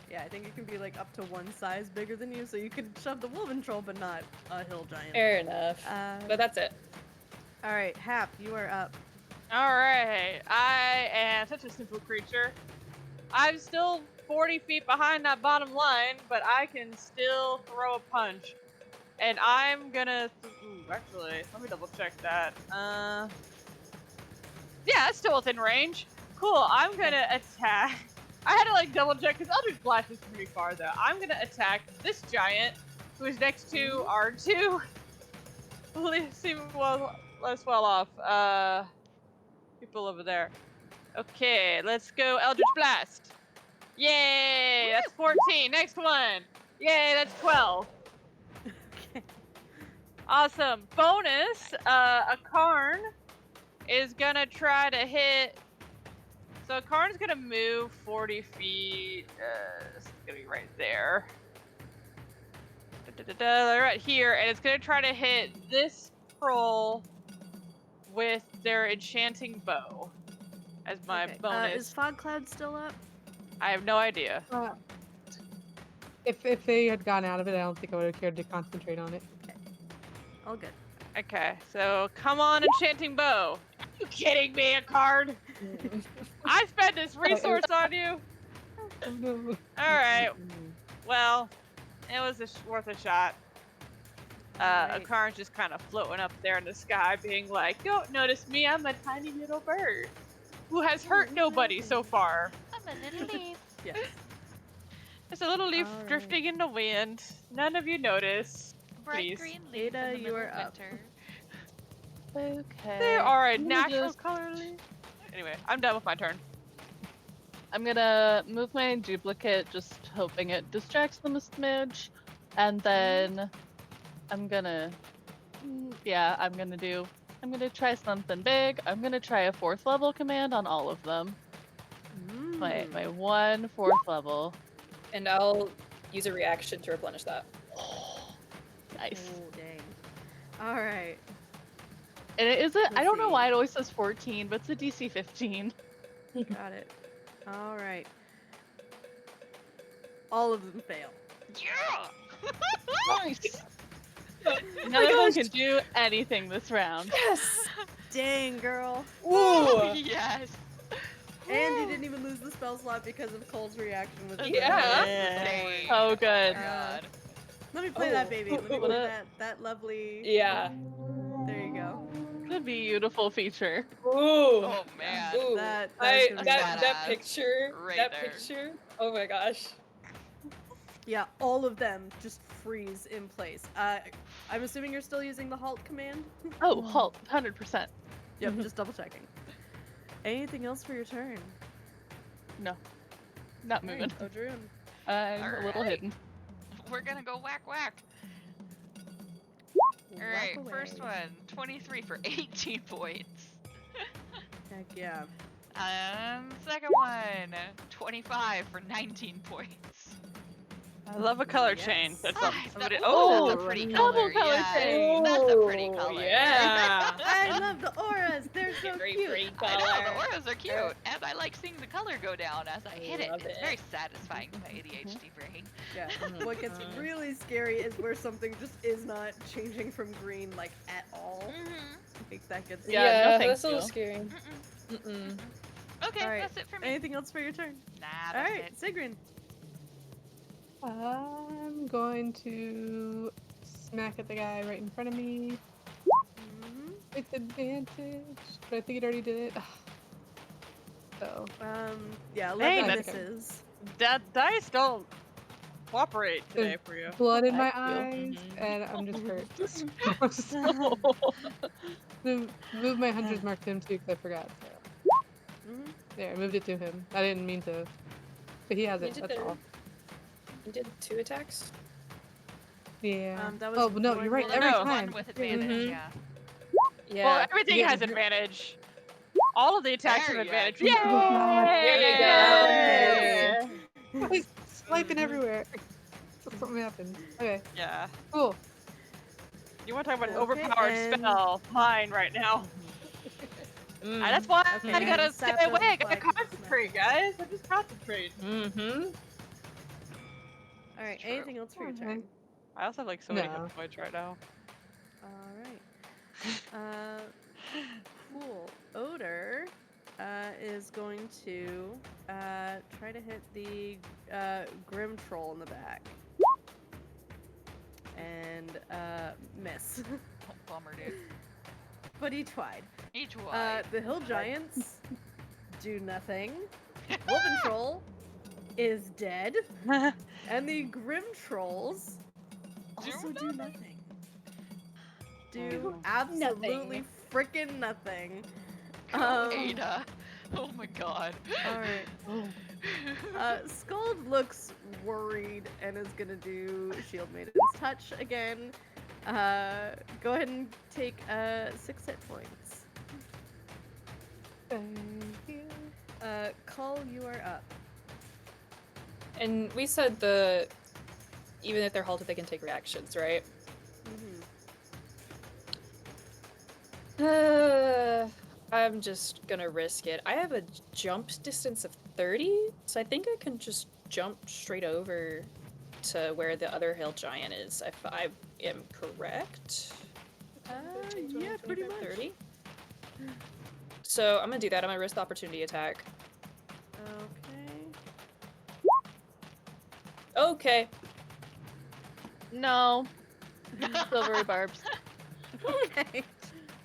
Yeah, I think it can be like up to one size bigger than you, so you could shove the woven troll, but not a hill giant. Fair enough. But that's it. All right, Hap, you are up. Alright, I am such a simple creature. I'm still 40 feet behind that bottom line, but I can still throw a punch. And I'm gonna. Ooh, actually, let me double check that. Yeah, it's still within range. Cool, I'm gonna attack. I had to like double check because Eldritch Blast is pretty far though. I'm gonna attack this giant who is next to our two. Seem less well off. People over there. Okay, let's go Eldritch Blast. Yay, that's 14. Next one. Yay, that's 12. Okay. Awesome. Bonus, a Karn is gonna try to hit. So Karn's gonna move 40 feet. This is gonna be right there. They're right here, and it's gonna try to hit this troll with their enchanting bow as my Okay. bonus. Is Fog Cloud still up? I have no idea. If they had gone out of it, I don't think I would have cared to concentrate on it. All good. Okay, so come on, enchanting bow. Are you kidding me, a card? I spent this resource on you. Oh no. All right. Well, it was worth a shot. Alright. Akarn's just kind of floating up there in the sky, being like, "Don't notice me. I'm a tiny little bird who has hurt nobody so far. I'm a little leaf. Yes. Just a little leaf All right. drifting in the wind. None of you notice. Bright Please. green leaf Ada, in the you middle are of up. winter. Okay. They are a I'm gonna natural just- color leaf. Anyway, I'm done with my turn. I'm gonna move my duplicate, just hoping it distracts them a smidge, and then I'm gonna try something big. I'm gonna try a 4th level command on all of them. My one 4th level. And I'll use a reaction to replenish that. Nice. Oh, dang. All right. And it is a, I Let's don't know see. why it always says 14, but it's a DC 15. Got it. All right. All of them fail. Yeah! Nice. None of them can do anything this round. Yes! Dang, girl. Ooh! Yes! And you didn't even lose the spell slot because of Cole's reaction with the Yeah. Dang. Oh, good. God. Let me play Oh. that baby. Let me What play a- that lovely. Yeah. There you go. The beautiful feature. Ooh. Oh man. Ooh. That is I gonna be that badass. picture. Right that there. picture. Oh my gosh. Yeah, all of them just freeze in place. I'm assuming you're still using the halt command? Oh, halt, 100%. Yep, just double checking. Anything else for your turn? No, not moving. Odrun. I'm a little Alright. hidden. We're gonna go whack whack. Alright, first one, 23 for 18 points. Heck yeah. Second one, 25 for 19 points. I love a color Yes. change. That's Ah, something somebody. that's Oh, a pretty double color. color Yeah, change. that's a pretty Ooh, color. yeah. I love the auras. They're so Very cute. pretty I know, the color. auras are cute, and I like seeing the color go down as I hit it. Love It's it. very satisfying to my ADHD brain. Yeah. What gets really scary is where something just is not changing from green like at all. I think that gets Yeah, no thank that's a little you. scary. Mm-mm. Mm-mm. Okay, All right. that's it for me. Anything else for your turn? Nah, All that's right, it. Sigryn. I'm going to smack at the guy right in front of me with advantage, but I think it already did it. So, Yeah, Dang, 11 that's- misses. that dice don't cooperate today for you. blood in I my feel- eyes, mhm. and I'm just hurt. Move my hunter's mark to him too, because I forgot. So. There, I moved it to him. I didn't mean to, but he has You it. did That's better. all. You did 2 attacks? Yeah. That was Oh no, you're right. one- Every No. time. One with advantage, Mhm. yeah. Yeah. Well, everything Yeah, has you're- advantage. All of the attacks There have you advantage. go. Yay! There you go. He's swiping everywhere. Something happened. Okay, Yeah. cool. You want to talk about an Okay, overpowered and- spell? Mine right now. Mm. That's why Okay, I gotta and stay Sap doesn't away. I gotta flag. concentrate, guys. I just concentrate. Mm-hmm. All right, True. anything else for your turn? I also have like so many No. hit points right now. All right. Cool. Odor is going to try to hit the Grimtroll in the back. And miss. Oh, bummer, dude. But he tried. Each one. The hill giants do nothing. Wolven troll is dead. And the Grim Trolls also do nothing. Do absolutely freaking nothing. Ada. Oh my god. Alright. Skuld looks worried and is gonna do Shield Maiden's Touch again. Go ahead and take 6 hit points. Thank you. Cull, you are up. And we said even if they're halted, they can take reactions, right? I'm just gonna risk it. I have a jump distance of 30, so I think I can just jump straight over to where the other hill giant is, if I am correct. 15, 20, Yeah, pretty 25, much. 30. So I'm gonna do that. I'm gonna risk the opportunity attack. Okay. No. Silvery barbs. Okay.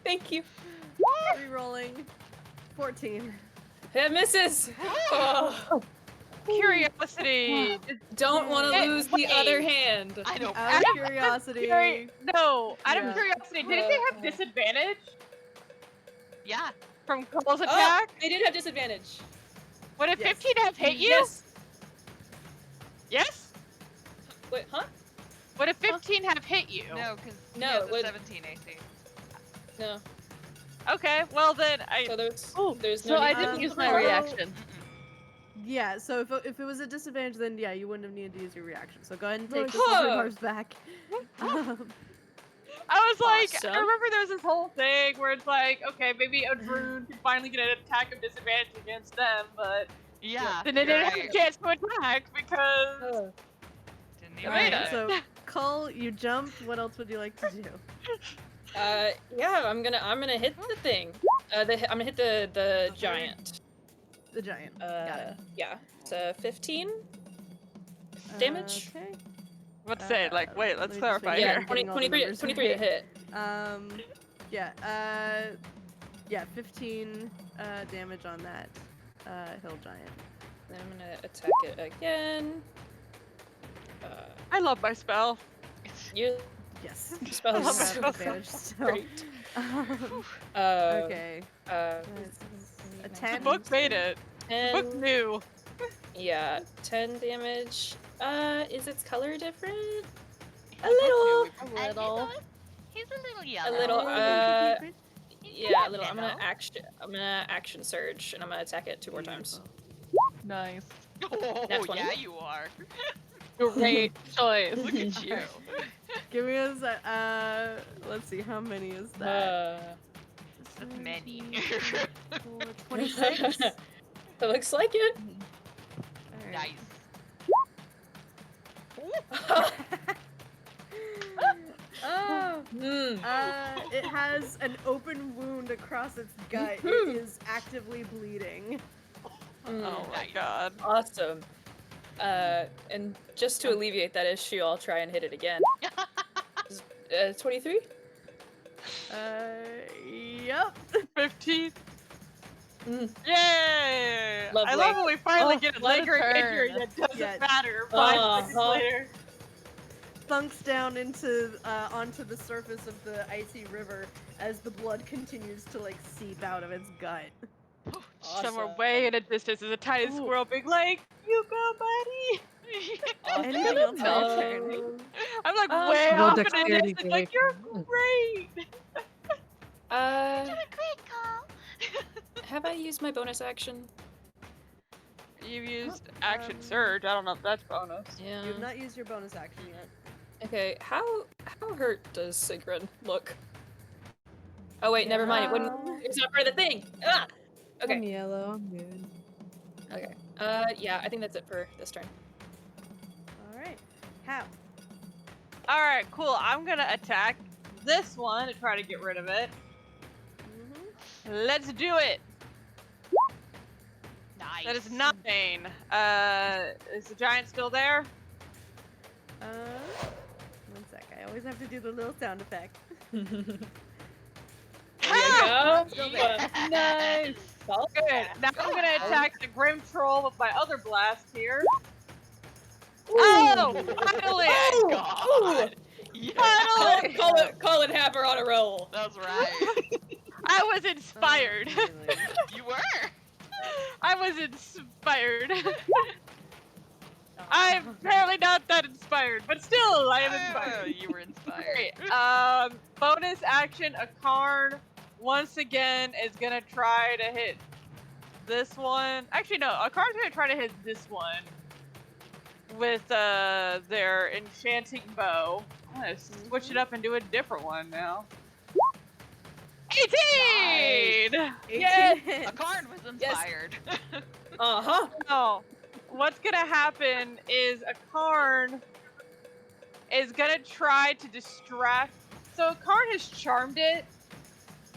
Thank you. Rerolling. 14. It misses. Oh, Curiosity. don't want to Hey, lose the wait. other hand. I know. Out of curiosity. No, out Yeah. of curiosity, didn't they have disadvantage Yeah. from Cole's Oh, attack? they did have disadvantage. Would a Yes. 15 have hit you? Yes. Yes? Wait, huh? Would a 15 have hit you? No, because No, he has it a would- 17 AC. No. Okay, well then So there's So no I need- didn't use my Hello? reaction. Yeah, so if it was a disadvantage, then yeah, you wouldn't have needed to use your reaction. So go ahead and take Nice. the silver Huh. bars back. I was like, Awesome. I remember there was this whole thing where it's like, okay, maybe a druid could finally get an attack of disadvantage against them, but Yeah. then they you're didn't right. have a chance to attack because Oh. Didn't even Alright, do it. so Cull, you jumped. What else would you like to do? Yeah, I'm gonna hit the thing. I'm gonna hit the giant. The giant. Got it. Yeah. So 15 damage. Okay. let's say, like, wait, let let's me just clarify make sure Yeah, I'm here. 20, getting all the 23, numbers 23 to right. hit. Yeah, 15 damage on that hill giant. Then I'm gonna attack it again. I love my spell. You Yes. spell You is have so advantage still. great. Okay. A A 10. The book made it. The book 10, knew. yeah, 10 damage. Is its color different? A The book little. knew. A little. He's a little A yellow. little. He's Yeah, a not little. I'm yellow. gonna action surge, and I'm gonna attack it 2 more times. Nice. Oh, Nat 20? yeah, you are. Great choice. Look at you. Give me a sec. Let's see, how many is that? That's many. 26. It looks like it. Nice. Oh, Mm. it has an open wound across its gut. It is actively bleeding. Mm. Oh my Nice. god. Awesome. And just to alleviate that issue, I'll try and hit it again. 23? Yep. 15. Mm. Yay! I Lovely. love when we finally Oh, get a what a lingering injury turn. that doesn't Yeah. matter 5 seconds Uh-huh. later. Thunks down into onto the surface of the icy river as the blood continues to like seep out of its gut. Somewhere Awesome. way in a distance is a tiny Ooh. squirrel being like, "You go, buddy." Anything else for your turn? I'm like Um, way Roll off in a dexterity distance, to like, wait "You're for it. great." Great call. have I used my bonus action? You've used action surge. I don't know if that's bonus. Yeah. You have not used your bonus action yet. Okay, how hurt does Sigryn look? Oh wait, never mind. It wouldn't. It's not part of the thing. Ah. I'm Okay. yellow. I'm good. Okay. Yeah, I think that's it for this turn. All right. How? All right, cool. I'm gonna attack this one to try to get rid of it. Let's do it. Nice. That is 9. Is the giant still there? One sec. I always have to do the little sound effect. There you go. Nice. Good. Now I'm gonna attack the Grimtroll with my other blast here. Ooh. Oh, finally! Oh, God. Finally! Call it Happer on a roll. That's right. I was inspired. Oh, really? You were. I was inspired. I'm apparently not that inspired, but still, I am inspired. You were inspired. Great. Bonus action, a Karn once again is gonna try to hit this one. Actually, no, a Karn's gonna try to hit this one with their enchanting bow. I'm gonna switch it up and do a different one now. 18! 18 Yes! hits. A Karn was inspired. Uh-huh. No. What's gonna happen is a Karn is gonna try to distract. So a Karn has charmed it.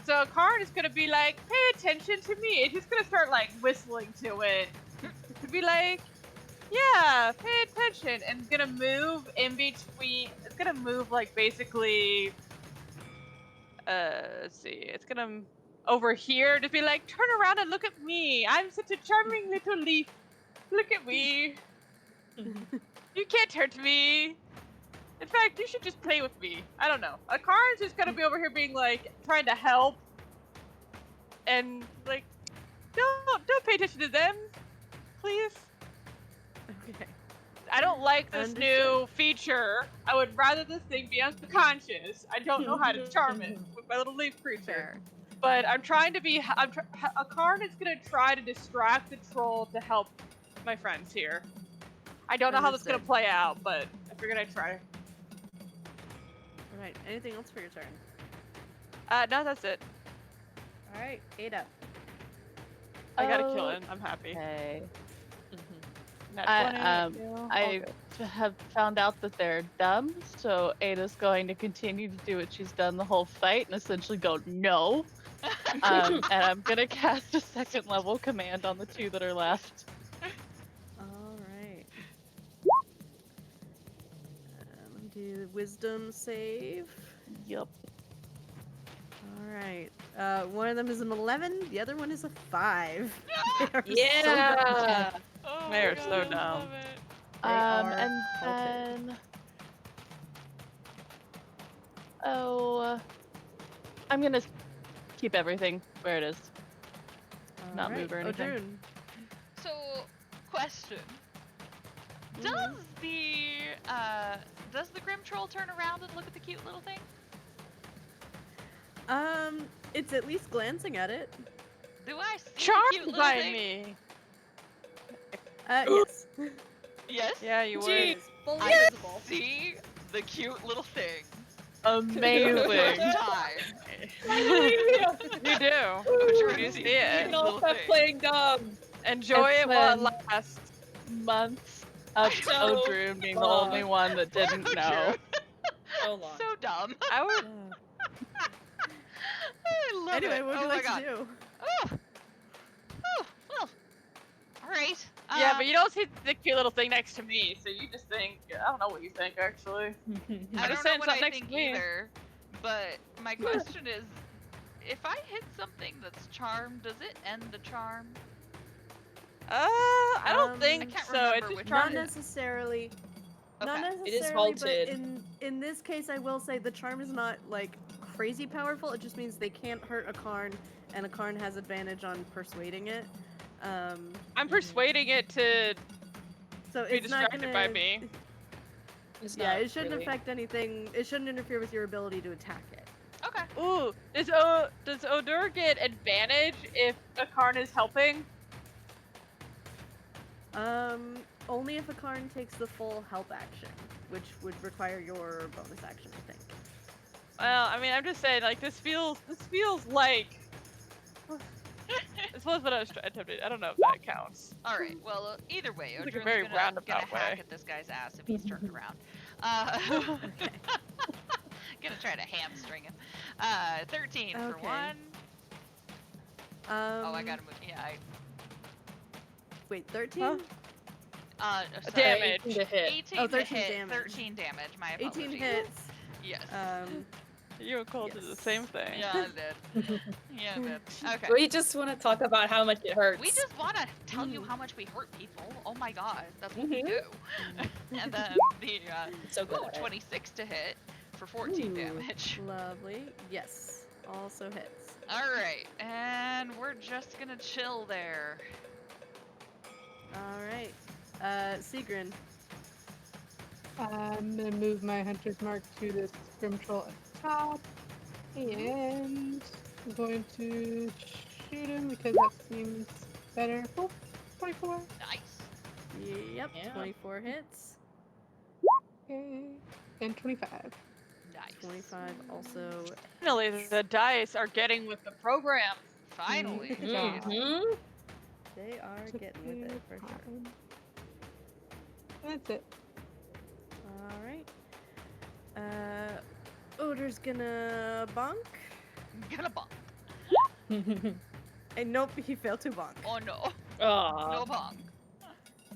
So a Karn is gonna be like, pay attention to me. It's just gonna start like whistling to it. To be like, yeah, pay attention. And it's gonna move in between. It's gonna move like basically. Let's see. It's gonna over here to be like, turn around and look at me. I'm such a charming little leaf. Look at me. You can't hurt me. In fact, you should just play with me. I don't know. A Karn's just gonna be over here being like, trying to help. And like, don't pay attention to them. Please. Okay. I don't like this Understood. new feature. I would rather this thing be unconscious. I don't know how to charm it with my little leaf creature. Fair. But I'm trying to be. A Karn is gonna try to distract the troll to help my friends here. I don't know how this is gonna Understood. play out, but I figured I'd try. All right. Anything else for your turn? No, that's it. All right. Ada. I got a kill in. I'm happy. Okay. Nat 20, I have found out that they're dumb, so Ada's going to continue to do what she's done the whole fight and essentially go no. And I'm gonna cast a 2nd level command on the 2 that are left. All right. Let me do wisdom save. Yep. All right. One of them is an 11. The other one is a 5. They are so Yeah. Oh my They're God, so I dumb. love it. They are And halted. then I'm gonna keep everything where it is. Not move or anything. Odrun. So, question. Does the Grimtroll turn around and look at the cute little thing? It's at least glancing at it. Do I see the cute Charmed little by thing? me. Yes. Yes. Yeah, you would. Jeez. Fully I visible. see the cute little thing. Amazing. Time. You do. Odruna You sees see the it. cute And all little stop thing. playing dumb. Enjoy It's it while it been lasts. months of So Odrune being the only long. one that didn't know. So long. So dumb. I would. I love Anyway, it. what would Oh you my like God. to do? Oh. Oh. Well. All right. Yeah, but you don't see the cute little thing next to me, so you just think. I don't know what you think, actually. I just don't saying know what it's not I next think to me. either. But my question is, if I hit something that's charmed, does it end the charm? I don't I think can't so. remember It's just which Not trying to. necessarily. Not Okay. It is necessarily, but halted. in this case, I will say the charm is not like crazy powerful. It just means they can't hurt a Karn, and a Karn has advantage on persuading it. I'm persuading it to So be it's not distracted gonna. by me. It's Yeah, not it shouldn't really. affect anything. It shouldn't interfere with your ability to attack it. Okay. Ooh, does Odur get advantage if a Karn is helping? Only if a Karn takes the full help action, which would require your bonus action, I think. Well, I mean, I'm just saying, like, this feels like. This was what I was attempting. I don't know if that counts. All right. Well, either way, It's like a Odrune's very gonna roundabout hack way. at this guy's ass if he's turned around. Okay. Gonna try to hamstring him. 13 for Okay. 1. Oh, I gotta move. Yeah, Wait, 13? Huh? sorry. Damage. 18 to hit. 18 Oh, to 13 hit, damage. 13 damage. My apologies. 18 hits. Yes. You and Cole did the Yes. same thing. Yeah, I did. Yeah, I did. Okay. We just want to talk about how much it hurts. We just want to tell you how much we hurt people. Oh my god, that's what we do. And then the so good. at it. 26 to hit for 14 Ooh. damage. Lovely. Yes. Also hits. All right, and we're just gonna chill there. All right. Sigryn. I'm gonna move my hunter's mark to this Grimtroll at the top, and I'm going to shoot him because that seems better. Oh, 24. Nice. Yep. Yeah. 24 hits. Okay. And 25. Nice. 25 also. Finally, the dice are getting with the program. Finally. Mhm. Mhm. They are getting with it for sure. That's it. All right. Odor's gonna bonk. Gonna bonk. And nope, he failed to bonk. Oh no. Aw. No bonk.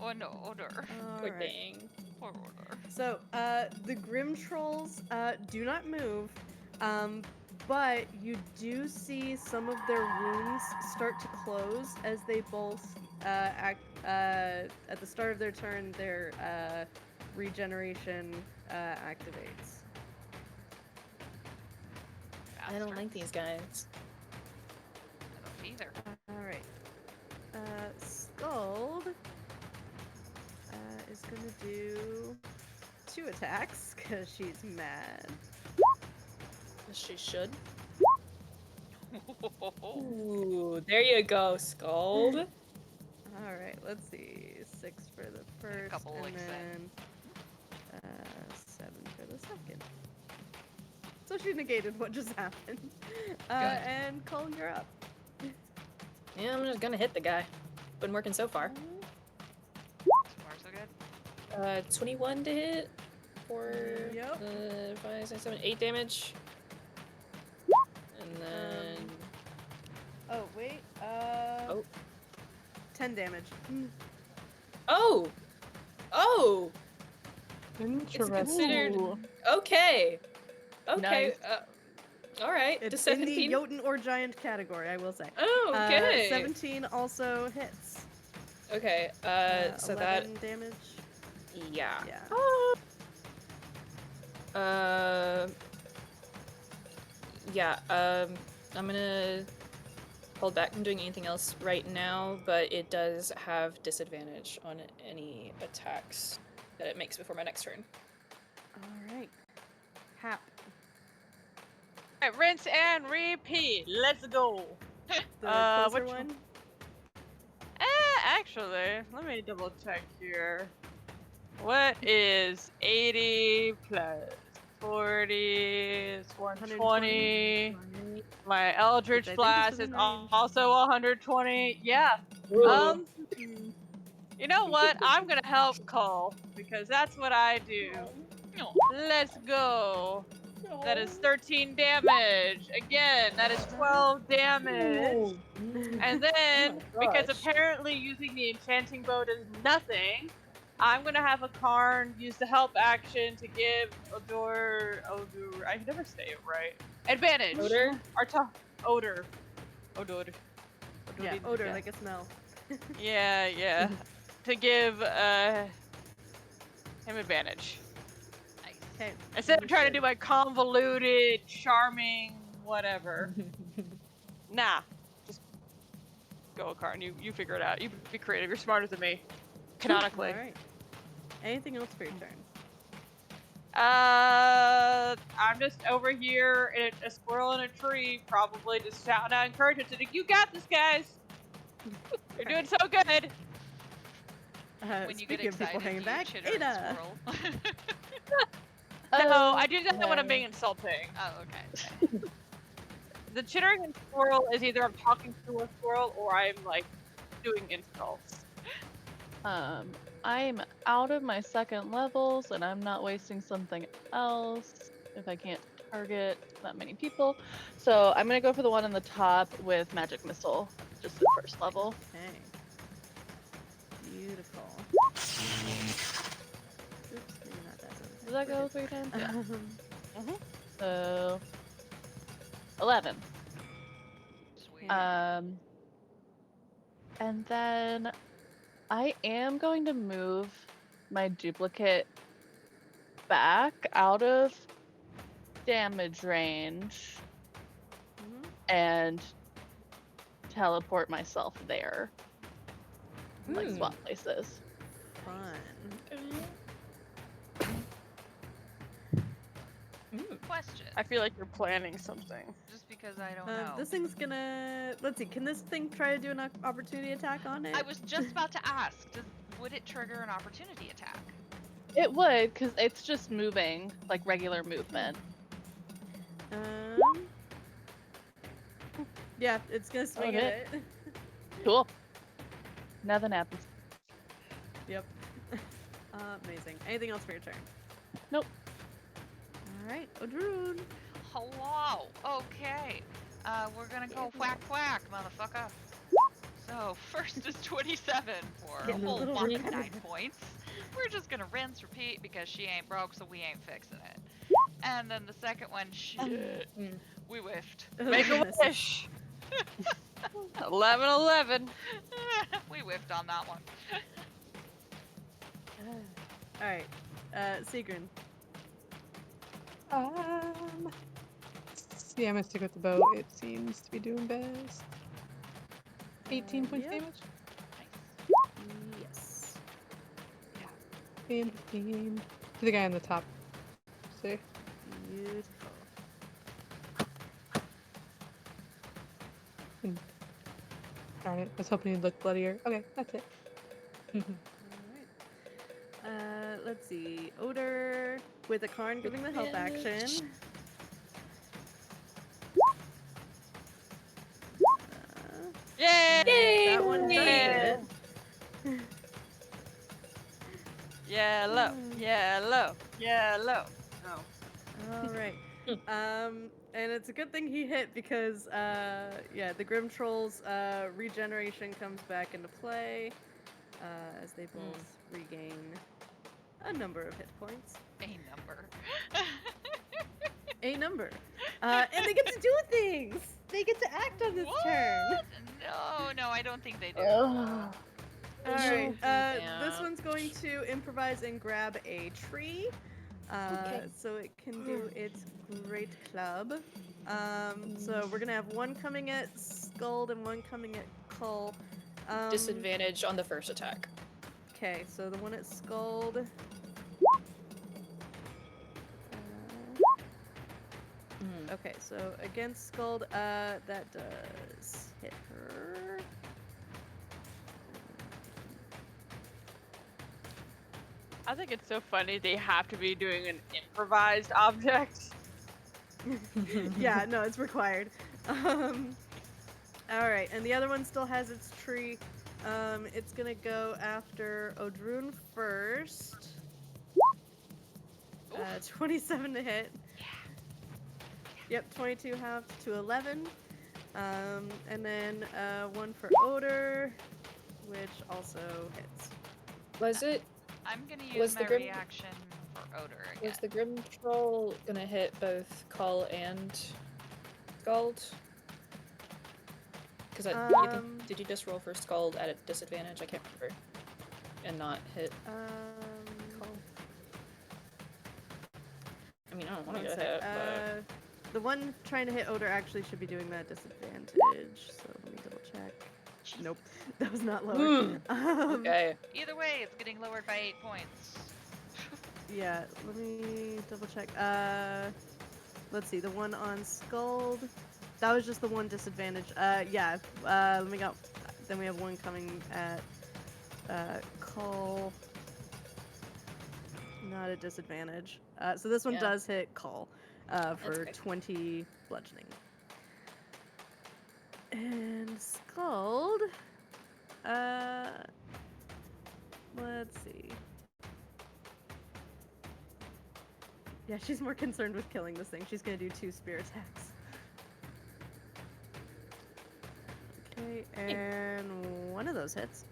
Oh no, Odor. All Poor right. thing. Poor Odor. So, the Grimtrolls do not move, but you do see some of their wounds start to close as they both at the start of their turn, their regeneration activates. I don't like these guys. I don't either. All right. Scald is gonna do 2 attacks because she's mad. She should. Ooh, there you go, Scald. All right, let's see. 6 for the first, couple, and like, then 7 for the second. So she negated what just happened. And Cole, you're up. Yeah, I'm just gonna hit the guy. Been working so far. So far, so good. 21 to hit for Yep. 5, 6, 7, 8 damage. And then Oh wait. Oh. 10 damage. oh, Interesting. it's considered okay. Okay. Nice. All right. It's To in the 17. Jotun or giant category, I will say. Oh, okay. 17 also hits. Okay. So 11 damage. that. Yeah. Yeah. Yeah. I'm gonna hold back from doing anything else right now, but it does have disadvantage on any attacks that it makes before my next turn. All right. Hap. Alright, rinse and repeat. Let's go. The closer which one. Actually, let me double check here. What is 80 plus 40? It's 120. My Eldritch Which I think is Blast is within range. also 120. Yeah. Ooh. You know what? I'm gonna help Cole because that's what I do. No. Let's go. That is 13 damage. Again, that is 12 damage. And then, because gosh. apparently using the enchanting bow does nothing, I'm gonna have a Karn use the help action to give Odor, I can never say it right. Advantage. Odor? Odor. Odor. Yeah, odor, like a smell. Yeah. To give him advantage. Nice. Okay. Instead of trying to do my convoluted, charming, whatever. Nah. Just go, Karn. You figure it out. You be creative. You're smarter than me. Canonically. All right. Anything else for your turn? I'm just over here in a squirrel in a tree, probably just shouting out encouragement to you got this, guys. You're doing so good. When you get Speaking of people excited, hanging you back, chitter at Ada. squirrel. No, I do that when I'm no. being insulting. Oh, okay. The chittering and squirrel is either I'm talking to a squirrel or I'm like doing insults. I'm out of my second levels and I'm not wasting something else if I can't target that many people. So I'm gonna go for the one on the top with magic missile, just at first level. Okay. Beautiful. Oops, maybe not that one. Does that go 3 times? Yeah. Yeah. So 11. Sweet. And then I am going to move my duplicate back out of damage range and teleport myself there. Like swap places. Fun. Question. I feel like you're planning something. Just because I don't know. This thing's gonna. Let's see. Can this thing try to do an opportunity attack on it? I was just about to ask. Would it trigger an opportunity attack? It would, because it's just moving, like regular movement. Yeah, it's gonna swing at it. Cool. Nothing happens. Yep. Amazing. Anything else for your turn? Nope. Alright, Odrun. Hello. Okay. We're gonna go whack whack, motherfucker. So first is 27 for a Getting a whole little fucking rude. 9 points. We're just gonna rinse, repeat because she ain't broke, so we ain't fixing it. And then the second one, shit, we whiffed. Make a wish. 11. We whiffed on that one. Alright, Sigryn. Yeah, I'm gonna stick with the bow. It seems to be doing best. 18 points Yep. damage. Yes. And 15. To the guy on the top. See? Beautiful. Darn it. I was hoping he'd look bloodier. Okay, that's it. Alright. Let's see. Odor with a Karn giving the help action. Yay! That one does hit. Yellow. Oh. Alright. And it's a good thing he hit because, yeah, the Grimtrolls, regeneration comes back into play, as they both regain a number of hit points. A number. A number. And they get to do things! They get to act on this turn! No, I don't think they do. Alright, Yeah. this one's going to improvise and grab a tree. So it can do its great club. So we're gonna have one coming at Skuld and one coming at Cull. Disadvantage on the first attack. Okay, so the one at Skuld. Okay, so against Skuld, that does hit her. I think it's so funny they have to be doing an improvised object. Yeah, no, it's required. All right, and the other one still has its tree. It's gonna go after Odrun first. 27 to hit. Yep, 22 halved to 11. And then one for Odor, which also hits. Was it? I'm gonna Was use the my Grim- reaction for Odor again. Was the Grimtroll gonna hit both Cull and Scald? Because did you just roll for Scald at a disadvantage? I can't remember. And not hit Cull. I mean, I don't want to One get sec. hit, but... The one trying to hit Odor actually should be doing that disadvantage. So let me double check. Nope, that was not lower. Okay. Either way, it's getting lowered by 8 points. Yeah, let me double check. Let's see, the one on Scald. That was just the one disadvantage. Yeah. Let me go. Then we have one coming at Cull. Not a disadvantage. So this one does hit Cull for okay. 20 bludgeoning. And Scald. Let's see. Yeah, she's more concerned with killing this thing. She's gonna do 2 spear attacks. Okay, and one of those hits.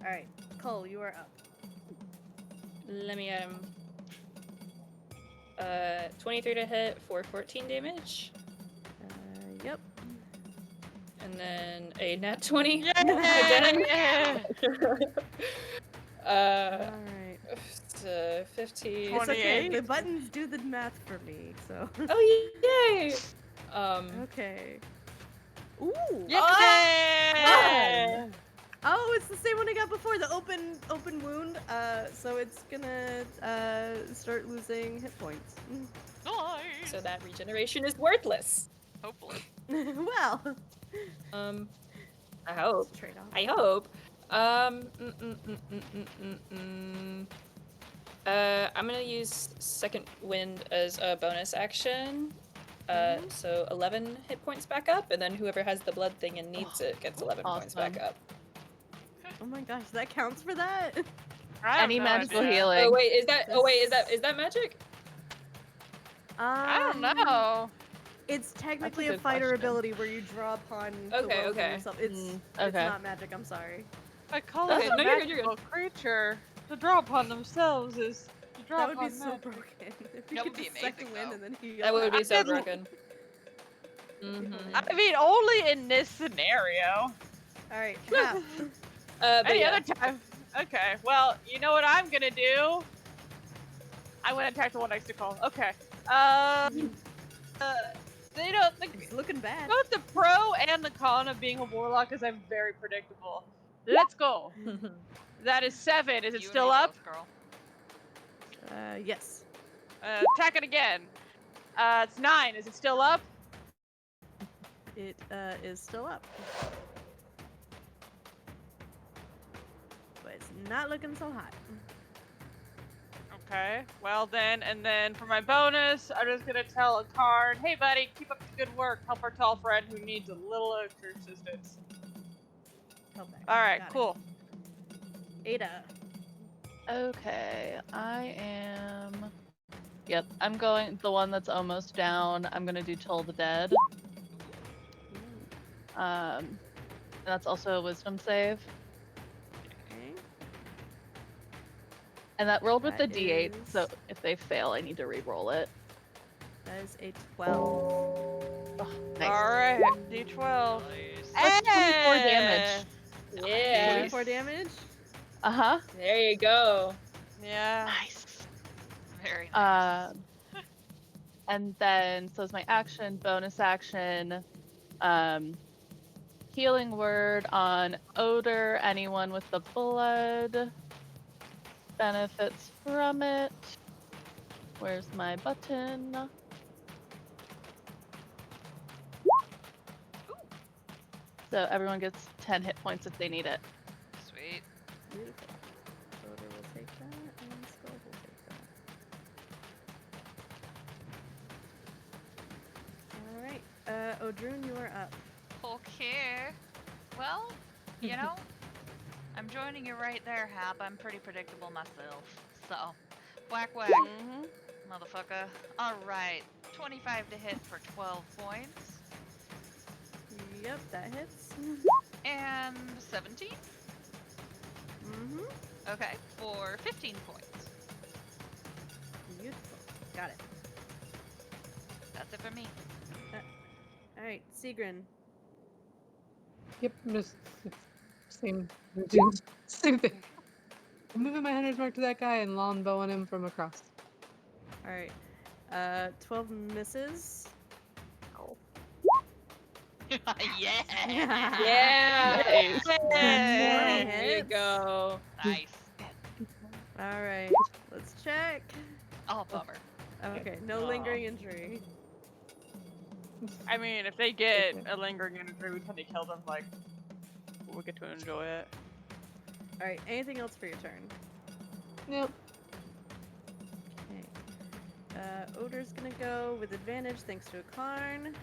Alright, Cole, you are up. Let me 23 to hit for 14 damage. Yep. And then a nat 20 Yay! again. Alright. 15. It's okay. 28. The buttons do the math for me, so. Oh, yay! Okay. Ooh! Yay! Oh, it's the same one I got before, the open wound. So it's gonna start losing hit points. Nice! So that regeneration is worthless. Hopefully. Well. I hope. Trade-off. I hope. I'm gonna use Second Wind as a bonus action. So 11 hit points back up, and then whoever has the blood thing and needs it gets 11 points back Awesome. up. Oh my gosh, that counts for that? I have Any no magical idea. healing. Oh wait, is that magic? I don't know. It's technically a good fighter question. ability where you draw upon the Okay, world okay. yourself. It's okay. not magic, I'm sorry. I call Okay, it a no, you're good, magical creature. To draw upon themselves is to draw That would be upon so magic. broken. If you That could would be just amazing, second win though. and then heal. That would be so did- broken. Mm-hmm. I mean, only in this scenario. Alright, half. But Any yeah. other time. Okay, well, you know what I'm gonna do? I'm gonna attack the one next to Cole. Okay. They don't. It's looking bad. Both the pro and the con of being a warlock is I'm very predictable. Let's go. That is 7. Is it You and still me up? both, girl. Yes. Attack it again. It's 9. Is it still up? It is still up. But it's not looking so hot. Okay. Well then, and then for my bonus, I'm just gonna tell a card, hey buddy, keep up the good work. Help our tall friend who needs a little extra assistance. Help back. Alright, Got it. cool. Ada. Okay, I am. Yep, I'm going. The one that's almost down. I'm gonna do Toll the Dead. And that's also a Wisdom save. Okay. And that rolled with the That D8, so is- if they fail, I need to re-roll it. That is a 12. Oh, nice. Alright, D12. Nice. That's 24 damage. Yeah. 24 damage? Uh-huh. There you go. Yeah. Nice. Very nice. And then, so as my action, bonus action, healing word on odor, anyone with the blood benefits from it. Where's my button? So everyone gets 10 hit points if they need it. Sweet. Beautiful. Odor will take that, and Skull will take that. Alright. Odrun, you are up. Okay. Well, you know, I'm joining you right there, Hap. I'm pretty predictable myself. So, whack whack, Mm-hmm. motherfucker. Alright. 25 to hit for 12 points. Yep, that hits. And 17? Mm-hmm. Okay, for 15 points. Beautiful. Got it. That's it for me. Alright, Sigryn. Yep, just same routine. Same thing. I'm moving my hunter's mark to that guy and longbowing him from across. Alright. 12 misses. Yeah! Yeah. Nice. There you Hits. go. Nice. Alright, let's check. Oh, bummer. Okay, no Aw. lingering injury. I mean, if they get a lingering injury, we tend to kill them. Like, we get to enjoy it. Alright, anything else for your turn? Nope. Okay. Odor's gonna go with advantage thanks to a Karn.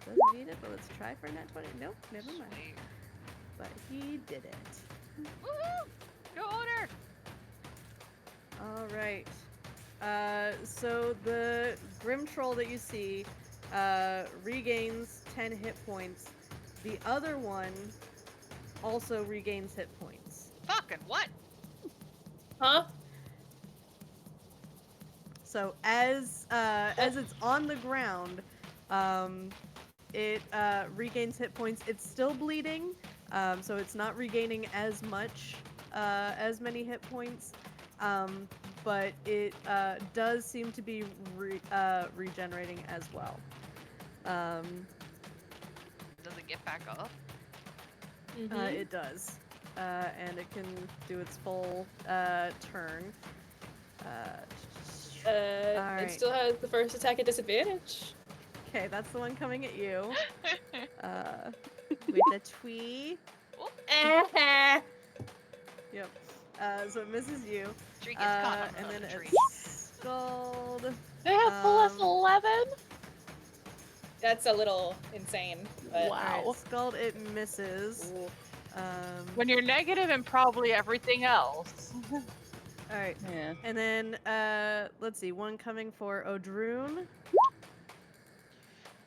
Doesn't need it, but let's try for a nat 20. Nope, never mind. Sweet. But he did it. Woohoo! Go Odor! Alright. So the Grimtroll that you see regains 10 hit points. The other one also regains hit points. Fucking what? Huh? So as it's on the ground, it regains hit points. It's still bleeding, so it's not regaining as many hit points. But it does seem to be regenerating as well. Does it get back up? It does, and it can do its full turn. Alright. It still has the first attack at disadvantage. Okay, that's the one coming at you. With a twee. Yep. So it misses you. Tree gets caught on And then the tree. it's Scald. They have plus 11? That's a little insane. But Wow. Alright, Scald, it misses. Ooh. When you're negative in probably everything else. Alright. Yeah. And then, let's see, one coming for Odrun.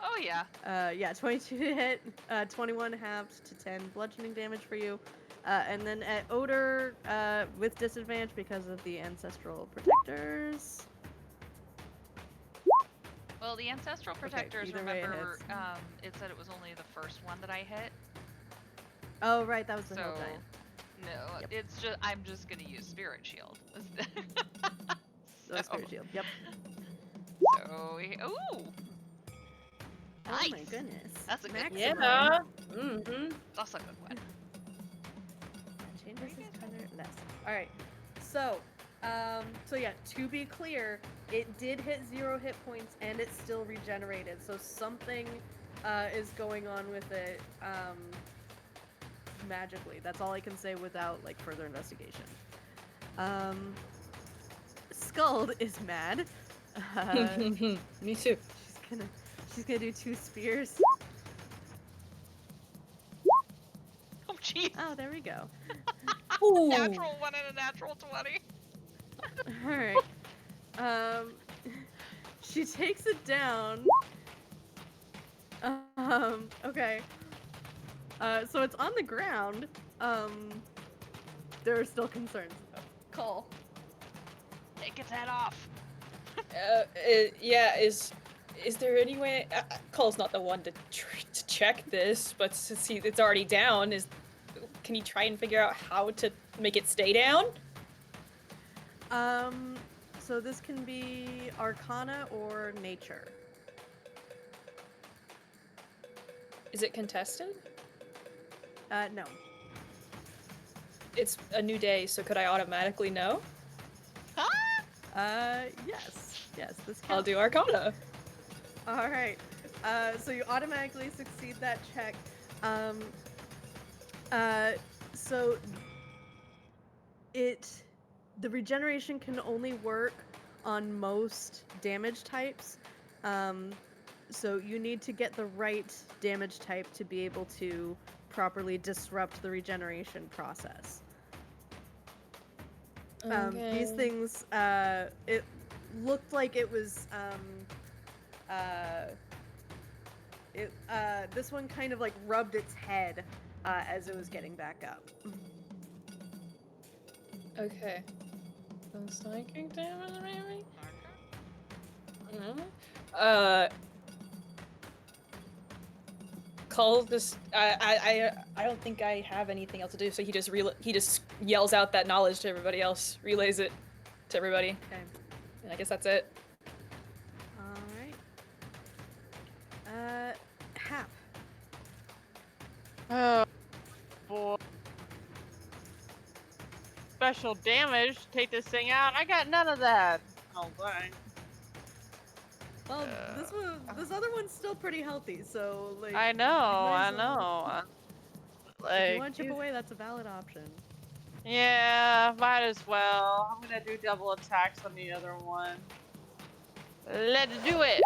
Oh yeah. Yeah, 22 to hit, 21 halved to 10 bludgeoning damage for you. And then at Odor, with disadvantage because of the ancestral protectors. Well, the ancestral protectors, either way it remember, hits. it said it was only the first one that I hit. Oh, right, that was the So, hill giant. no, Yep. it's just, I'm just gonna use Spirit Shield. That was Spirit Shield, yep. So, ooh! Oh Nice. my goodness. That's a good one. Maximum. Yeah. Mm-hmm. That's a good one. Changes his color less. Alright, so yeah, to be clear, it did hit 0 hit points and it still regenerated. So something is going on with it magically. That's all I can say without like further investigation. Skuld is mad. Me too. She's gonna do 2 spears. Oh, jeez. Oh, there we go. Ooh. Natural 1 and a natural 20. Alright. She takes it down. Okay. So it's on the ground. There are still concerns. Call. Take its head off. Yeah. Is there any way? Cole's not the one to check this, but since it's already down, can you try and figure out how to make it stay down? So this can be Arcana or Nature. Is it contested? No. It's a new day, so could I automatically know? Yes. Yes, this counts. I'll do Arcana. Alright. So you automatically succeed that check. So the regeneration can only work on most damage types. So you need to get the right damage type to be able to properly disrupt the regeneration process. These things, it looked like it was, this one kind of like rubbed its head as it was getting back up. Okay. Some psychic damage, maybe? Call just. I don't think I have anything else to do, so he just yells out that knowledge to everybody else, relays it to everybody, Okay. and I guess that's it. All right. Hap. Oh, boy. Special damage. Take this thing out. I got none of that. Oh, dang. Well, this other one's still pretty healthy, so like. I know. I know. If you want to chip away, that's a valid option. Yeah, might as well. I'm gonna do double attacks on the other one. Let's do it.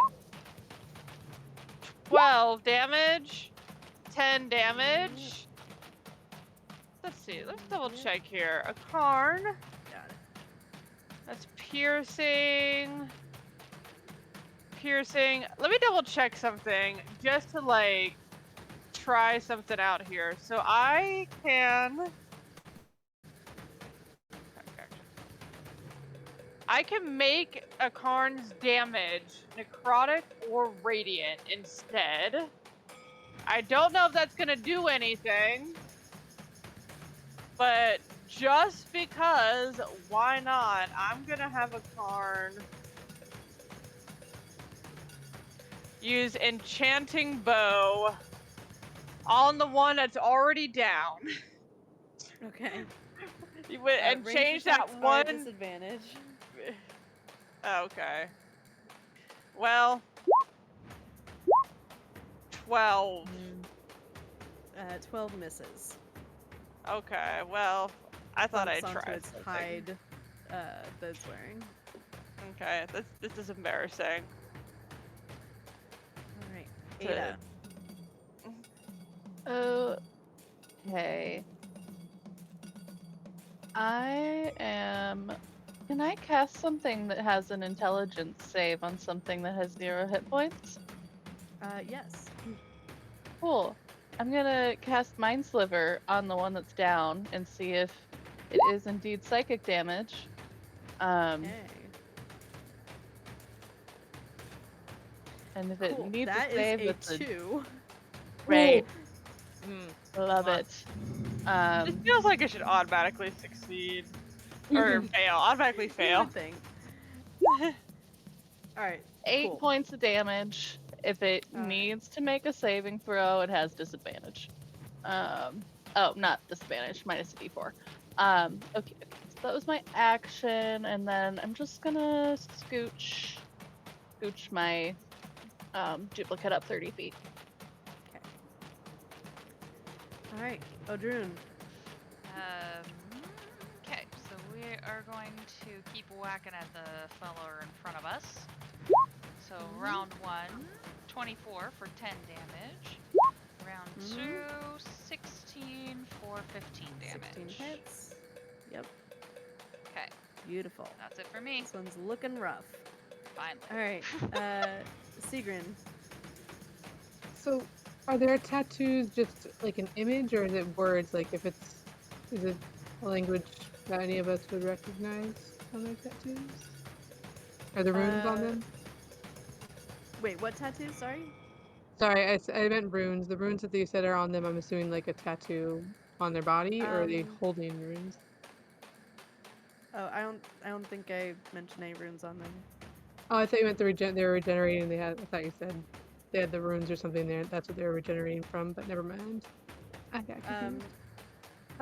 12 damage. 10 damage. Let's see. Let's double check here. A Karn. Got it. That's piercing. Piercing. Let me double check something just to like try something out here. So I can make a Karn's damage necrotic or radiant instead. I don't know if that's gonna do anything, but just because, why not? I'm gonna have a Karn use enchanting bow on the one that's already down. Okay. And Ranged change attacks that are one. disadvantage. Okay. Well, 12. 12 misses. Okay, well, I thought I'd Bumps onto try its something. hide that it's wearing. Okay, this is embarrassing. All right, To- Ada. Okay. Can I cast something that has an intelligence save on something that has 0 hit points? Yes. Cool. I'm gonna cast Mind Sliver on the one that's down and see if it is indeed psychic damage. Okay. And if it Cool. needs That a save, is it's a a 2. great. Love Come on. it. It feels like it should automatically succeed. Or fail. Automatically You fail. would think. All right. 8 cool. points of damage. If it Alright. needs to make a saving throw, it has disadvantage. Oh, not disadvantage, minus a d4. Okay, so that was my action, and then I'm just gonna scooch my duplicate up 30 feet. All right, Odrun. Okay, so we are going to keep whacking at the fellow in front of us. So round 1, 24 for 10 damage. Round 2, 16 for 15 damage. 16 hits. Yep. Okay, Beautiful. that's it for me. This one's looking rough. Finally. All right, Sigryn. So, are there tattoos just like an image, or is it words? Like, is it a language that any of us would recognize on their tattoos? Are the runes on them? Wait, what tattoo? Sorry. Sorry, I meant runes. The runes that you said are on them, I'm assuming like a tattoo on their body, or are they holding runes? Oh, I don't think I mentioned any runes on them. Oh, I thought you meant they were regenerating. I thought you said they had the runes or something there. That's what they were regenerating from, but never mind. I got confused.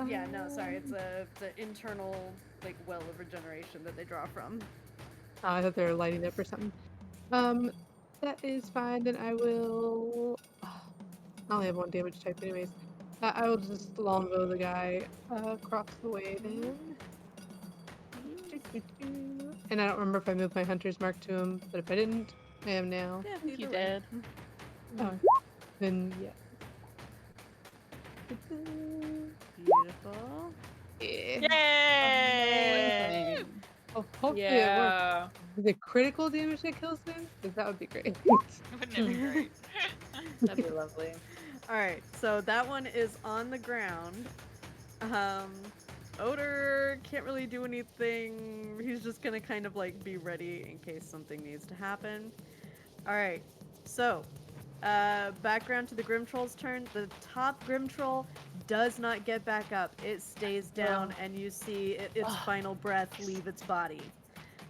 Yeah, no, sorry. It's the internal like well of regeneration that they draw from. Oh, I thought they were lighting up or something. That is fine. Then I will. I only have 1 damage type, anyways. I will just longbow the guy across the way then. And I don't remember if I moved my hunter's mark to him, but if I didn't, I am now. Yeah, I think you either way. did. Oh, then yeah. Beautiful. Yeah. Yay! Amazing. Oh, hopefully it works. Yeah. Is it critical damage that kills them? Because that would be great. Wouldn't it be great? That'd be lovely. All right, so that one is on the ground. Odor can't really do anything. He's just gonna kind of like be ready in case something needs to happen. All right, so background to the Grimtroll's turn. The top Grimtroll does not get back up. It stays down, and you see its final breath leave its body.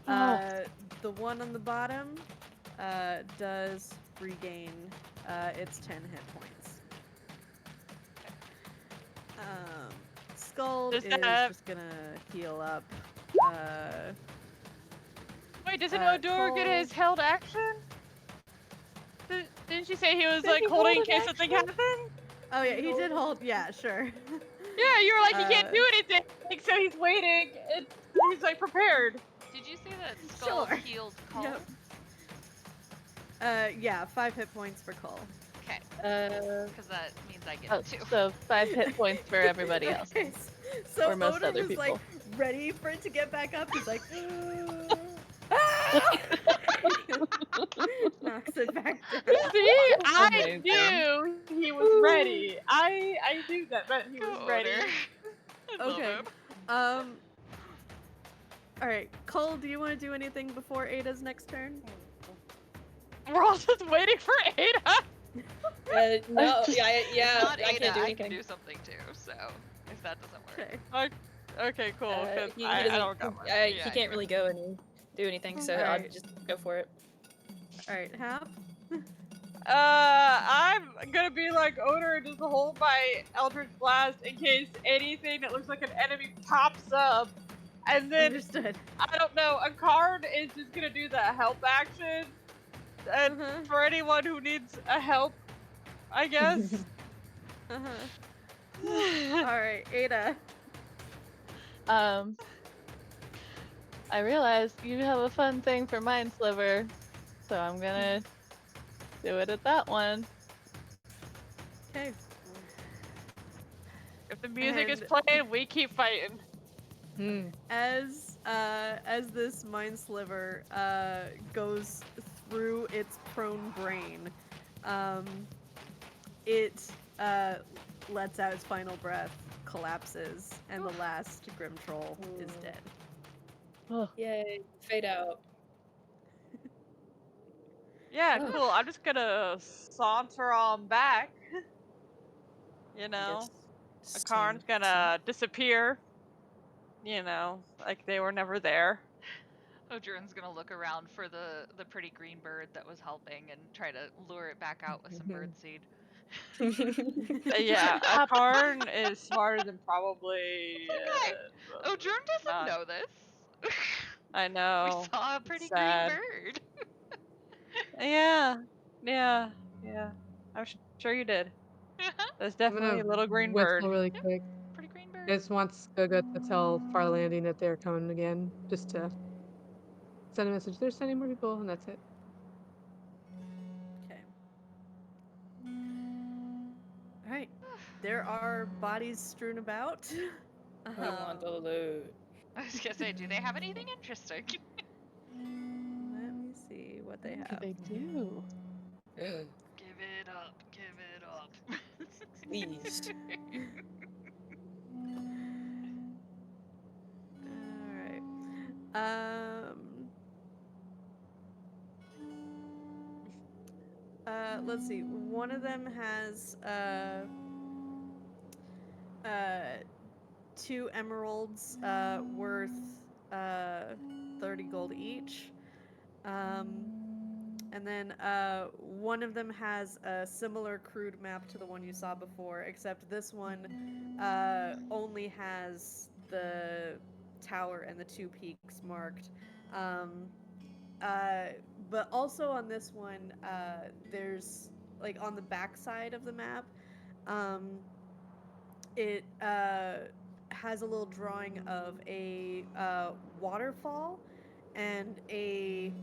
The one on the bottom does regain its 10 hit points. Skull Does is that- just gonna heal up. Wait, doesn't Uh, Odor get Cole- his held action? Didn't you say he was Did like he holding in hold an case something happened? Oh yeah, he did hold. Yeah, sure. Yeah, you were like, he can't Uh, do anything, so he's waiting. He's like prepared. Did you say that Skull Sure. healed Cole? Yep. Yeah, 5 hit points for Cole. Okay, Uh, because that means I get Oh, it too. so 5 hit points for everybody else. Okay, so Or most Odin other is like people. ready for it to get back up. He's like, knocks it back down. See, I Amazing. knew he was ready. I knew that meant he was Go, ready. Odor. I love Okay. him. All right, Cole, do you want to do anything before Ada's next turn? We're all just waiting for Ada. no, yeah, Not I Ada, can't do I anything. can do something too. So if that doesn't work, Okay. Okay, cool. 'cause He I doesn't- don't got one. he Yeah, can't really go and do anything, so I'll Alright. just go for it. All right, Hap. I'm gonna be like Odor and just hold my Eldritch Blast in case anything that looks like an enemy pops up. And then, Understood. I don't know, a card is just gonna do the help action. And Uh-huh. for anyone who needs a help, I guess. Uh-huh. All right, Ada. I realized you have a fun thing for Mind Sliver, so I'm gonna do it at that one. Okay. If the music is And- playing, we keep fighting. As this mind sliver goes through its prone brain, it lets out its final breath, collapses, and the last Grimtroll is dead. Oh, Yay, fade out. Yeah, Oh. cool. I'm just gonna saunter on back. You know, a car's gonna disappear. You know, like they were never there. Odrin's gonna look around for the pretty green bird that was helping and try to lure it back out with some bird seed. Yeah, a Karn is smarter than probably. Okay. Odrin doesn't not- know this. I We know. saw a pretty sad. green bird. Yeah. I'm sure you did. There's I'm definitely gonna a little green whistle bird. really quick. Pretty green bird. I just want Skoga to tell Farlanding that they're coming again, just to send a message. They're sending more people, and that's it. Okay. All right. There are bodies strewn about. We want the loot. I was gonna say, do they have anything interesting? Let me see what they what have. do they do? Give it up. Give it up. Please. Alright. Let's see. One of them has 2 emeralds worth 30 gold each. And then one of them has a similar crude map to the one you saw before, except this one only has the tower and the 2 peaks marked. But also on this one, there's, like, on the back side of the map, it has a little drawing of a waterfall and a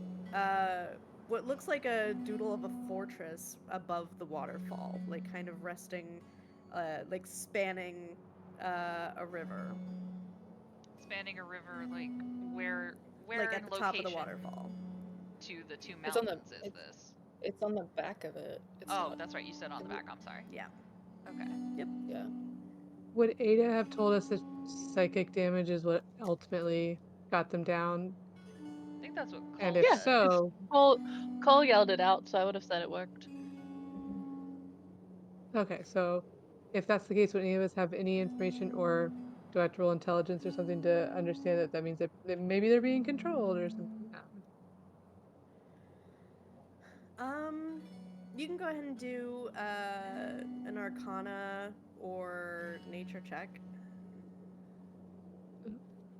what looks like a doodle of a fortress above the waterfall, like kind of resting, like spanning a river, Spanning a river, like where like in at the top of the location waterfall. to the two It's on the mountains is this? it's on the back of it. It's Oh, not. that's right. You said on the back. I'm sorry. Yeah. Okay. Yeah. Would Ada have told us that psychic damage is what ultimately got them down? I think that's what And Cole if Yeah, said. it's so, Cole yelled it out, so I would have said it worked. okay, so if that's the case, would any of us have any information, or do I have to roll intelligence or something to understand that means that maybe they're being controlled or something? You can go ahead and do an Arcana or Nature check.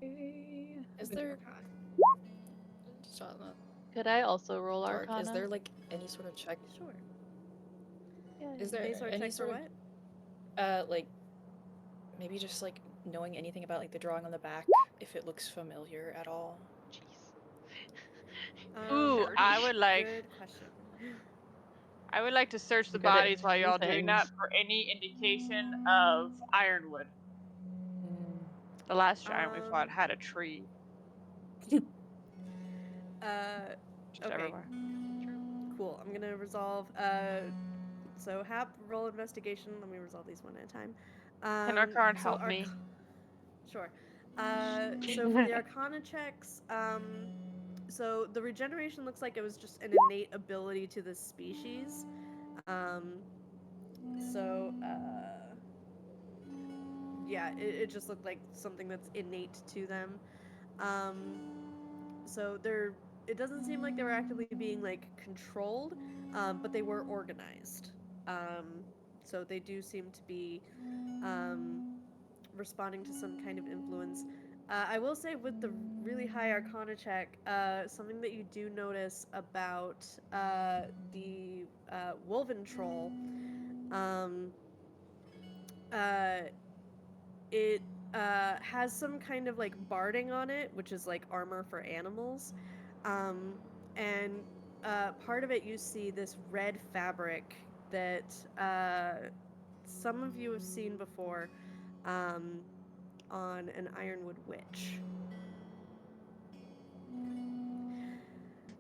Okay. Is Which there Arcana? just on the Could I also roll dark? Arcana? Is there like any sort of check? Sure. Is there Any sort of any check for sort what? like maybe just like knowing anything about like the drawing on the back, if it looks familiar at all? Jeez. Ooh, Good I would like question. to search the Good at bodies while y'all doing that things. for any indication of ironwood. The last giant we fought had a tree just Okay, everywhere. cool. I'm gonna resolve. So Hap, roll investigation. Let me resolve these one at a time. Can Arcana So help me? Sure. So for the Arcana checks, so the regeneration looks like it was just an innate ability to this species. So yeah, it just looked like something that's innate to them. So it doesn't seem like they were actively being like controlled, but they were organized. So they do seem to be responding to some kind of influence. I will say with the really high Arcana check, something that you do notice about the Wolven Troll, um, uh, it has some kind of like barding on it, which is like armor for animals. Um, and part of it, you see this red fabric that some of you have seen before on an Ironwood witch.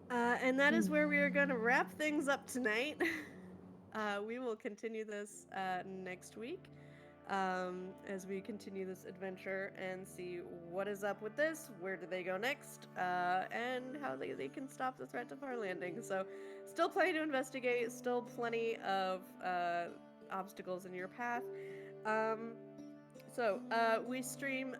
And that is where we are going to wrap things up tonight. We will continue this next week as we continue this adventure and see what is up with this, where do they go next, and how they can stop the threat to Farlanding. So, still plenty to investigate, still plenty of obstacles in your path. So, we stream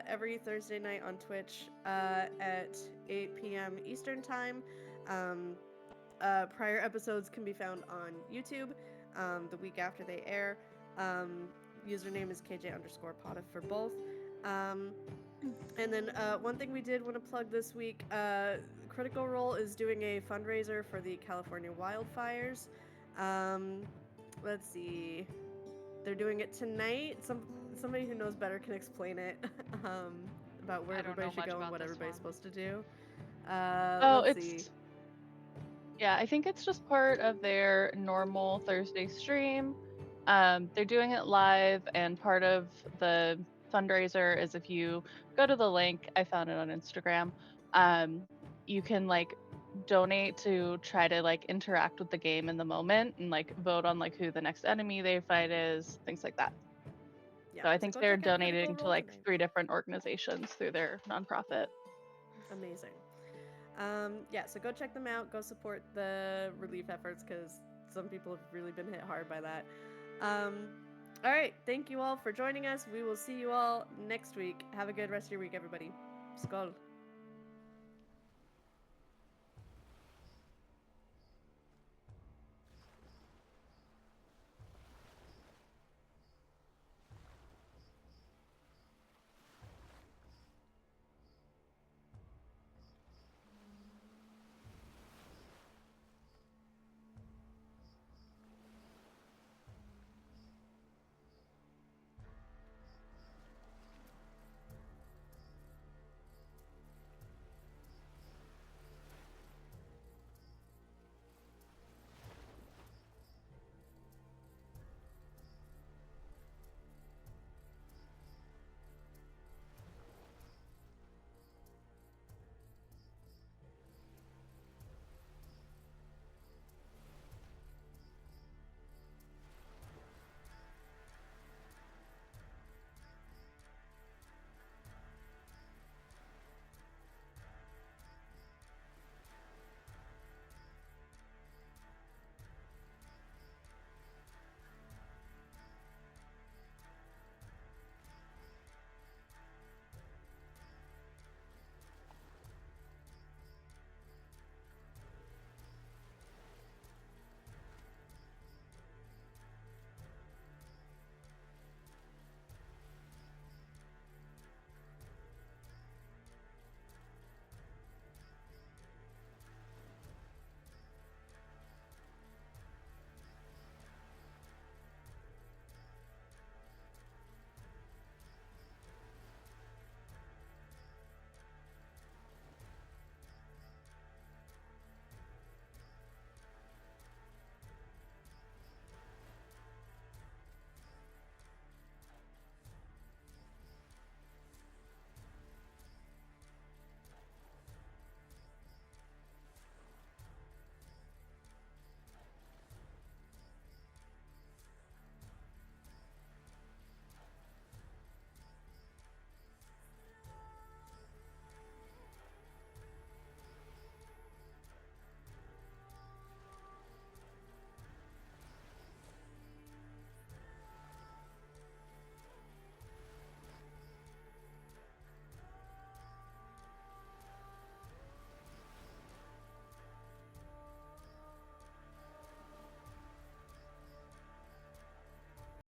every Thursday night on Twitch at 8 p.m. Eastern Time. Prior episodes can be found on YouTube the week after they air. Username is KJ_Potta for both. And then one thing we did want to plug this week, Critical Role is doing a fundraiser for the California wildfires. Let's see. They're doing it tonight. Somebody who knows better can explain it about where I don't everybody know should much go and about what this everybody's one. supposed to do. Oh, Let's see. yeah, I think it's just part of their normal Thursday stream. They're doing it live, and part of the fundraiser is if you go to the link, I found it on Instagram. You can like donate to try to like interact with the game in the moment and like vote on like who the next enemy they fight is, things like that. Yeah, So I think go they're check out Critical donating to Role like tonight. 3 different organizations through their nonprofit. Amazing. Yeah, so go check them out. Go support the relief efforts because some people have really been hit hard by that. All right, thank you all for joining us. We will see you all next week. Have a good rest of your week, everybody. Skål.